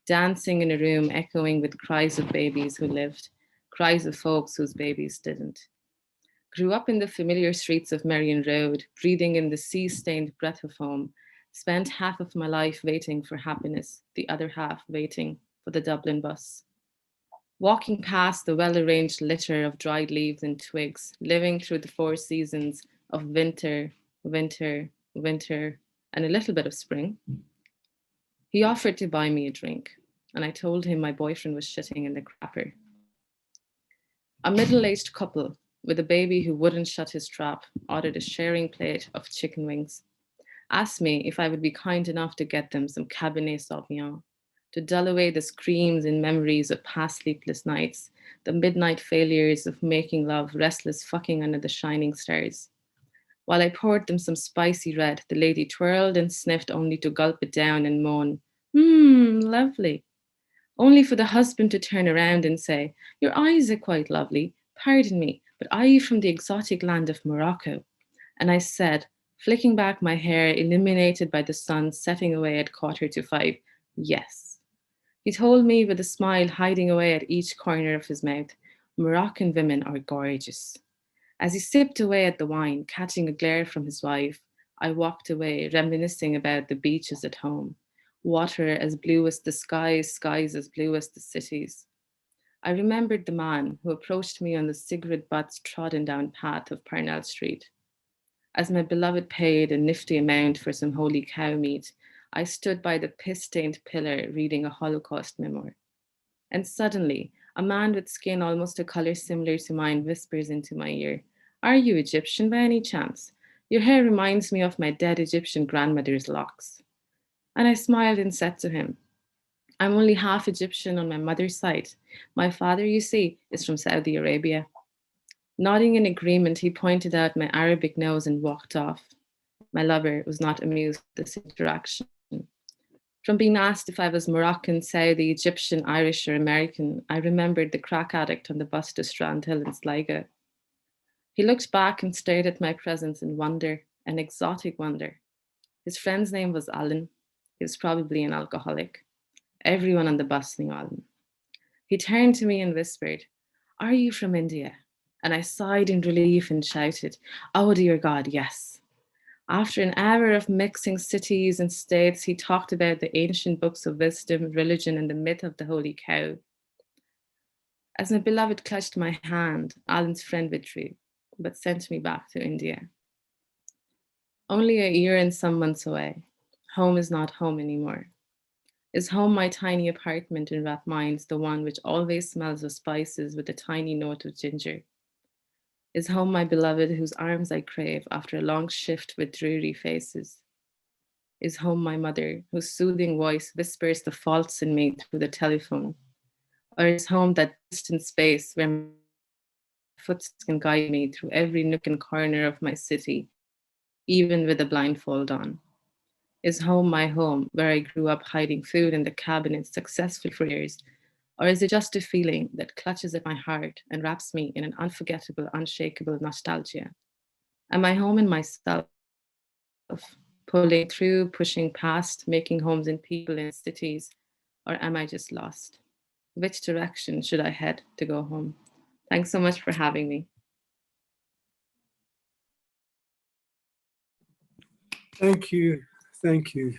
dancing in a room echoing with cries of babies who lived, cries of folks whose babies didn't. Grew up in the familiar streets of Merrion Road, breathing in the sea-stained breath of home, spent half of my life waiting for happiness, the other half waiting for the Dublin bus. Walking past the well-arranged litter of dried leaves and twigs, living through the 4 seasons of winter, winter, winter, and a little bit of spring. He offered to buy me a drink, and I told him my boyfriend was shitting in the crapper. A middle-aged couple with a baby who wouldn't shut his trap ordered a sharing plate of chicken wings, asked me if I would be kind enough to get them some Cabernet Sauvignon, to dull away the screams and memories of past sleepless nights, the midnight failures of making love, restless fucking under the shining stars. While I poured them some spicy red, the lady twirled and sniffed only to gulp it down and moan, lovely. Only for the husband to turn around and say, "Your eyes are quite lovely. Pardon me, but are you from the exotic land of Morocco?" And I said, flicking back my hair illuminated by the sun setting away at 4:45, "Yes." He told me with a smile hiding away at each corner of his mouth, "Moroccan women are gorgeous." As he sipped away at the wine, catching a glare from his wife, I walked away, reminiscing about the beaches at home. Water as blue as the skies, skies as blue as the cities. I remembered the man who approached me on the cigarette butts trodden down path of Parnell Street. As my beloved paid a nifty amount for some holy cow meat, I stood by the piss-stained pillar reading a Holocaust memoir. And suddenly, a man with skin almost a color similar to mine whispers into my ear, "Are you Egyptian by any chance? Your hair reminds me of my dead Egyptian grandmother's locks." And I smiled and said to him, "I'm only half Egyptian on my mother's side. My father, you see, is from Saudi Arabia." Nodding in agreement, he pointed out my Arabic nose and walked off. My lover was not amused at this interaction. From being asked if I was Moroccan, Saudi, Egyptian, Irish, or American, I remembered the crack addict on the bus to Strand Hill in Sligo. He looked back and stared at my presence in wonder, an exotic wonder. His friend's name was Alan. He was probably an alcoholic. Everyone on the bus knew Alan. He turned to me and whispered, "Are you from India?" And I sighed in relief and shouted, "Oh dear God, yes." After an hour of mixing cities and states, he talked about the ancient books of wisdom, religion, and the myth of the holy cow. As my beloved clutched my hand, Alan's friend withdrew, but sent me back to India. Only a year and some months away, home is not home anymore. Is home my tiny apartment in Rathmines, the one which always smells of spices with a tiny note of ginger? Is home my beloved whose arms I crave after a long shift with dreary faces? Is home my mother whose soothing voice whispers the faults in me through the telephone? Or is home that distant space where my footsteps can guide me through every nook and corner of my city, even with a blindfold on? Is home my home, where I grew up hiding food in the cabinet successfully for years? Or is it just a feeling that clutches at my heart and wraps me in an unforgettable, unshakable nostalgia? Am I home in myself, pulling through, pushing past, making homes in people in cities? Or am I just lost? Which direction should I head to go home? Thanks so much for having me. Thank you. Thank you.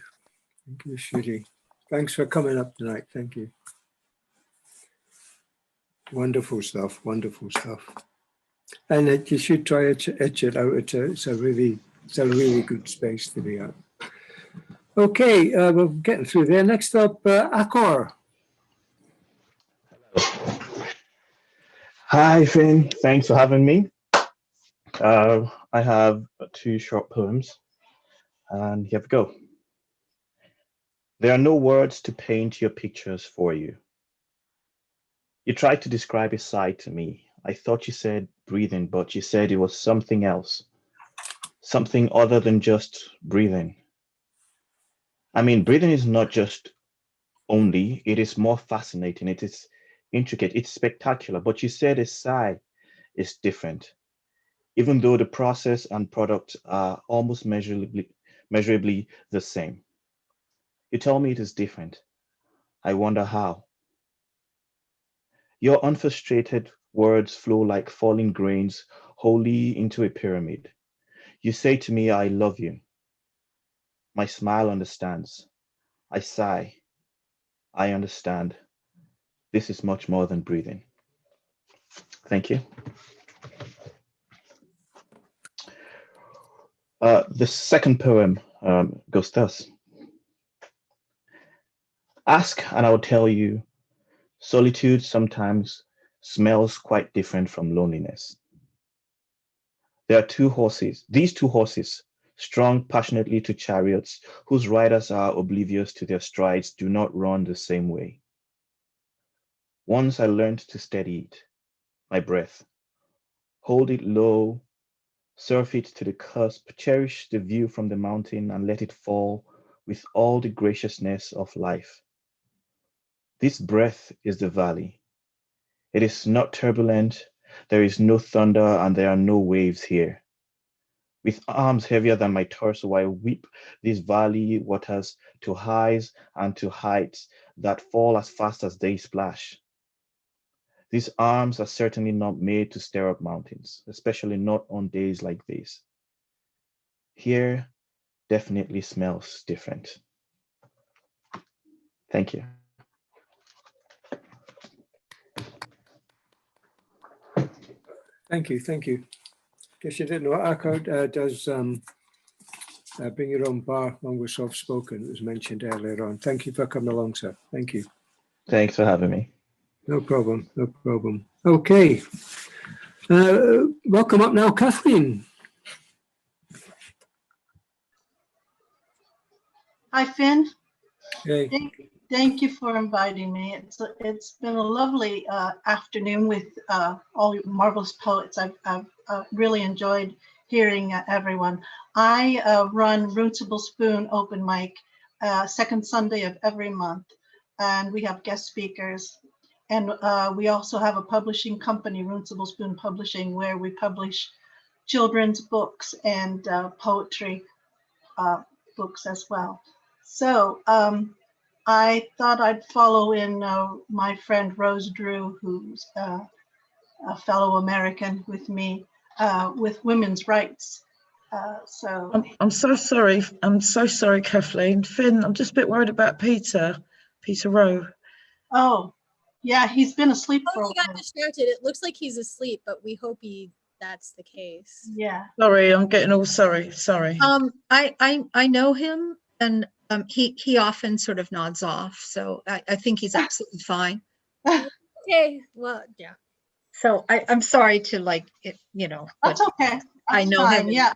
Thank you, Shruti. Thanks for coming up tonight. Thank you. Wonderful stuff. Wonderful stuff. And you should try etch it out. It's a really good space to be at. Okay, we're getting through there. Next up, Akor. Hi, Finn. Thanks for having me. I have 2 short poems, and here we go. There are no words to paint your pictures for you. You tried to describe a sight to me. I thought you said breathing, but you said it was something else, something other than just breathing. I mean, breathing is not just only, it is more fascinating, it is intricate, it's spectacular, but you said a sigh is different, even though the process and product are almost measurably the same. You tell me it is different. I wonder how. Your unfrustrated words flow like falling grains wholly into a pyramid. You say to me, I love you. My smile understands. I sigh. I understand. This is much more than breathing. Thank you. The second poem goes thus. Ask and I will tell you, solitude sometimes smells quite different from loneliness. There are these two horses, strung passionately to chariots, whose riders are oblivious to their strides, do not run the same way. Once I learned to steady it, my breath, hold it low, surf it to the cusp, cherish the view from the mountain and let it fall with all the graciousness of life. This breath is the valley. It is not turbulent, there is no thunder and there are no waves here. With arms heavier than my torso, I whip these valley waters to highs and to heights that fall as fast as they splash. These arms are certainly not made to stir up mountains, especially not on days like this. Here definitely smells different. Thank you. Thank you. Thank you. Guess you didn't know Akor does bring your own bar along with soft spoken. It was mentioned earlier on. Thank you for coming along, sir. Thank you. Thanks for having me. No problem. No problem. Okay. Welcome up now, Kathleen. Hi, Finn. Hey. Thank you for inviting me. It's been a lovely afternoon with all you marvelous poets. I've really enjoyed hearing everyone. I run Runtable Spoon open mic second Sunday of every month, and we have guest speakers. And we also have a publishing company, Runtable Spoon Publishing, where we publish children's books and poetry books as well. So I thought I'd follow in my friend Rose Drew, who's a fellow American with me, with women's rights. I'm so sorry. I'm so sorry, Kathleen. Finn, I'm just a bit worried about Peter Rowe. Oh, yeah, he's been asleep for a He got while. distracted. It looks like he's asleep, but we hope that's the case. Yeah. Sorry, I'm getting all sorry. I know him, and he often sort of nods off, so I think he's absolutely fine. Okay, well, yeah. So I'm sorry to That's okay. I know him. Yeah,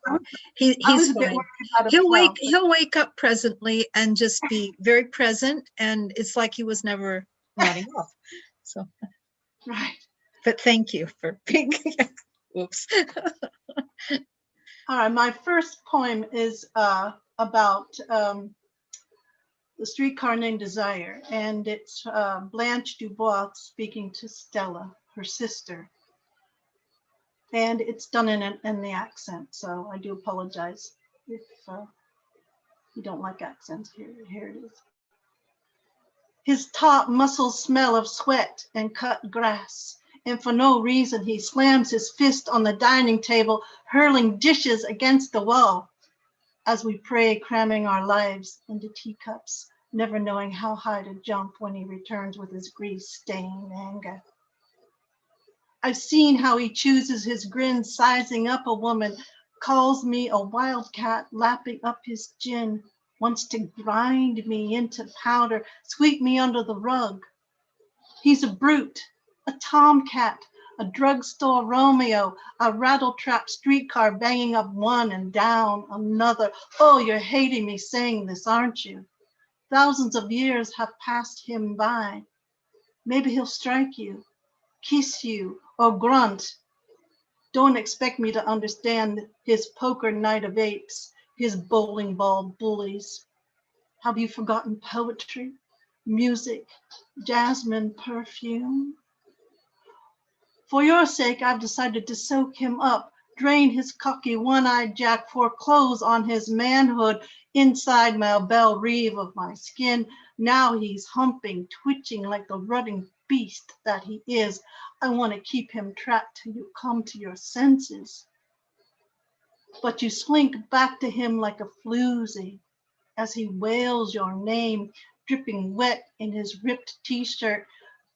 he's I was a bit fine. worried about it He'll wake up presently and just be very present, and it's like he was never nodding off. So, Right. but thank you for being, whoops. All right, my first poem is about the streetcar named Desire, and it's Blanche Dubois speaking to Stella, her sister. And it's done in the accent, so I do apologize if you don't like accents. Here it is. His top muscles smell of sweat and cut grass, and for no reason he slams his fist on the dining table, hurling dishes against the wall as we pray, cramming our lives into teacups, never knowing how high to jump when he returns with his grease-stained anger. I've seen how he chooses his grin, sizing up a woman, calls me a wildcat, lapping up his gin, wants to grind me into powder, sweep me under the rug. He's a brute, a tomcat, a drugstore Romeo, a rattletrap streetcar banging up one and down another. Oh, you're hating me saying this, aren't you? Thousands of years have passed him by. Maybe he'll strike you, kiss you, or grunt. Don't expect me to understand his poker night of apes, his bowling ball bullies. Have you forgotten poetry, music, jasmine perfume? For your sake, I've decided to soak him up, drain his cocky one-eyed jack, foreclose on his manhood inside my bell reeve of my skin. Now he's humping, twitching like the rutting beast that he is. I want to keep him trapped till you come to your senses. But you slink back to him like a floozy as he wails your name, dripping wet in his ripped t-shirt,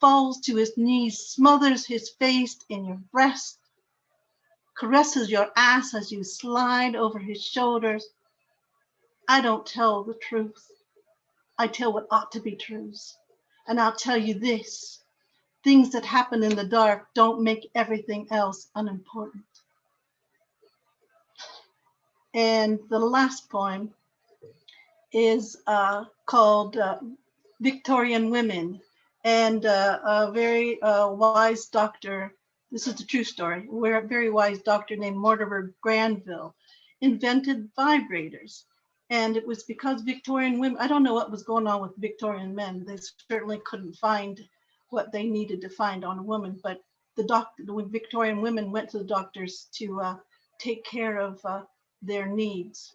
falls to his knees, smothers his face in your breast, caresses your ass as you slide over his shoulders. I don't tell the truth. I tell what ought to be truths. And I'll tell you this, things that happen in the dark don't make everything else unimportant. And the last poem is called Victorian Women. And a very wise doctor, this is a true story, where a very wise doctor named Mortimer Granville invented vibrators. And it was because Victorian women, I don't know what was going on with Victorian men. They certainly couldn't find what they needed to find on a woman, but the Victorian women went to the doctors to take care of their needs.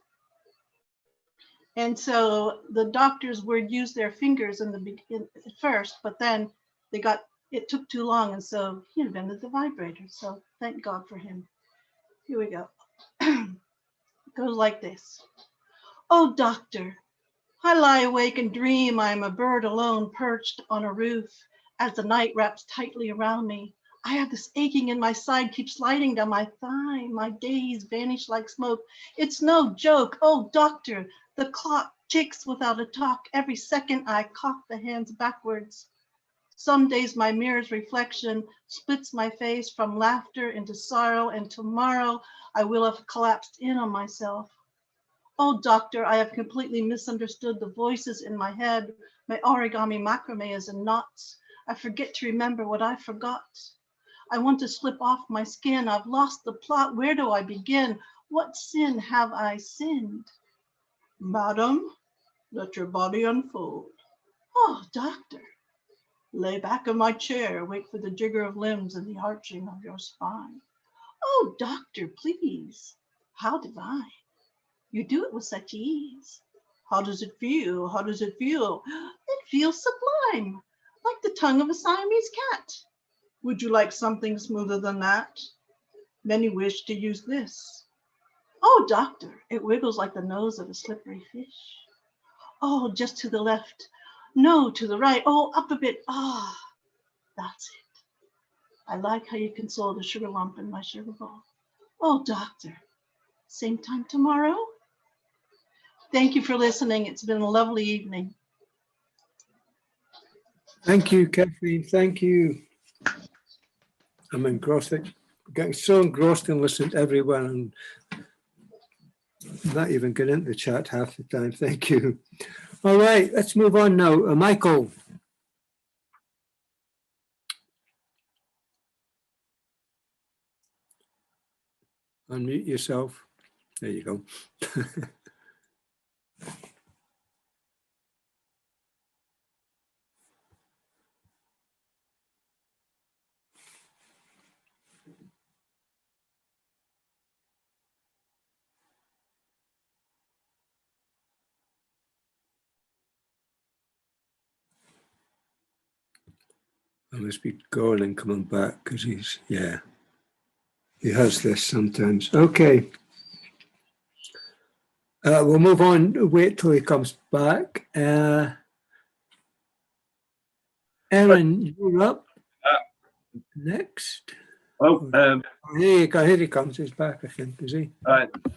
And so the doctors would use their fingers at first, but then it took too long, and so he invented the vibrator. So thank God for him. Here we go. It goes like this. Oh, doctor, I lie awake and dream I am a bird alone perched on a roof as the night wraps tightly around me. I have this aching in my side, keeps sliding down my thigh. My days vanish like smoke. It's no joke. Oh, doctor, the clock ticks without a talk. Every second I cock the hands backwards. Some days my mirror's reflection splits my face from laughter into sorrow, and tomorrow I will have collapsed in on myself. Oh, doctor, I have completely misunderstood the voices in my head. My origami macrame is in knots. I forget to remember what I forgot. I want to slip off my skin. I've lost the plot. Where do I begin? What sin have I sinned? Madam, let your body unfold. Oh, doctor, lay back in my chair. Wait for the jigger of limbs and the arching of your spine. Oh, doctor, please. How divine. You do it with such ease. How does it feel? How does it feel? It feels sublime, like the tongue of a Siamese cat. Would you like something smoother than that? Many wish to use this. Oh, doctor, it wiggles like the nose of a slippery fish. Oh, just to the left. No, to the right. Oh, up a bit. Ah, that's it. I like how you console the sugar lump in my sugar bowl. Oh, doctor, same time tomorrow? Thank you for listening. It's been a lovely evening. Thank you, Kathleen. Thank you. I'm engrossed, getting so engrossed in listening to everyone and not even getting into the chat half the time. Thank you. All right, let's move on now. Michael. Unmute yourself. There you go. I must be going and coming back because he's, yeah, he has this sometimes. Okay. We'll move on, wait till he comes back. Aaron, you're up next. Oh, here he comes. He's back, I think, is he?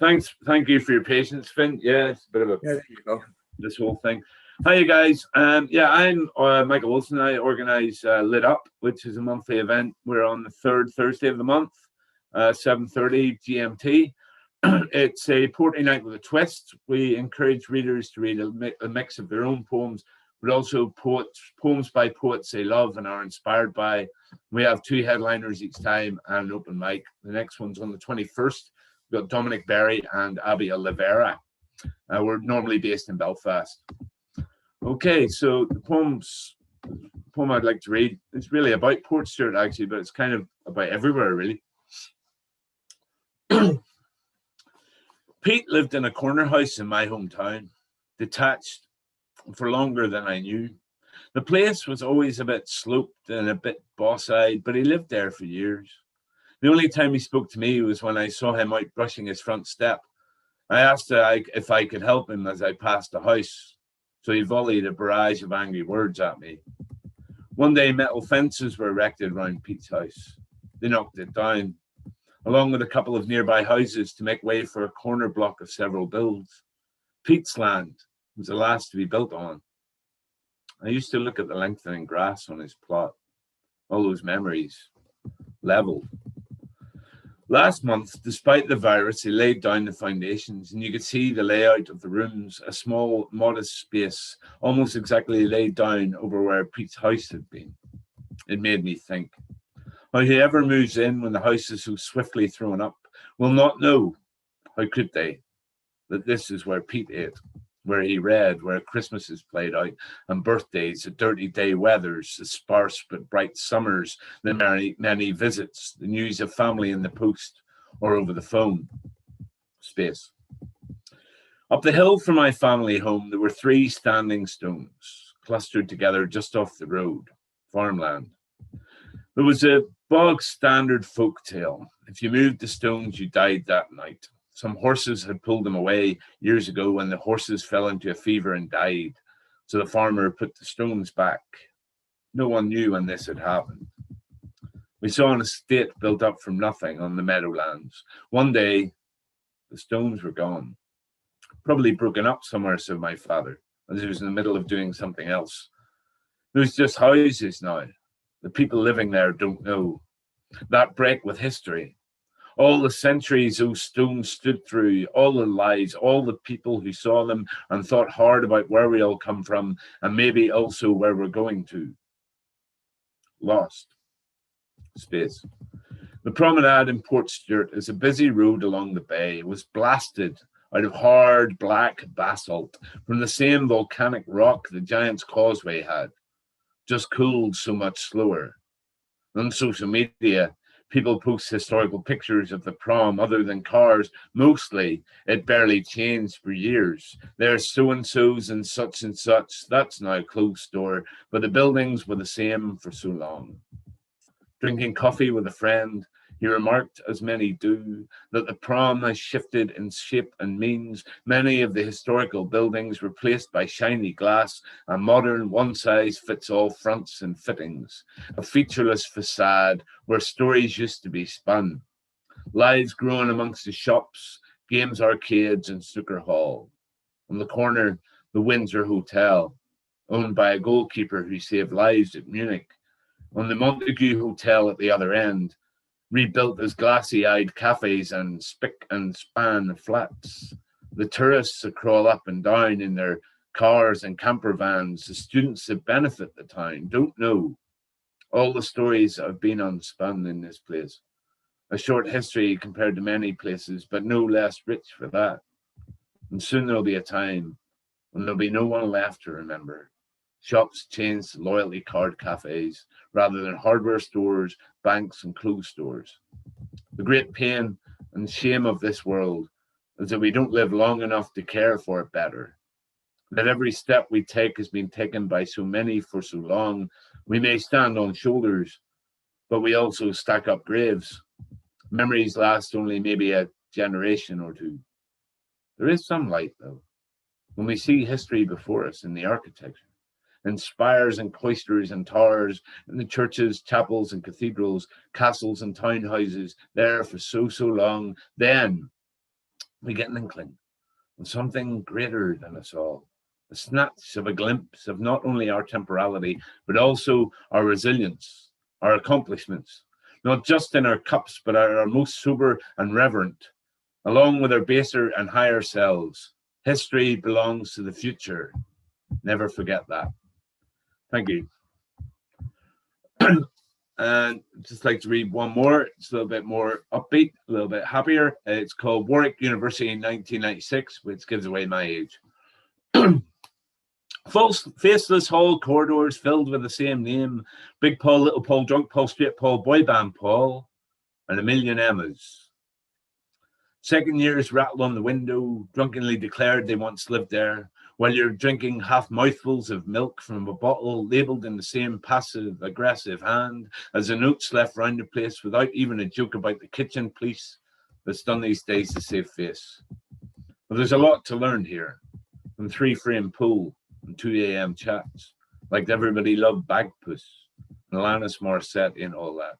Thanks. Thank you for your patience, Finn. Yeah, it's a bit of a there you go. This whole thing. Hi, you guys. Yeah, I'm Michael Wilson. I organise Lit Up, which is a monthly event. We're on the third Thursday of the month, 7:30 GMT. It's a poetry night with a twist. We encourage readers to read a mix of their own poems, but also poems by poets they love and are inspired by. We have 2 headliners each time and an open mic. The next one's on the 21st. We've got Dominic Berry and Abby Oliveira. We're normally based in Belfast. Okay, so the poem I'd like to read is really about Port Stewart, actually, but it's kind of about everywhere, really. Pete lived in a corner house in my hometown, detached for longer than I knew. The place was always a bit sloped and a bit boss-eyed, but he lived there for years. The only time he spoke to me was when I saw him out brushing his front step. I asked if I could help him as I passed the house, so he volleyed a barrage of angry words at me. One day, metal fences were erected around Pete's house. They knocked it down, along with a couple of nearby houses to make way for a corner block of several builds. Pete's land was the last to be built on. I used to look at the lengthening grass on his plot, all those memories, leveled. Last month, despite the virus, he laid down the foundations, and you could see the layout of the rooms, a small, modest space, almost exactly laid down over where Pete's house had been. It made me think. How whoever moves in when the house is so swiftly thrown up will not know, how could they, that this is where Pete ate, where he read, where Christmases played out, and birthdays, the dirty day weathers, the sparse but bright summers, the many visits, the news of family in the post or over the phone. Space. Up the hill from my family home, there were 3 standing stones, clustered together just off the road, farmland. There was a bog standard folk tale. If you moved the stones, you died that night. Some horses had pulled them away years ago when the horses fell into a fever and died. So the farmer put the stones back. No one knew when this had happened. We saw an estate built up from nothing on the meadowlands. One day, the stones were gone. Probably broken up somewhere, said my father, as he was in the middle of doing something else. There's just houses now. The people living there don't know. That break with history. All the centuries those stones stood through, all the lives, all the people who saw them and thought hard about where we all come from and maybe also where we're going to. Lost. Space. The promenade in Port Stewart is a busy road along the bay. It was blasted out of hard black basalt from the same volcanic rock the Giant's Causeway had, just cooled so much slower. On social media, people post historical pictures of the prom other than cars. Mostly, it barely changed for years. There's so-and-sos and such, that's now closed door, but the buildings were the same for so long. Drinking coffee with a friend, he remarked, as many do, that the prom has shifted in shape and means. Many of the historical buildings replaced by shiny glass and modern one-size-fits-all fronts and fittings, a featureless facade where stories used to be spun. Lives growing amongst the shops, games arcades and snooker hall. On the corner, the Windsor Hotel, owned by a goalkeeper who saved lives at Munich. On the Montague Hotel at the other end, rebuilt as glassy-eyed cafes and spick and span flats. The tourists that crawl up and down in their cars and camper vans, the students that benefit the town, don't know all the stories that have been unspun in this place. a short history compared to many places, but no less rich for that. And soon there'll be a time when there'll be no one left to remember. Shops changed to loyalty card cafes rather than hardware stores, banks, and clothes stores. The great pain and shame of this world is that we don't live long enough to care for it better. That every step we take has been taken by so many for so long. We may stand on shoulders, but we also stack up graves. Memories last only maybe a generation or two. There is some light, though, when we see history before us in the architecture, in spires and cloisters and towers, in the churches, chapels and cathedrals, castles and townhouses, there for so long, then we get an inkling of something greater than us all, a snatch of a glimpse of not only our temporality, but also our resilience, our accomplishments, not just in our cups, but our most sober and reverent, along with our baser and higher selves. History belongs to the future. Never forget that. Thank you. And I'd just like to read one more. It's a little bit more upbeat, a little bit happier. It's called Warwick University in 1996, which gives away my age. False, faceless hall corridors filled with the same name. Big Paul, Little Paul, Drunk Paul, Straight Paul, Boy Band Paul, and a million Emmas. Second years rattle on the window, drunkenly declared they once lived there, while you're drinking half mouthfuls of milk from a bottle labelled in the same passive-aggressive hand as the notes left round the place without even a joke about the kitchen police that's done these days to save face. But there's a lot to learn here, from 3-frame pool and 2 a.m. chats, like Everybody Loved Bagpuss, and Alanis Morissette in all that.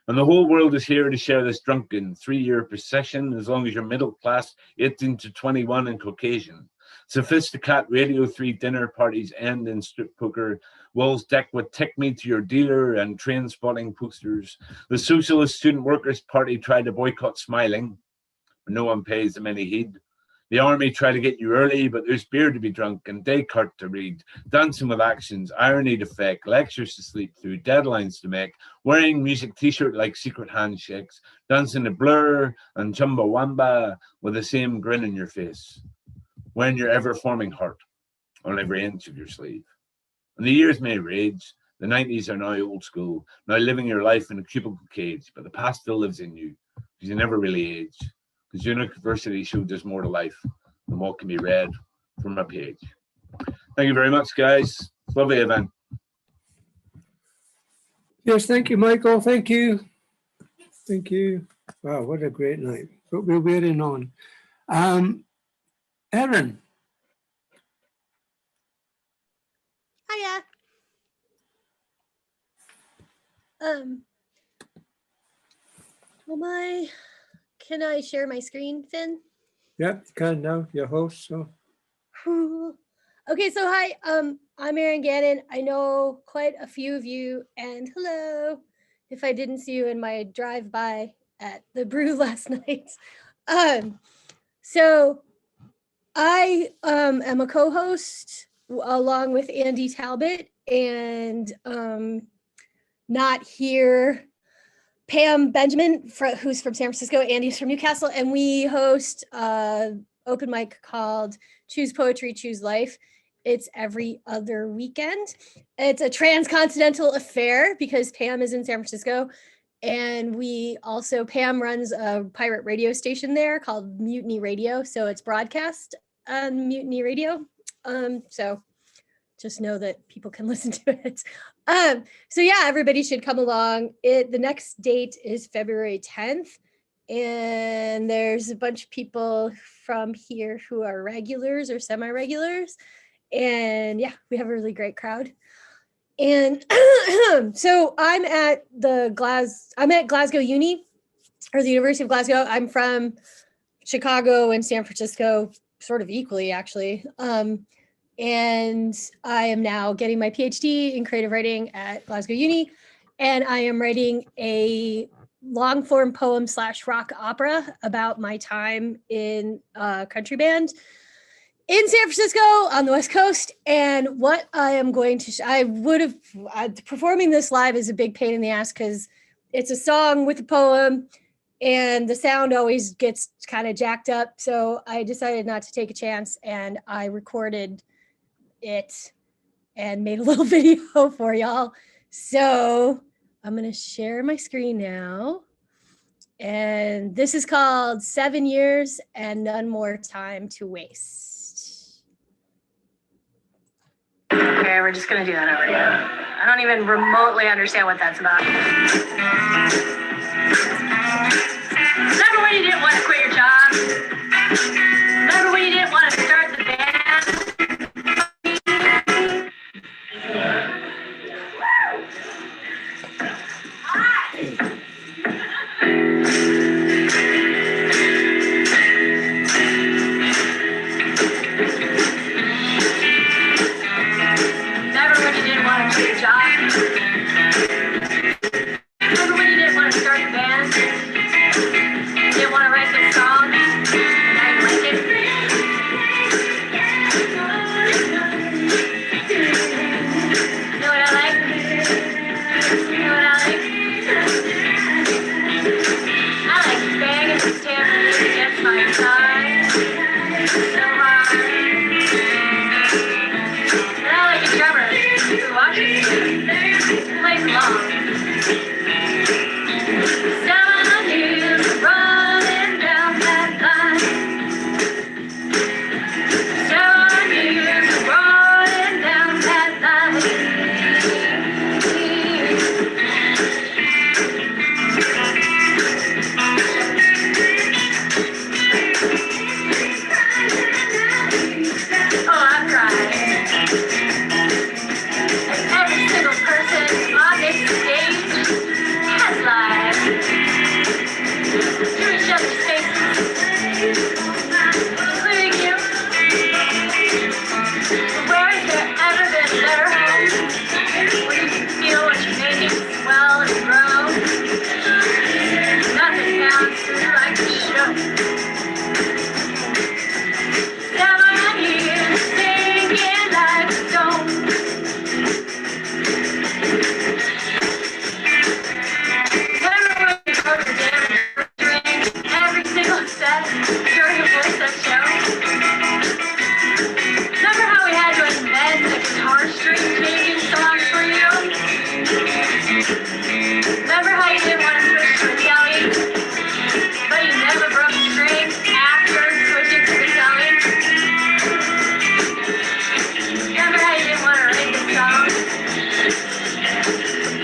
And the whole world is here to share this drunken 3-year procession, as long as you're middle class, 18 to 21 and Caucasian. Sophisticated Radio 3 dinner parties end in strip poker, walls decked with "Take Me to Your Dealer" and train spotting posters. The Socialist Student Workers Party tried to boycott smiling, but no one pays them any heed. The army try to get you early, but there's beer to be drunk and Descartes to read, dancing with actions, irony to fake, lectures to sleep through, deadlines to make, wearing music t-shirt like secret handshakes, dancing to Blur and Chumbawamba with the same grin in your face, wearing your ever-forming heart on every inch of your sleeve. And the years may rage, the 90s are now old school, now living your life in a cubicle cage, but the past still lives in you, because you never really age. Because university showed there's more to life than what can be read from a page. Thank you very much, guys. Lovely event. Yes, thank you, Michael. Thank you. Thank you. Wow, what a great night. But we're wearing on. Erin. Hiya. Can I share my screen, Finn? Yep, you can now. Your host. So. Okay, so hi. I'm Erin Gannon. I know quite a few of you, and hello. If I didn't see you in my drive-by at the brew last night. So I am a co-host along with Andy Talbot, and not here. Pam Benjamin, who's from San Francisco, Andy's from Newcastle, and we host open mic called Choose Poetry, Choose Life. It's every other weekend. It's a transcontinental affair because Pam is in San Francisco, and Pam runs a pirate radio station there called Mutiny Radio, so it's broadcast on Mutiny Radio. So just know that people can listen to it. So yeah, everybody should come along. The next date is February 10th. And there's a bunch of people from here who are regulars or semi-regulars. And yeah, we have a really great crowd. And so I'm at Glasgow Uni, or the University of Glasgow. I'm from Chicago and San Francisco, sort of equally, actually. And I am now getting my PhD in creative writing at Glasgow Uni, and I am writing a long form poem / rock opera about my time in a country band in San Francisco on the West Coast. And what I am going to, performing this live is a big pain in the ass because it's a song with a poem, and the sound always gets kind of jacked up. So I decided not to take a chance, and I recorded it and made a little video for y'all. So I'm gonna share my screen now. And this is called 7 Years and None More Time to Waste. Okay, we're just gonna do that over again. I don't even remotely understand what that's about. Remember when you didn't want to quit your job? Remember when you didn't want to start the band? Remember when you didn't want to quit your job? Remember when you didn't want to start the band? You didn't want to write the song? And now you like it? You know what I like? You know what I like? I like banging the tambourine against my side so hard. And I like a drummer who watches me, plays along. 7 years of running down that line. 7 years of running down that line. Oh, I've cried. Every single person on this stage has lied to each other's faces, including you. Where has there ever been a better home where you can feel what you're making swell and grow? Nothing counts like the show. 7 years singing like a stone. Remember when you broke your damn drink every single set during a voice up show? Remember how we had to invent the guitar string changing song for you? Remember how you didn't want to switch to a telly, but you never broke the string after switching to the telly? Remember how you didn't want to write the song,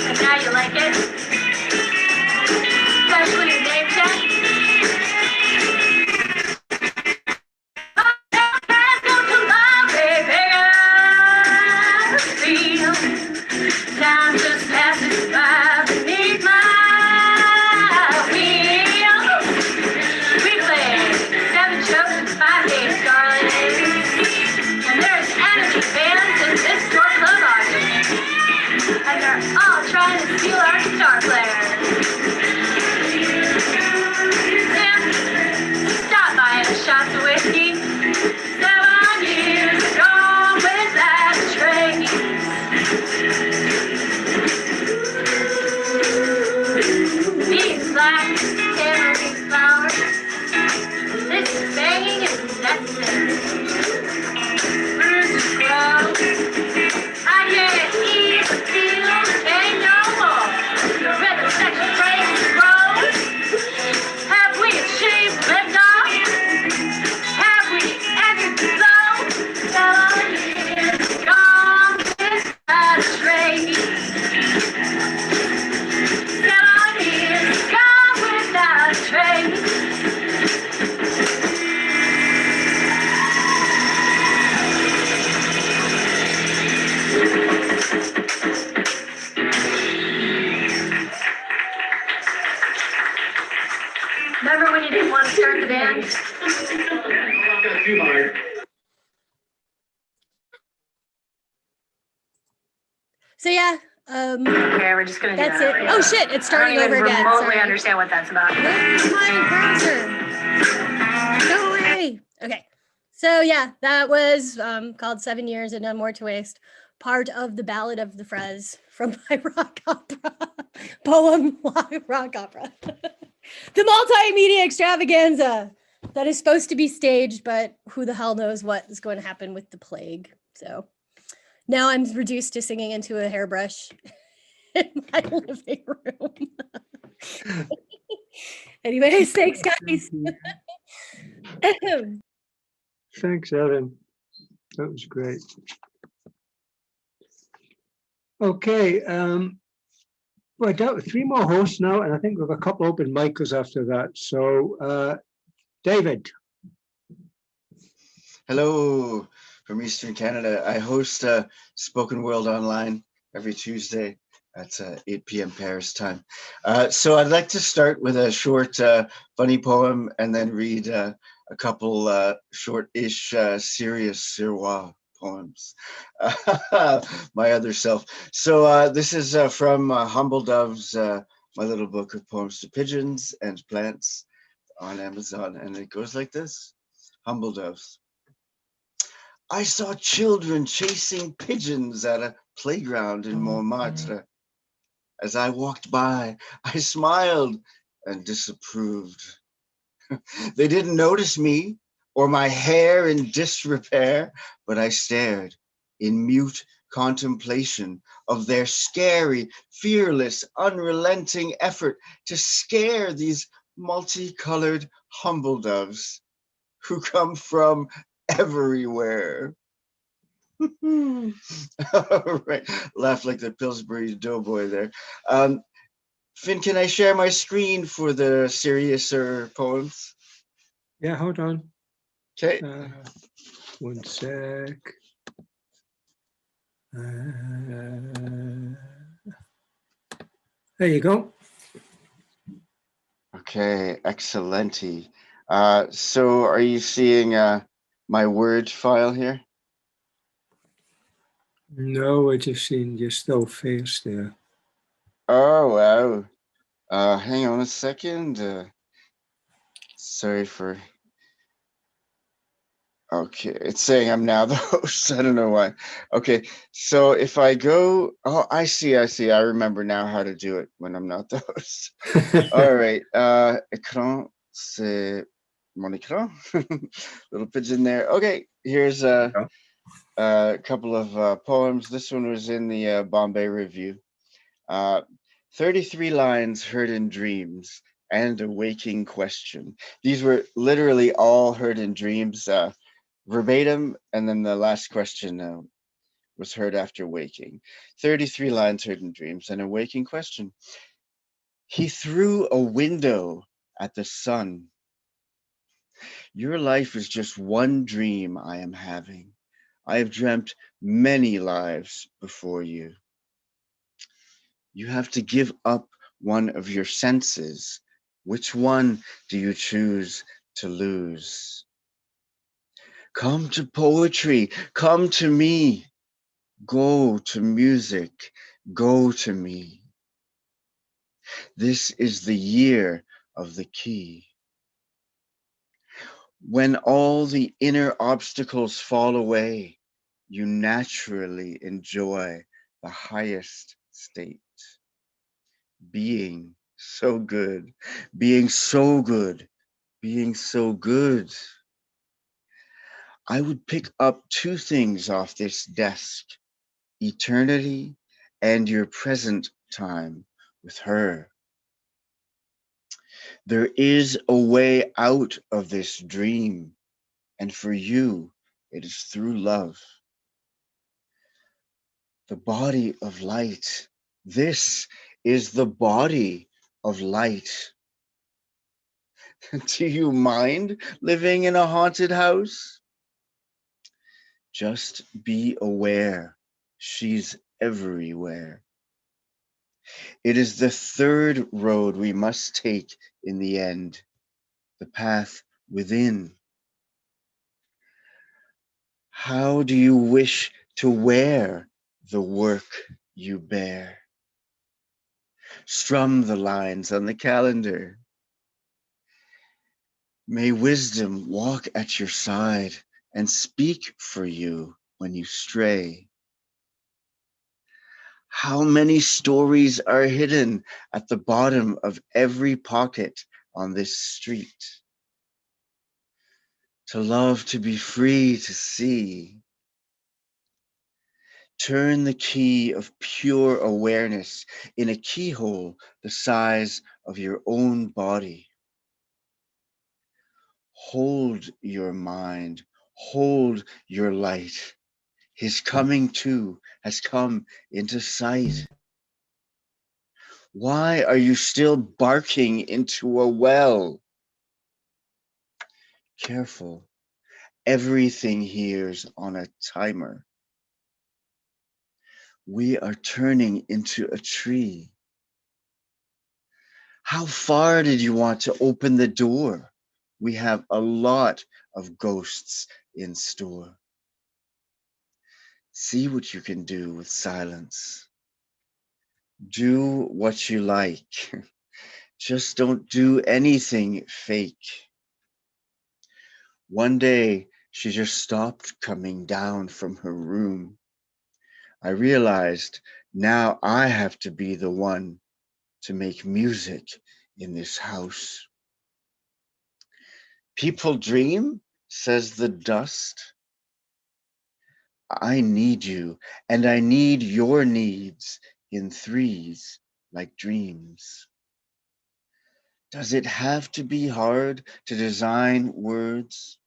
but now you like it? Especially your name tag? Time just passes by beneath my wheels. We played 7 shows in 5 days, darling. And there's energy bands in this store club audience. And they're all trying to steal our guitar player. Sam, stop buying us shots of whiskey. 7 years gone without a trace. These black tambourine flowers, this banging is necessary. Bruises grow. I can't eat, feel, ain't no more. The rhythm section breaks and grows. Have we achieved liftoff? Have we entered the zone? 7 years gone without a trace. 7 years gone without a trace. Remember when you didn't want to start the band? So yeah, Okay, we're just gonna do that's that it. over again. Oh shit, it's starting I don't over even again. remotely Sorry. understand what that's about. Where's my browser? Go away. Okay. So yeah, that was called 7 Years and None More to Waste, part of the Ballad of the Frez from my rock opera poem, rock opera. The multimedia extravaganza that is supposed to be staged, but who the hell knows what is going to happen with the plague. So now I'm reduced to singing into a hairbrush in my living room. Anyways, thanks, guys. Thanks, Erin. That was great. Okay, we're down to 3 more hosts now, and I think we have a couple open micers after that. So, David. Hello from Eastern Canada. I host Spoken World Online every Tuesday at 8 p.m. Paris time. So I'd like to start with a short, funny poem and then read a couple short-ish, serious Sirois poems. My other self. So this is from Humble Dove's My Little Book of Poems to Pigeons and Plants on Amazon, and it goes like this. Humble Doves. I saw children chasing pigeons at a playground in Montmartre. As I walked by, I smiled and disapproved. They didn't notice me or my hair in disrepair, but I stared in mute contemplation of their scary, fearless, unrelenting effort to scare these multicolored humble doves who come from everywhere. All right, laugh like the Pillsbury Doughboy there. Finn, can I share my screen for the seriouser poems? Yeah, hold on. Okay. 1 sec. There you go. Okay, excellent. So are you seeing my Word file here? No, I just seen your still face there. Oh, wow. Hang on a second. Sorry for... Okay, it's saying I'm now the host. I don't know why. Okay, so if I go... Oh, I see. I remember now how to do it when I'm not the host. All right. Écran, c'est mon écran. Little pigeon there. Okay, here's a couple of poems. This one was in the Bombay Review. 33 lines heard in dreams and a waking question. These were literally all heard in dreams, verbatim, and then the last question was heard after waking. 33 lines heard in dreams and a waking question. He threw a window at the sun. Your life is just one dream I am having. I have dreamt many lives before you. You have to give up one of your senses. Which one do you choose to lose? Come to poetry, come to me. Go to music, go to me. This is the year of the key. When all the inner obstacles fall away, you naturally enjoy the highest state. Being so good, being so good, being so good. I would pick up 2 things off this desk, eternity and your present time with her. There is a way out of this dream, and for you, it is through love. The body of light. This is the body of light. Do you mind living in a haunted house? Just be aware, she's everywhere. It is the 3rd road we must take in the end, the path within. How do you wish to wear the work you bear? Strum the lines on the calendar. May wisdom walk at your side and speak for you when you stray. How many stories are hidden at the bottom of every pocket on this street? To love, to be free, to see. Turn the key of pure awareness in a keyhole the size of your own body. Hold your mind, hold your light. His coming too has come into sight. Why are you still barking into a well? Careful, everything here's on a timer. We are turning into a tree. How far did you want to open the door? We have a lot of ghosts in store. See what you can do with silence. Do what you like. Just don't do anything fake. One day, she just stopped coming down from her room. I realized now I have to be the one to make music in this house. People dream, says the dust. I need you, and I need your needs in threes like dreams. Does it have to be hard to design words?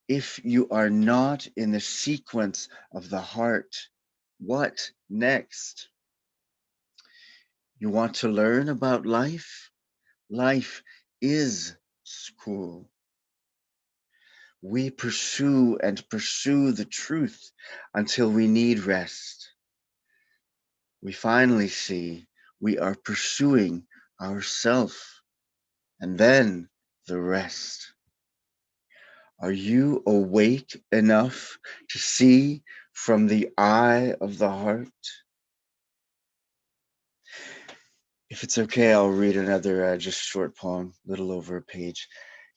If you are not in the sequence of the heart, what next? You want to learn about life? Life is school. We pursue and pursue the truth until we need rest. We finally see we are pursuing ourself, and then the rest. Are you awake enough to see from the eye of the heart? If it's okay, I'll read another just short poem, little over a page.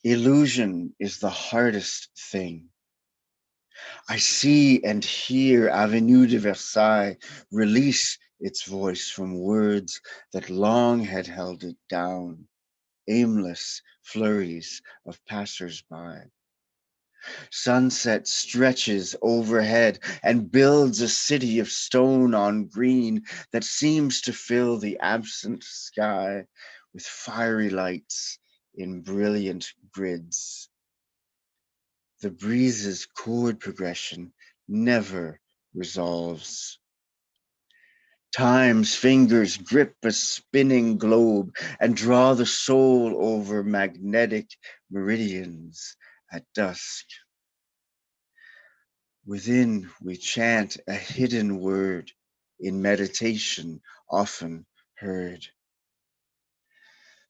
Illusion is the hardest thing. I see and hear Avenue de Versailles release its voice from words that long had held it down, aimless flurries of passers-by. Sunset stretches overhead and builds a city of stone on green that seems to fill the absent sky with fiery lights in brilliant grids. The breeze's chord progression never resolves. Time's fingers grip a spinning globe and draw the soul over magnetic meridians at dusk. Within we chant a hidden word in meditation often heard.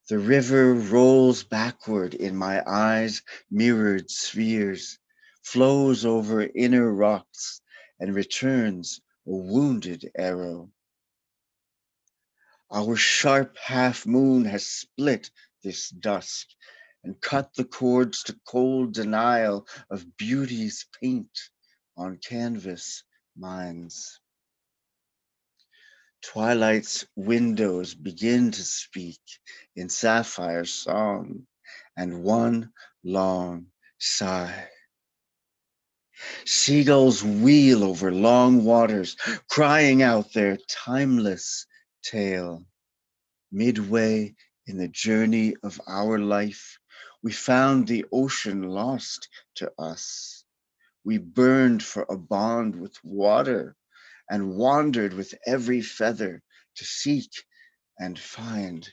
The river rolls backward in my eyes, mirrored spheres, flows over inner rocks and returns a wounded arrow. Our sharp half moon has split this dusk and cut the cords to cold denial of beauty's paint on canvas minds. Twilight's windows begin to speak in sapphire song and one long sigh. Seagulls wheel over long waters, crying out their timeless tale. Midway in the journey of our life, we found the ocean lost to us. We burned for a bond with water and wandered with every feather to seek and find.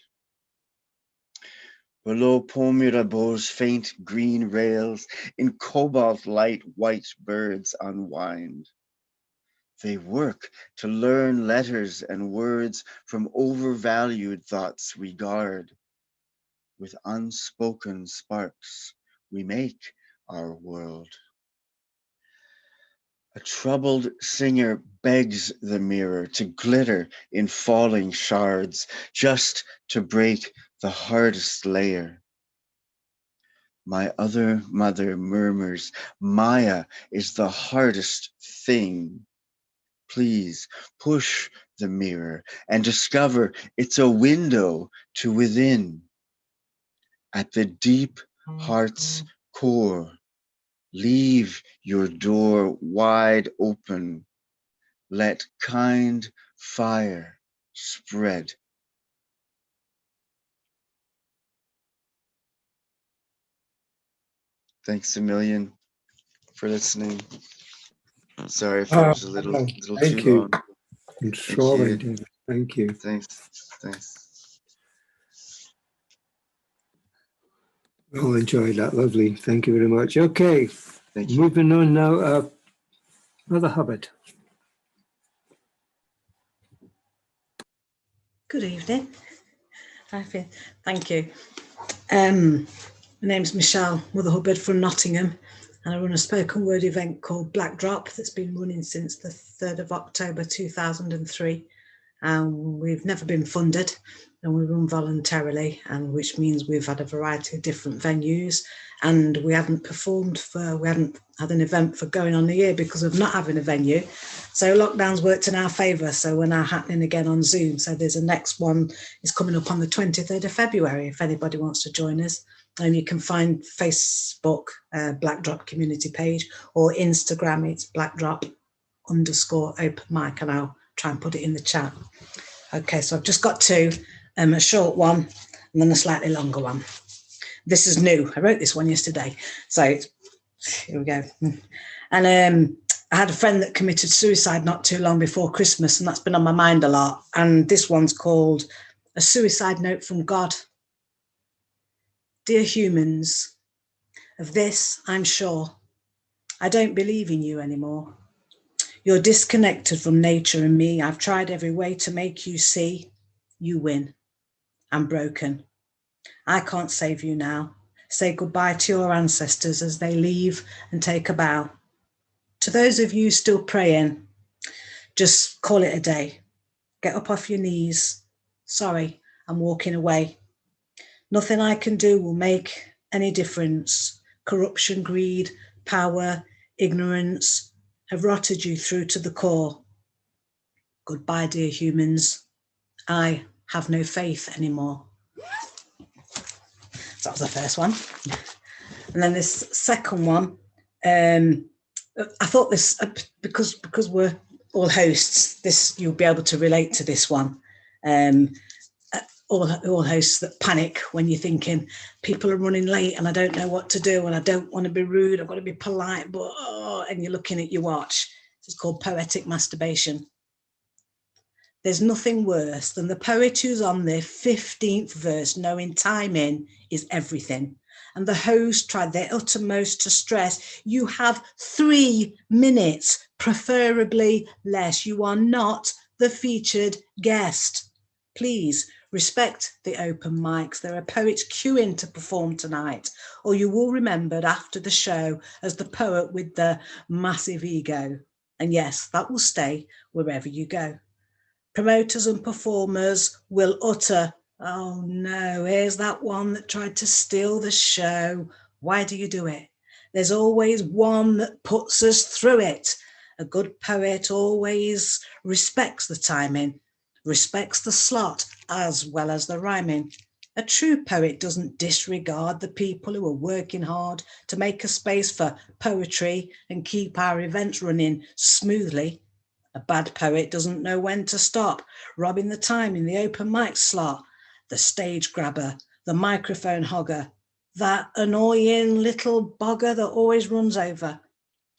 Below Pont Mirabeau's faint green rails, in cobalt light, white birds unwind. They work to learn letters and words from overvalued thoughts we guard. With unspoken sparks, we make our world. A troubled singer begs the mirror to glitter in falling shards, just to break the hardest layer. My other mother murmurs, Maya is the hardest thing. Please push the mirror and discover it's a window to within. At the deep heart's core, leave your door wide open. Let kind fire spread. Thanks a million for listening. Sorry if it was a little thank too you. long. Enthralling, David. Thank you. Thanks. All enjoyed that. Lovely. Thank you very much. Okay. Moving on now. Mother Hubbard. Good evening. Hi, Finn. Thank you. My name's Michelle Mother Hubbard from Nottingham, and I run a spoken word event called Black Drop that's been running since the 3rd of October 2003. We've never been funded, and we run voluntarily, and which means we've had a variety of different venues, and we haven't had an event for going on a year because of not having a venue. So lockdown's worked in our favour, so we're now happening again on Zoom. So there's a next one is coming up on the 23rd of February if anybody wants to join us. And you can find Facebook Black Drop community page, or Instagram, it's blackdrop_open mic, and I'll try and put it in the chat. Okay, so I've just got two, a short one and then a slightly longer one. This is new. I wrote this one yesterday. So here we go. And I had a friend that committed suicide not too long before Christmas, and that's been on my mind a lot. And this one's called A Suicide Note from God. Dear humans, of this I'm sure. I don't believe in you anymore. You're disconnected from nature and me. I've tried every way to make you see. You win. I'm broken. I can't save you now. Say goodbye to your ancestors as they leave and take a bow. To those of you still praying, just call it a day. Get up off your knees. Sorry, I'm walking away. Nothing I can do will make any difference. Corruption, greed, power, ignorance have rotted you through to the core. Goodbye, dear humans. I have no faith anymore. So that was the first one. And then this second one, I thought this, because we're all hosts, this you'll be able to relate to this one. All hosts that panic when you're thinking people are running late and I don't know what to do and I don't want to be rude, I've got to be polite, but and you're looking at your watch. It's called poetic masturbation. There's nothing worse than the poet who's on their 15th verse knowing timing is everything. And the host tried their uttermost to stress, you have 3 minutes, preferably less. You are not the featured guest. Please respect the open mics. There are poets queuing to perform tonight, or you will remembered after the show as the poet with the massive ego. And yes, that will stay wherever you go. Promoters and performers will utter, oh no, here's that one that tried to steal the show. Why do you do it? There's always one that puts us through it. A good poet always respects the timing, respects the slot as well as the rhyming. A true poet doesn't disregard the people who are working hard to make a space for poetry and keep our events running smoothly. A bad poet doesn't know when to stop, robbing the time in the open mic slot. The stage grabber, the microphone hogger, that annoying little bogger that always runs over.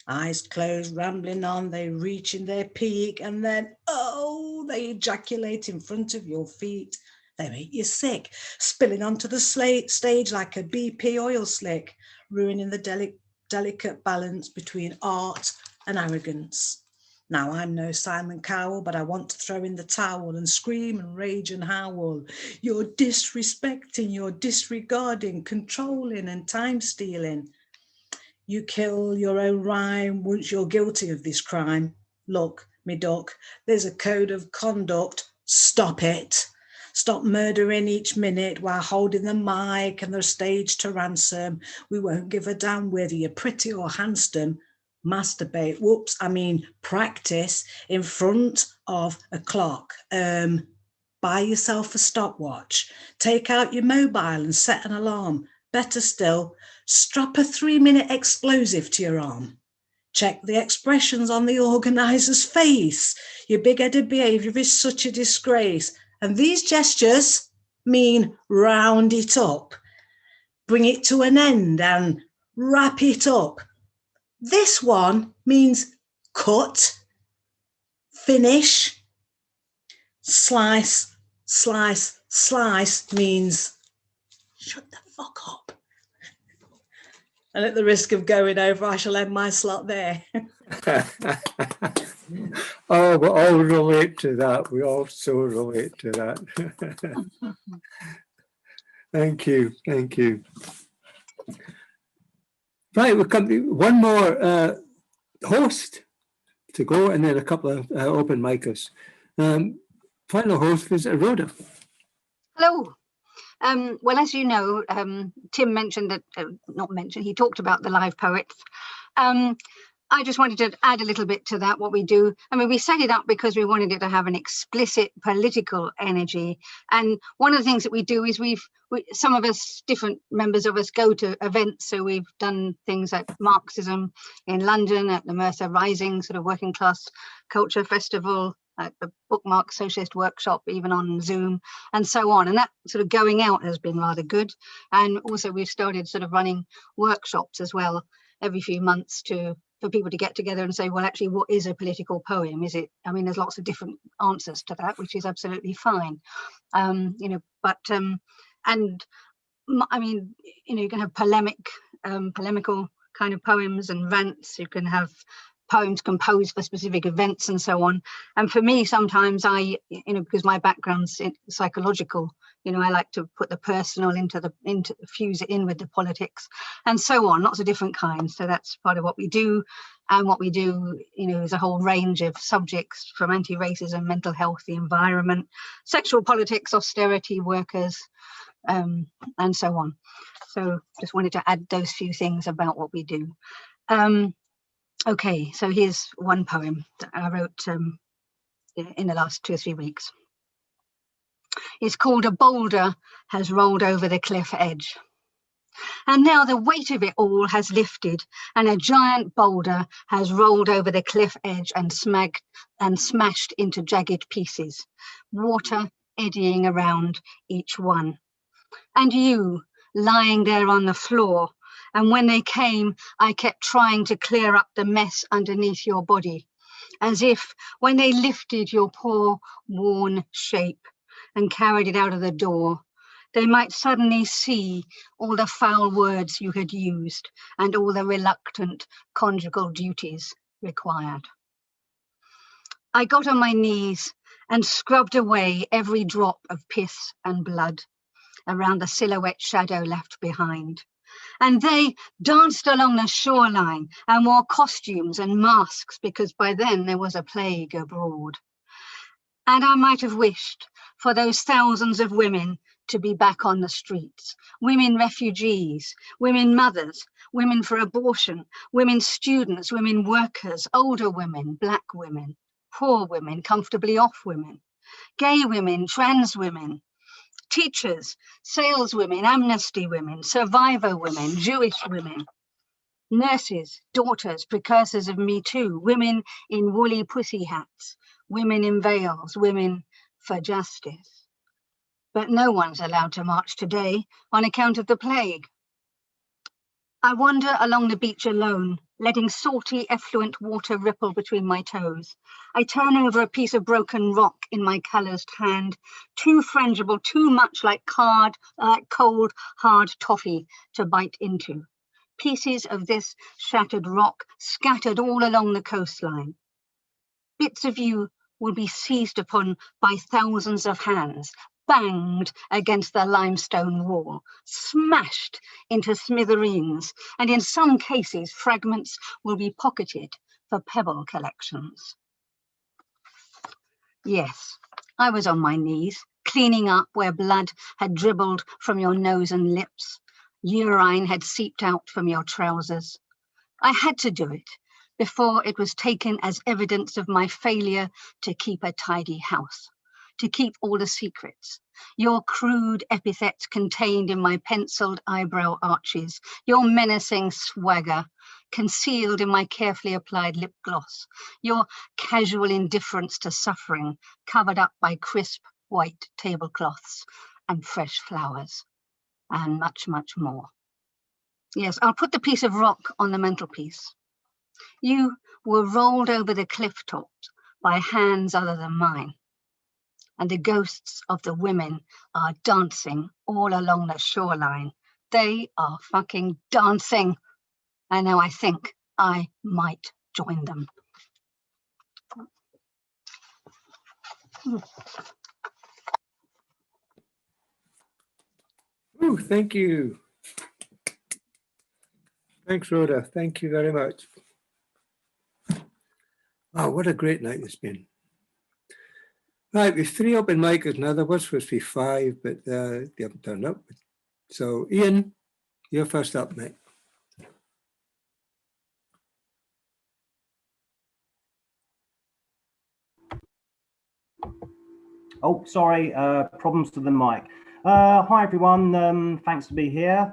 Eyes closed, rambling on, they reach in their peak and then, oh, they ejaculate in front of your feet. They make you sick, spilling onto the stage like a BP oil slick, ruining the delicate balance between art and arrogance. Now, I'm no Simon Cowell, but I want to throw in the towel and scream and rage and howl. You're disrespecting, you're disregarding, controlling and time stealing. You kill your own rhyme once you're guilty of this crime. Look, me duck, there's a code of conduct. Stop it. Stop murdering each minute while holding the mic and the stage to ransom. We won't give a damn whether you're pretty or handsome. masturbate, whoops, I mean practice in front of a clock. Buy yourself a stopwatch, take out your mobile and set an alarm. Better still, strap a 3-minute explosive to your arm. Check the expressions on the organiser's face. Your big-headed behaviour is such a disgrace. And these gestures mean round it up, bring it to an end and wrap it up. This one means cut, finish, slice, slice, slice means shut the fuck up. And at the risk of going over, I shall end my slot there. Oh, we all relate to that. We all so relate to that. Thank you. Thank you. Right, we'll come to one more host to go, and then a couple of open micers. Final host is Rhoda. Hello. Well, as you know, Tim mentioned that, not mentioned, he talked about the live poets. I just wanted to add a little bit to that, what we do. I mean, we set it up because we wanted it to have an explicit political energy. And one of the things that we do is some of us, different members of us, go to events. So we've done things like Marxism in London at the Mercer Rising, sort of working class culture festival, at the Bookmark Socialist Workshop, even on Zoom, and so on. And that sort of going out has been rather good. And also we've started sort of running workshops as well every few months for people to get together and say, well, actually, what is a political poem? Is it, I mean, there's lots of different answers to that, which is absolutely fine. You know, but, and I mean, you know, you can have polemical kind of poems and rants. You can have poems composed for specific events and so on. And for me, sometimes you know, because my background's psychological, you know, I like to put the personal fuse it in with the politics and so on, lots of different kinds. So that's part of what we do. And what we do, you know, is a whole range of subjects from anti-racism, mental health, the environment, sexual politics, austerity, workers, and so on. So just wanted to add those few things about what we do. Okay, so here's one poem that I wrote in the last 2 or 3 weeks. It's called A Boulder Has Rolled Over the Cliff Edge. And now the weight of it all has lifted, and a giant boulder has rolled over the cliff edge and smashed into jagged pieces, water eddying around each one. And you, lying there on the floor, and when they came, I kept trying to clear up the mess underneath your body, as if when they lifted your poor, worn shape and carried it out of the door, they might suddenly see all the foul words you had used and all the reluctant conjugal duties required. I got on my knees and scrubbed away every drop of piss and blood around the silhouette shadow left behind. And they danced along the shoreline and wore costumes and masks because by then there was a plague abroad. And I might have wished for those thousands of women to be back on the streets, women refugees, women mothers, women for abortion, women students, women workers, older women, black women, poor women, comfortably off women, gay women, trans women, teachers, saleswomen, amnesty women, survivor women, Jewish women, nurses, daughters, precursors of Me Too, women in woolly pussy hats, women in veils, women for justice. But no one's allowed to march today on account of the plague. I wander along the beach alone, letting salty, effluent water ripple between my toes. I turn over a piece of broken rock in my calloused hand, too frangible, too much like cold, hard toffee to bite into. Pieces of this shattered rock scattered all along the coastline. Bits of you will be seized upon by thousands of hands, banged against the limestone wall, smashed into smithereens, and in some cases, fragments will be pocketed for pebble collections. Yes, I was on my knees, cleaning up where blood had dribbled from your nose and lips, urine had seeped out from your trousers. I had to do it, before it was taken as evidence of my failure to keep a tidy house, to keep all the secrets. Your crude epithets contained in my penciled eyebrow arches, your menacing swagger concealed in my carefully applied lip gloss, your casual indifference to suffering covered up by crisp white tablecloths and fresh flowers, and much, much more. Yes, I'll put the piece of rock on the mantelpiece. You were rolled over the cliff tops by hands other than mine, and the ghosts of the women are dancing all along the shoreline. They are fucking dancing. And now I think I might join them. Ooh, thank you. Thanks, Rhoda. Thank you very much. Wow, what a great night it's been. Right, we've 3 open micers now. There was supposed to be 5, but they haven't turned up. So, Ian, you're first up, mate. Oh, sorry, problems to the mic. Hi, everyone. Thanks to be here.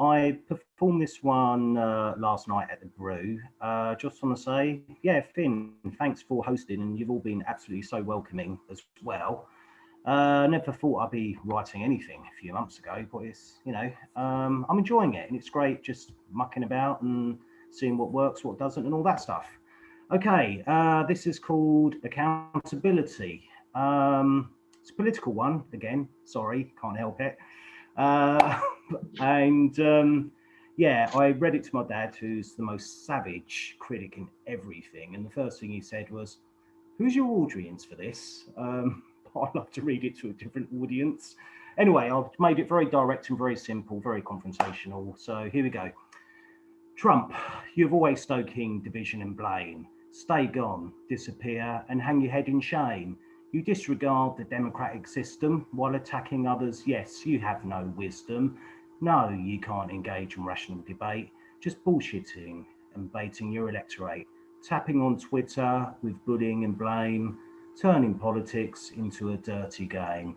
I performed this one last night at the Brew. Just want to say, yeah, Finn, thanks for hosting, and you've all been absolutely so welcoming as well. Never thought I'd be writing anything a few months ago, but it's, you know, I'm enjoying it, and it's great just mucking about and seeing what works, what doesn't, and all that stuff. Okay, this is called Accountability. It's a political one, again, sorry, can't help it. Yeah, I read it to my dad, who's the most savage critic in everything. And the first thing he said was, who's your audience for this? I'd love to read it to a different audience. Anyway, I've made it very direct and very simple, very confrontational. So here we go. Trump, you've always stoking division and blame. Stay gone, disappear, and hang your head in shame. You disregard the democratic system while attacking others. Yes, you have no wisdom. No, you can't engage in rational debate. Just bullshitting and baiting your electorate. Tapping on Twitter with bullying and blame. Turning politics into a dirty game.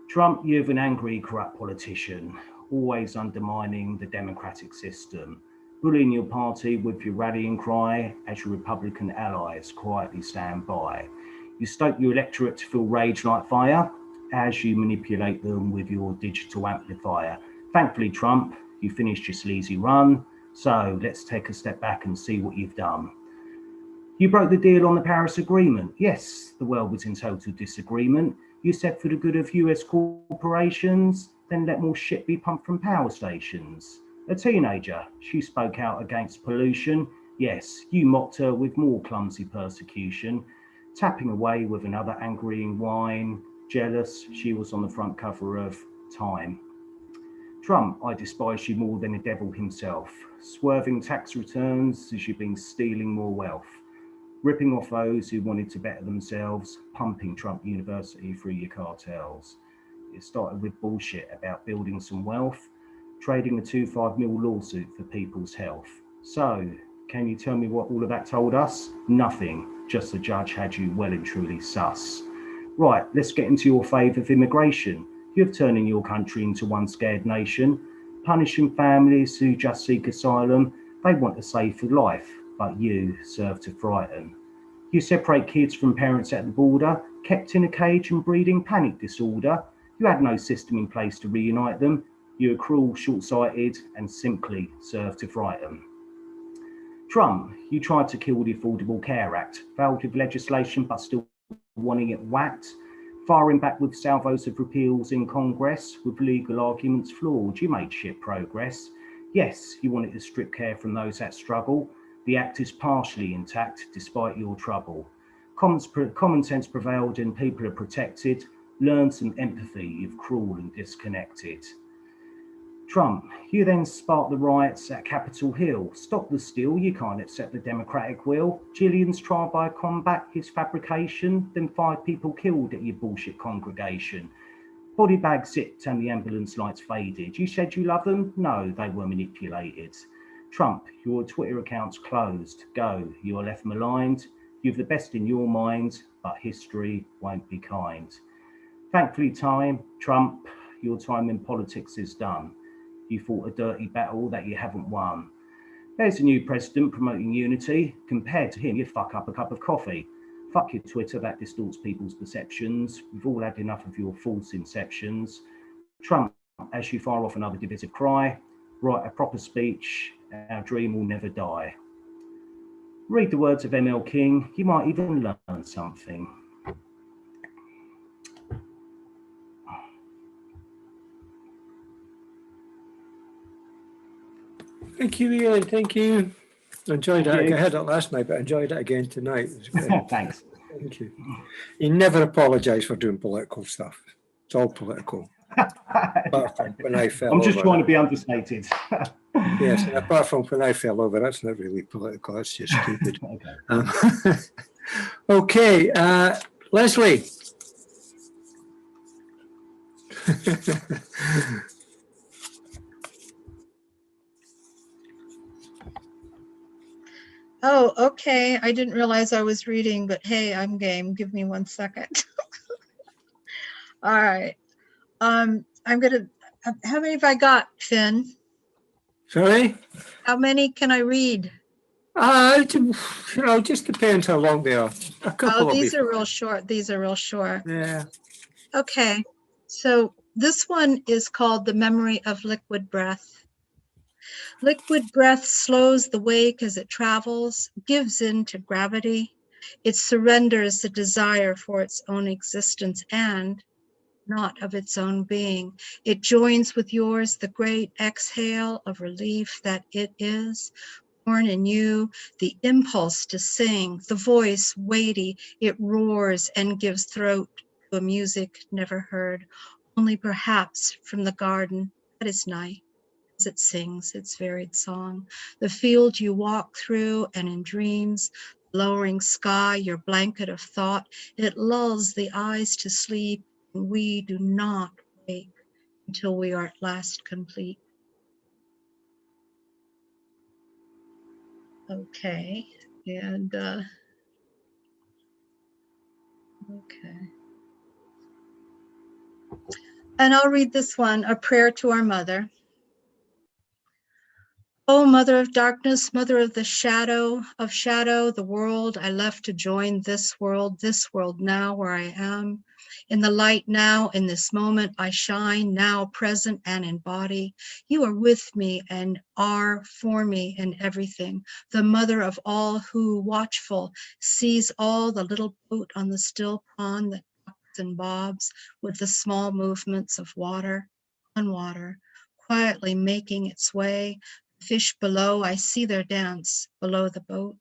Trump, you're an angry, corrupt politician, always undermining the democratic system. Bullying your party with your rallying cry as your Republican allies quietly stand by. You stoke your electorate to feel rage like fire as you manipulate them with your digital amplifier. Thankfully, Trump, you finished your sleazy run, so let's take a step back and see what you've done. You broke the deal on the Paris Agreement. Yes, the world was in total disagreement. You said for the good of US corporations, then let more shit be pumped from power stations. A teenager, she spoke out against pollution. Yes, you mocked her with more clumsy persecution. Tapping away with another angry whine. Jealous, she was on the front cover of Time. Trump, I despise you more than the devil himself. Swerving tax returns as you've been stealing more wealth. Ripping off those who wanted to better themselves, pumping Trump University through your cartels. It started with bullshit about building some wealth, trading a 2.5 mil lawsuit for people's health. So, can you tell me what all of that told us? Nothing, just the judge had you well and truly sus. Right, let's get into your favour of immigration. You're turning your country into one scared nation, punishing families who just seek asylum. They want a safer life, but you serve to frighten. You separate kids from parents at the border, kept in a cage and breeding panic disorder. You had no system in place to reunite them. You are cruel, short-sighted, and simply serve to frighten. Trump, you tried to kill the Affordable Care Act, failed with legislation but still wanting it whacked, firing back with salvos of repeals in Congress with legal arguments flawed. You made shit progress. Yes, you wanted to strip care from those that struggle. The act is partially intact despite your trouble. Common sense prevailed and people are protected. Learn some empathy, you're cruel and disconnected. Trump, you then sparked the riots at Capitol Hill. Stop the steal, you can't accept the democratic will. Gillian's trial by combat his fabrication, then 5 people killed at your bullshit congregation. Body bags zipped and the ambulance lights faded. You said you love them? No, they were manipulated. Trump, your Twitter account's closed. Go, you are left maligned. You've the best in your mind, but history won't be kind. Thankfully, Trump, your time in politics is done. You fought a dirty battle that you haven't won. There's a new president promoting unity. Compared to him, you fuck up a cup of coffee. Fuck your Twitter, that distorts people's perceptions. We've all had enough of your false inceptions. Trump, as you fire off another divisive cry, write a proper speech, our dream will never die. Read the words of ML King, you might even learn something. Thank you, Ian. Thank you. Enjoyed Thank it. you. I heard it last night, but enjoyed it again tonight. It was great. Thanks. Thank you. You never apologise for doing political stuff. It's all political. Apart from when I fell I'm just over. trying to be understated. Yes, and apart from when I fell over, that's not really political. That's just stupid. Okay, Leslie. Oh, okay. I didn't realize I was reading, but hey, I'm game. Give me 1 second. All right. I'm gonna. How many have I got, Finn? Sorry? How many can I read? Just depends how long they are. A couple Oh, will be these are fine. real short. These are real short. Yeah. Okay. So this one is called The Memory of Liquid Breath. Liquid breath slows the wake as it travels, gives in to gravity. It surrenders the desire for its own existence and not of its own being. It joins with yours the great exhale of relief that it is, born in you, the impulse to sing, the voice weighty, it roars and gives throat to a music never heard, only perhaps from the garden that is night. As it sings its varied song, the field you walk through, and in dreams, lowering sky, your blanket of thought, it lulls the eyes to sleep, and we do not wake until we are at last complete. Okay, and okay. And I'll read this one, A Prayer to Our Mother. Oh, Mother of Darkness, Mother of the shadow, the world I left to join this world now where I am. In the light now, in this moment, I shine, now present and in body. You are with me and are for me in everything. The mother of all who, watchful, sees all the little boat on the still pond that rocks and bobs with the small movements of water on water, quietly making its way. Fish below, I see their dance below the boat.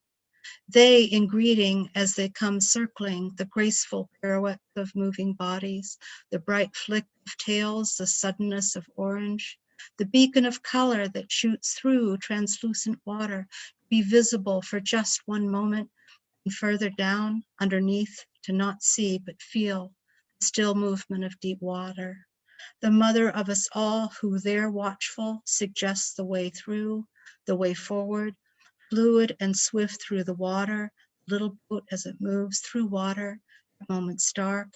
They in greeting as they come circling, the graceful pirouette of moving bodies, the bright flick of tails, the suddenness of orange, the beacon of color that shoots through translucent water, to be visible for just one moment, and further down, underneath, to not see but feel the still movement of deep water. The mother of us all who there watchful suggests the way through, the way forward, fluid and swift through the water, little boat as it moves through water, at moments dark,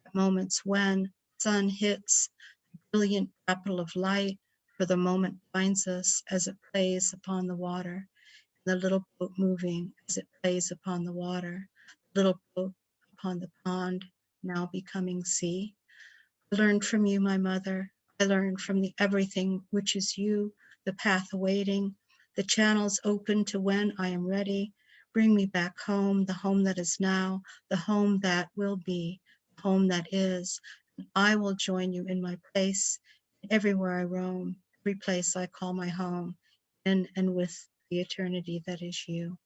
at moments when sun hits, the brilliant apple of light, for the moment finds us as it plays upon the water, the little boat moving as it plays upon the water, little boat upon the pond, now becoming sea. I learned from you, my mother. I learned from the everything which is you, the path awaiting, the channels open to when I am ready. Bring me back home, the home that is now, the home that will be, the home that is. And I will join you in my place, everywhere I roam, every place I call my home, in and with the eternity that is you.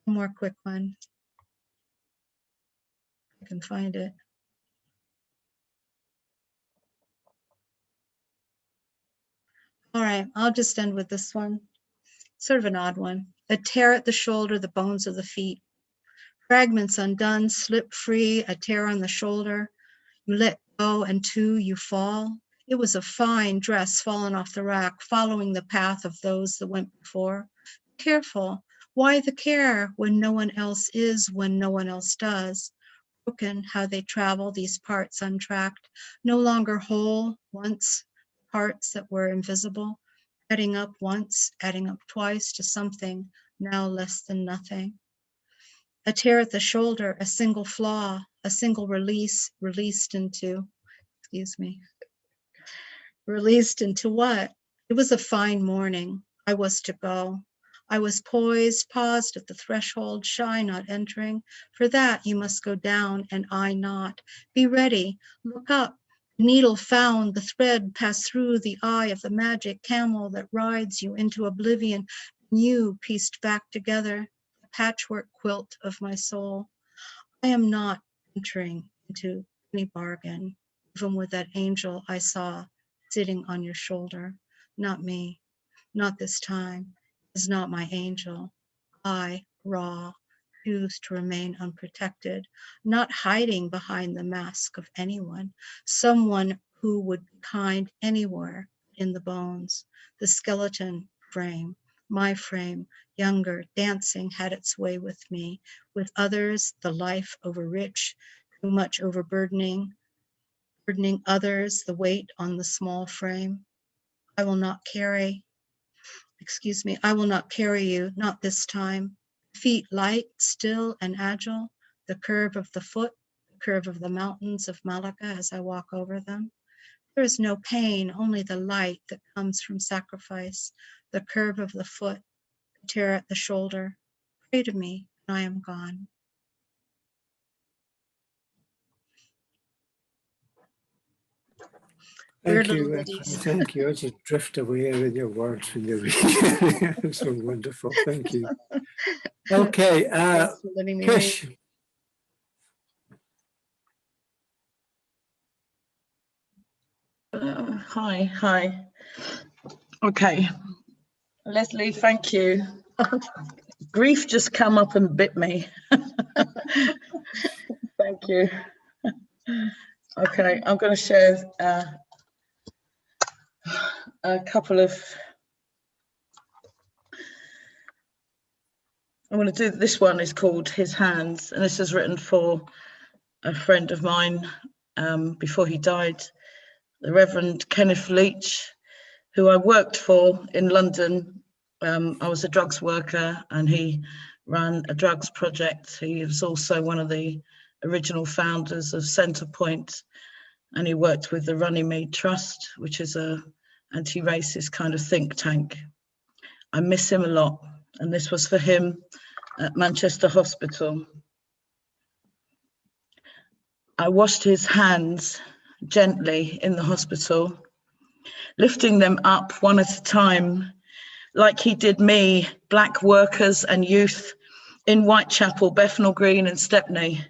One more quick one. I can find it. All right, I'll just end with this one. Sort of an odd one. A tear at the shoulder, the bones of the feet. Fragments undone, slip free, a tear on the shoulder. You let go and two, you fall. It was a fine dress fallen off the rack, following the path of those that went before. Careful. Why the care when no one else is, when no one else does? Broken how they travel, these parts untracked, no longer whole, once parts that were invisible, adding up once, adding up twice to something now less than nothing. A tear at the shoulder, a single flaw, a single release, released into what? It was a fine morning. I was to go. I was poised, paused at the threshold, shy, not entering. For that you must go down, and I not. Be ready, look up. The needle found, the thread passed through the eye of the magic camel that rides you into oblivion, and you pieced back together the patchwork quilt of my soul. I am not entering into any bargain, even with that angel I saw sitting on your shoulder. Not me, not this time. Is not my angel. I, raw, choose to remain unprotected, not hiding behind the mask of anyone, someone who would be kind anywhere in the bones, the skeleton frame, my frame, younger, dancing, had its way with me. With others, the life overrich, too much overburdening, burdening others, the weight on the small frame. I will not carry you, not this time. Feet light, still and agile, the curve of the foot, the curve of the mountains of Malacca as I walk over them. There is no pain, only the light that comes from sacrifice, the curve of the foot, the tear at the shoulder. Pray to me, and I am gone. Thank you. Thank you. I just drift away with your words when you read. It's so wonderful. Thank you. Okay, Kish. Hi. Okay, Leslie, thank you. Grief just come up and bit me. Thank you. Okay, I'm going to share a couple of. I'm going to do this one. Is called His Hands, and this is written for a friend of mine before he died, the Reverend Kenneth Leach, who I worked for in London. I was a drugs worker and he ran a drugs project. He was also one of the original founders of Centrepoint, and he worked with the Runnymede Trust, which is a anti-racist kind of think tank. I miss him a lot, and this was for him at Manchester Hospital. I washed his hands gently in the hospital, lifting them up one at a time, like he did me, black workers and youth in Whitechapel, Bethnal Green and Stepney.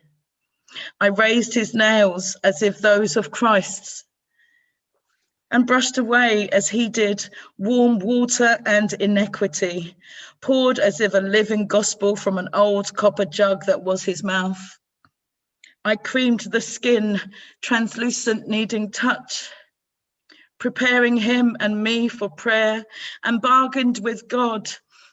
I raised his nails as if those of Christ's, and brushed away as he did warm water and inequity, poured as if a living gospel from an old copper jug that was his mouth. I creamed the skin, translucent, needing touch, preparing him and me for prayer, and bargained with God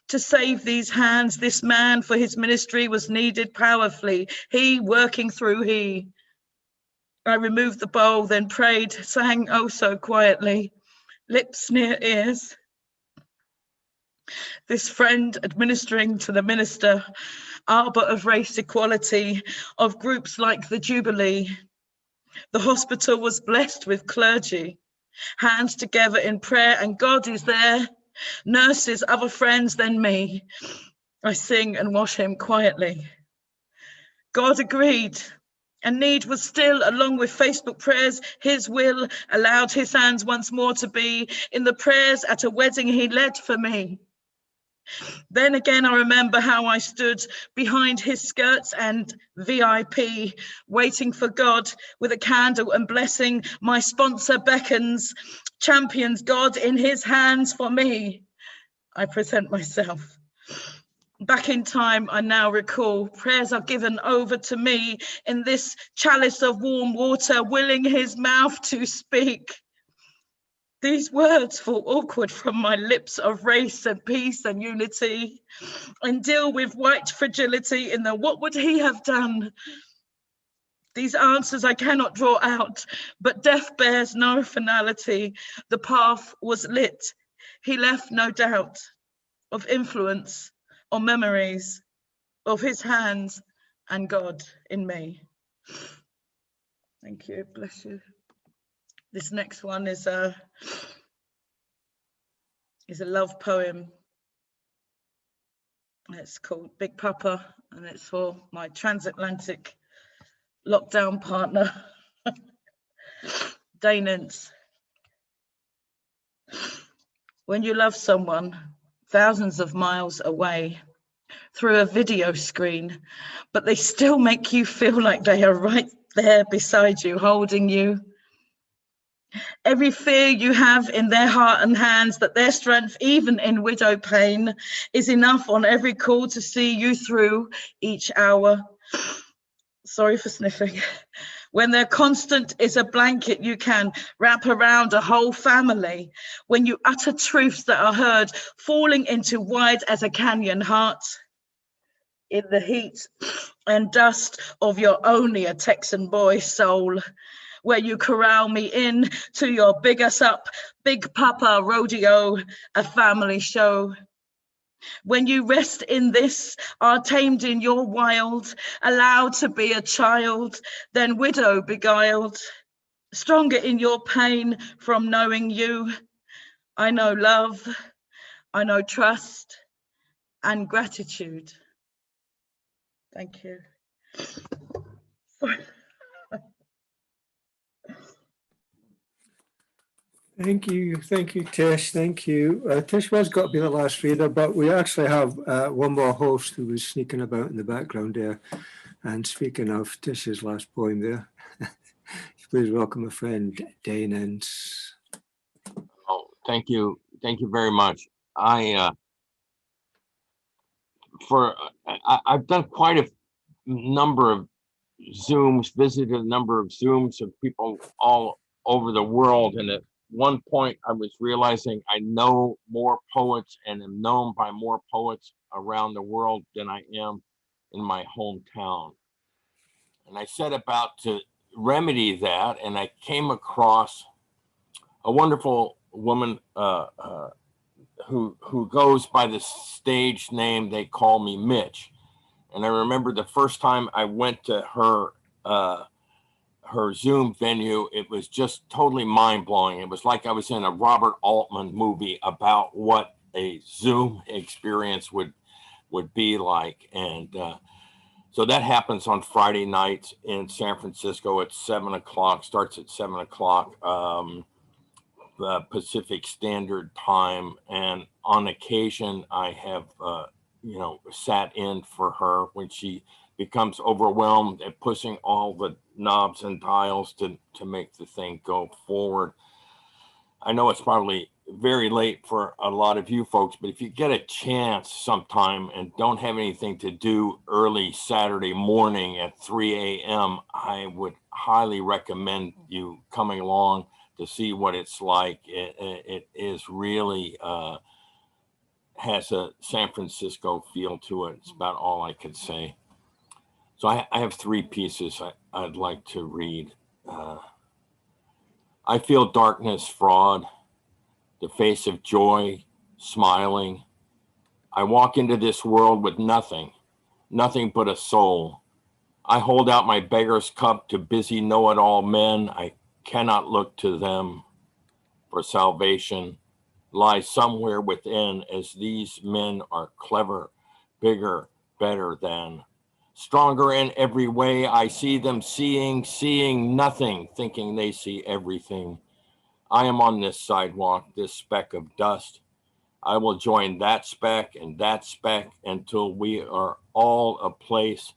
to save these hands. This man for his ministry was needed powerfully, he working through he. I removed the bowl, then prayed, sang oh so quietly, lips near ears. This friend administering to the minister, arbor of race equality, of groups like the Jubilee. The hospital was blessed with clergy, hands together in prayer, and God is there. Nurses, other friends than me. I sing and wash him quietly. God agreed, and need was still, along with Facebook prayers, his will allowed his hands once more to be in the prayers at a wedding he led for me. Then again, I remember how I stood behind his skirts and VIP, waiting for God with a candle and blessing. My sponsor beckons, champions God in his hands for me. I present myself. Back in time, I now recall, prayers are given over to me in this chalice of warm water, willing his mouth to speak. These words fall awkward from my lips of race and peace and unity, and deal with white fragility in the what would he have done? These answers I cannot draw out, but death bears no finality. The path was lit. He left no doubt of influence or memories of his hands and God in me. Thank you, bless you. This next one is a love poem. It's called Big Papa, and it's for my transatlantic lockdown partner, Danance. When you love someone thousands of miles away through a video screen, but they still make you feel like they are right there beside you, holding you. Every fear you have in their heart and hands, that their strength, even in widow pain, is enough on every call to see you through each hour. Sorry for sniffing. When their constant is a blanket you can wrap around a whole family. When you utter truths that are heard, falling into wide as a canyon heart. In the heat and dust of your only a Texan boy soul, where you corral me in to your big us up, Big Papa rodeo, a family show. When you rest in this, are tamed in your wild, allowed to be a child, then widow beguiled, stronger in your pain from knowing you. I know love, I know trust and gratitude. Thank you. Thank you, Tish. Thank you. Tish was got to be the last reader, but we actually have one more host who was sneaking about in the background there. And speaking of Tish's last poem there, please welcome a friend, Danance. Oh, thank you very much. I've done quite a number of Zooms, visited a number of Zooms of people all over the world, and at one point I was realizing I know more poets and am known by more poets around the world than I am in my hometown. And I set about to remedy that, and I came across a wonderful woman who goes by the stage name they call me Mitch. And I remember the first time I went to her Zoom venue, it was just totally mind-blowing. It was like I was in a Robert Altman movie about what a Zoom experience would be like. And so that happens on Friday nights in San Francisco at 7 o'clock, starts at 7 o'clock Pacific Standard Time. And on occasion, I have, sat in for her when she becomes overwhelmed at pushing all the knobs and dials to make the thing go forward. I know it's probably very late for a lot of you folks, but if you get a chance sometime and don't have anything to do early Saturday morning at 3 a.m., I would highly recommend you coming along to see what it's like. It is really has a San Francisco feel to it. It's about all I could say. So I have three pieces I'd like to read. I feel darkness, fraud, the face of joy, smiling. I walk into this world with nothing but a soul. I hold out my beggar's cup to busy know-it-all men. I cannot look to them for salvation. Lies somewhere within, as these men are clever, bigger, better than. Stronger in every way, I see them seeing nothing, thinking they see everything. I am on this sidewalk, this speck of dust. I will join that speck and that speck until we are all a place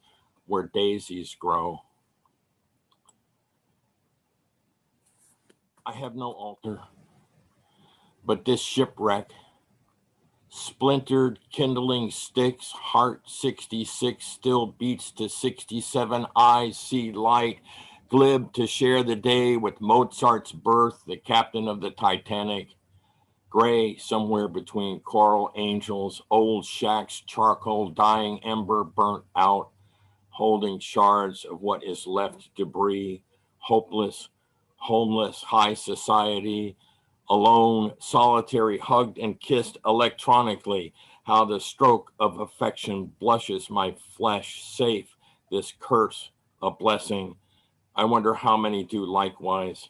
where daisies grow. I have no altar, but this shipwreck. Splintered kindling sticks, heart 66 still beats to 67. Eyes see light, glib to share the day with Mozart's birth, the captain of the Titanic. Gray, somewhere between coral angels, old shacks, charcoal, dying ember burnt out, holding shards of what is left debris, hopeless, homeless, high society, alone, solitary, hugged and kissed electronically, how the stroke of affection blushes my flesh, safe, this curse, a blessing. I wonder how many do likewise.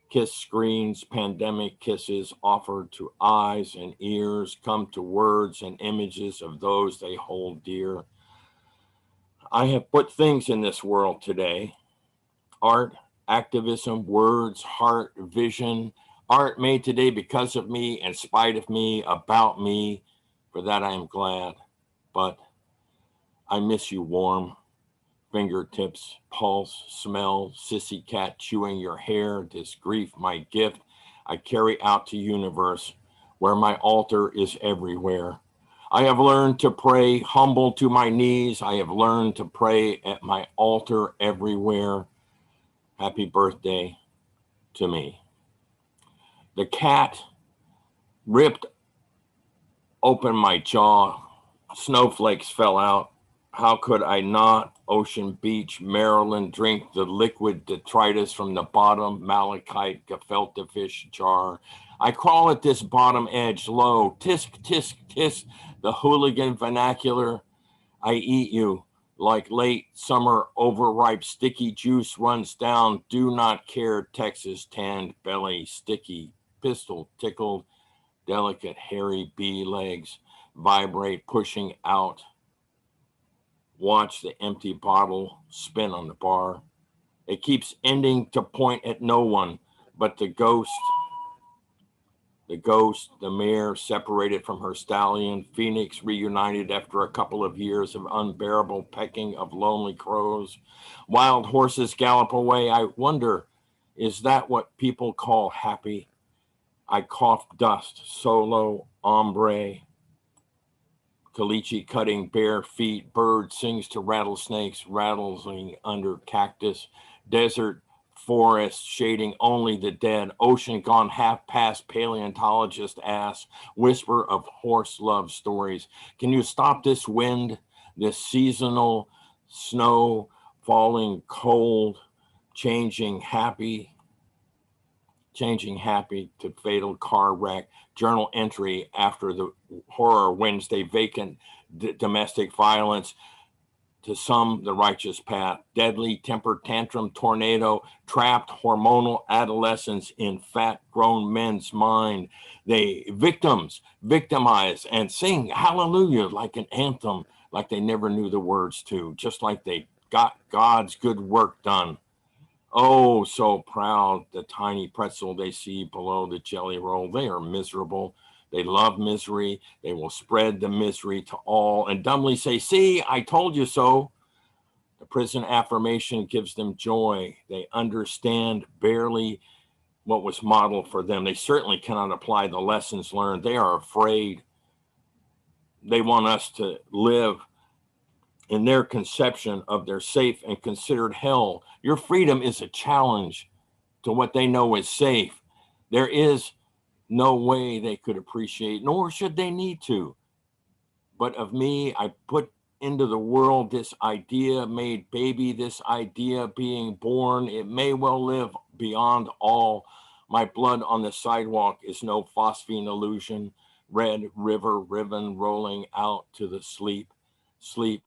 Kiss screens, pandemic kisses offered to eyes and ears, come to words and images of those they hold dear. I have put things in this world today: art, activism, words, heart, vision, art made today because of me, in spite of me, about me. For that I am glad, but I miss you warm. Fingertips, pulse, smell, sissy cat chewing your hair, this grief, my gift, I carry out to universe, where my altar is everywhere. I have learned to pray humble to my knees. I have learned to pray at my altar everywhere. Happy birthday to me. The cat ripped open my jaw. Snowflakes fell out. How could I not? Ocean Beach, Maryland, drink the liquid detritus from the bottom malachite gefilte fish jar. I crawl at this bottom edge low. Tisk, tisk, tisk, the hooligan vernacular. I eat you like late summer overripe sticky juice runs down. Do not care, Texas tanned belly, sticky, pistol tickled, delicate hairy bee legs vibrate, pushing out. Watch the empty bottle spin on the bar. It keeps ending to point at no one but the ghost, the mare separated from her stallion, Phoenix reunited after a couple of years of unbearable pecking of lonely crows. Wild horses gallop away. I wonder, is that what people call happy? I cough dust, solo, ombre. Caliche cutting bare feet, bird sings to rattlesnakes, rattling under cactus, desert forest shading only the dead, ocean gone half past paleontologist ass, whisper of horse love stories. Can you stop this wind, this seasonal snow falling cold, changing happy to fatal car wreck, journal entry after the horror Wednesday, vacant domestic violence, to some the righteous path, deadly temper tantrum tornado, trapped hormonal adolescence in fat grown men's mind. They victimize and sing hallelujah like an anthem, like they never knew the words to, just like they got God's good work done. Oh, so proud, the tiny pretzel they see below the jelly roll. They are miserable. They love misery. They will spread the misery to all and dumbly say, see, I told you so. The prison affirmation gives them joy. They understand barely what was modeled for them. They certainly cannot apply the lessons learned. They are afraid. They want us to live in their conception of their safe and considered hell. Your freedom is a challenge to what they know is safe. There is no way they could appreciate, nor should they need to. But of me, I put into the world this idea made baby, this idea being born. It may well live beyond all. My blood on the sidewalk is no phosphine illusion. Red river ribbon rolling out to the sleep.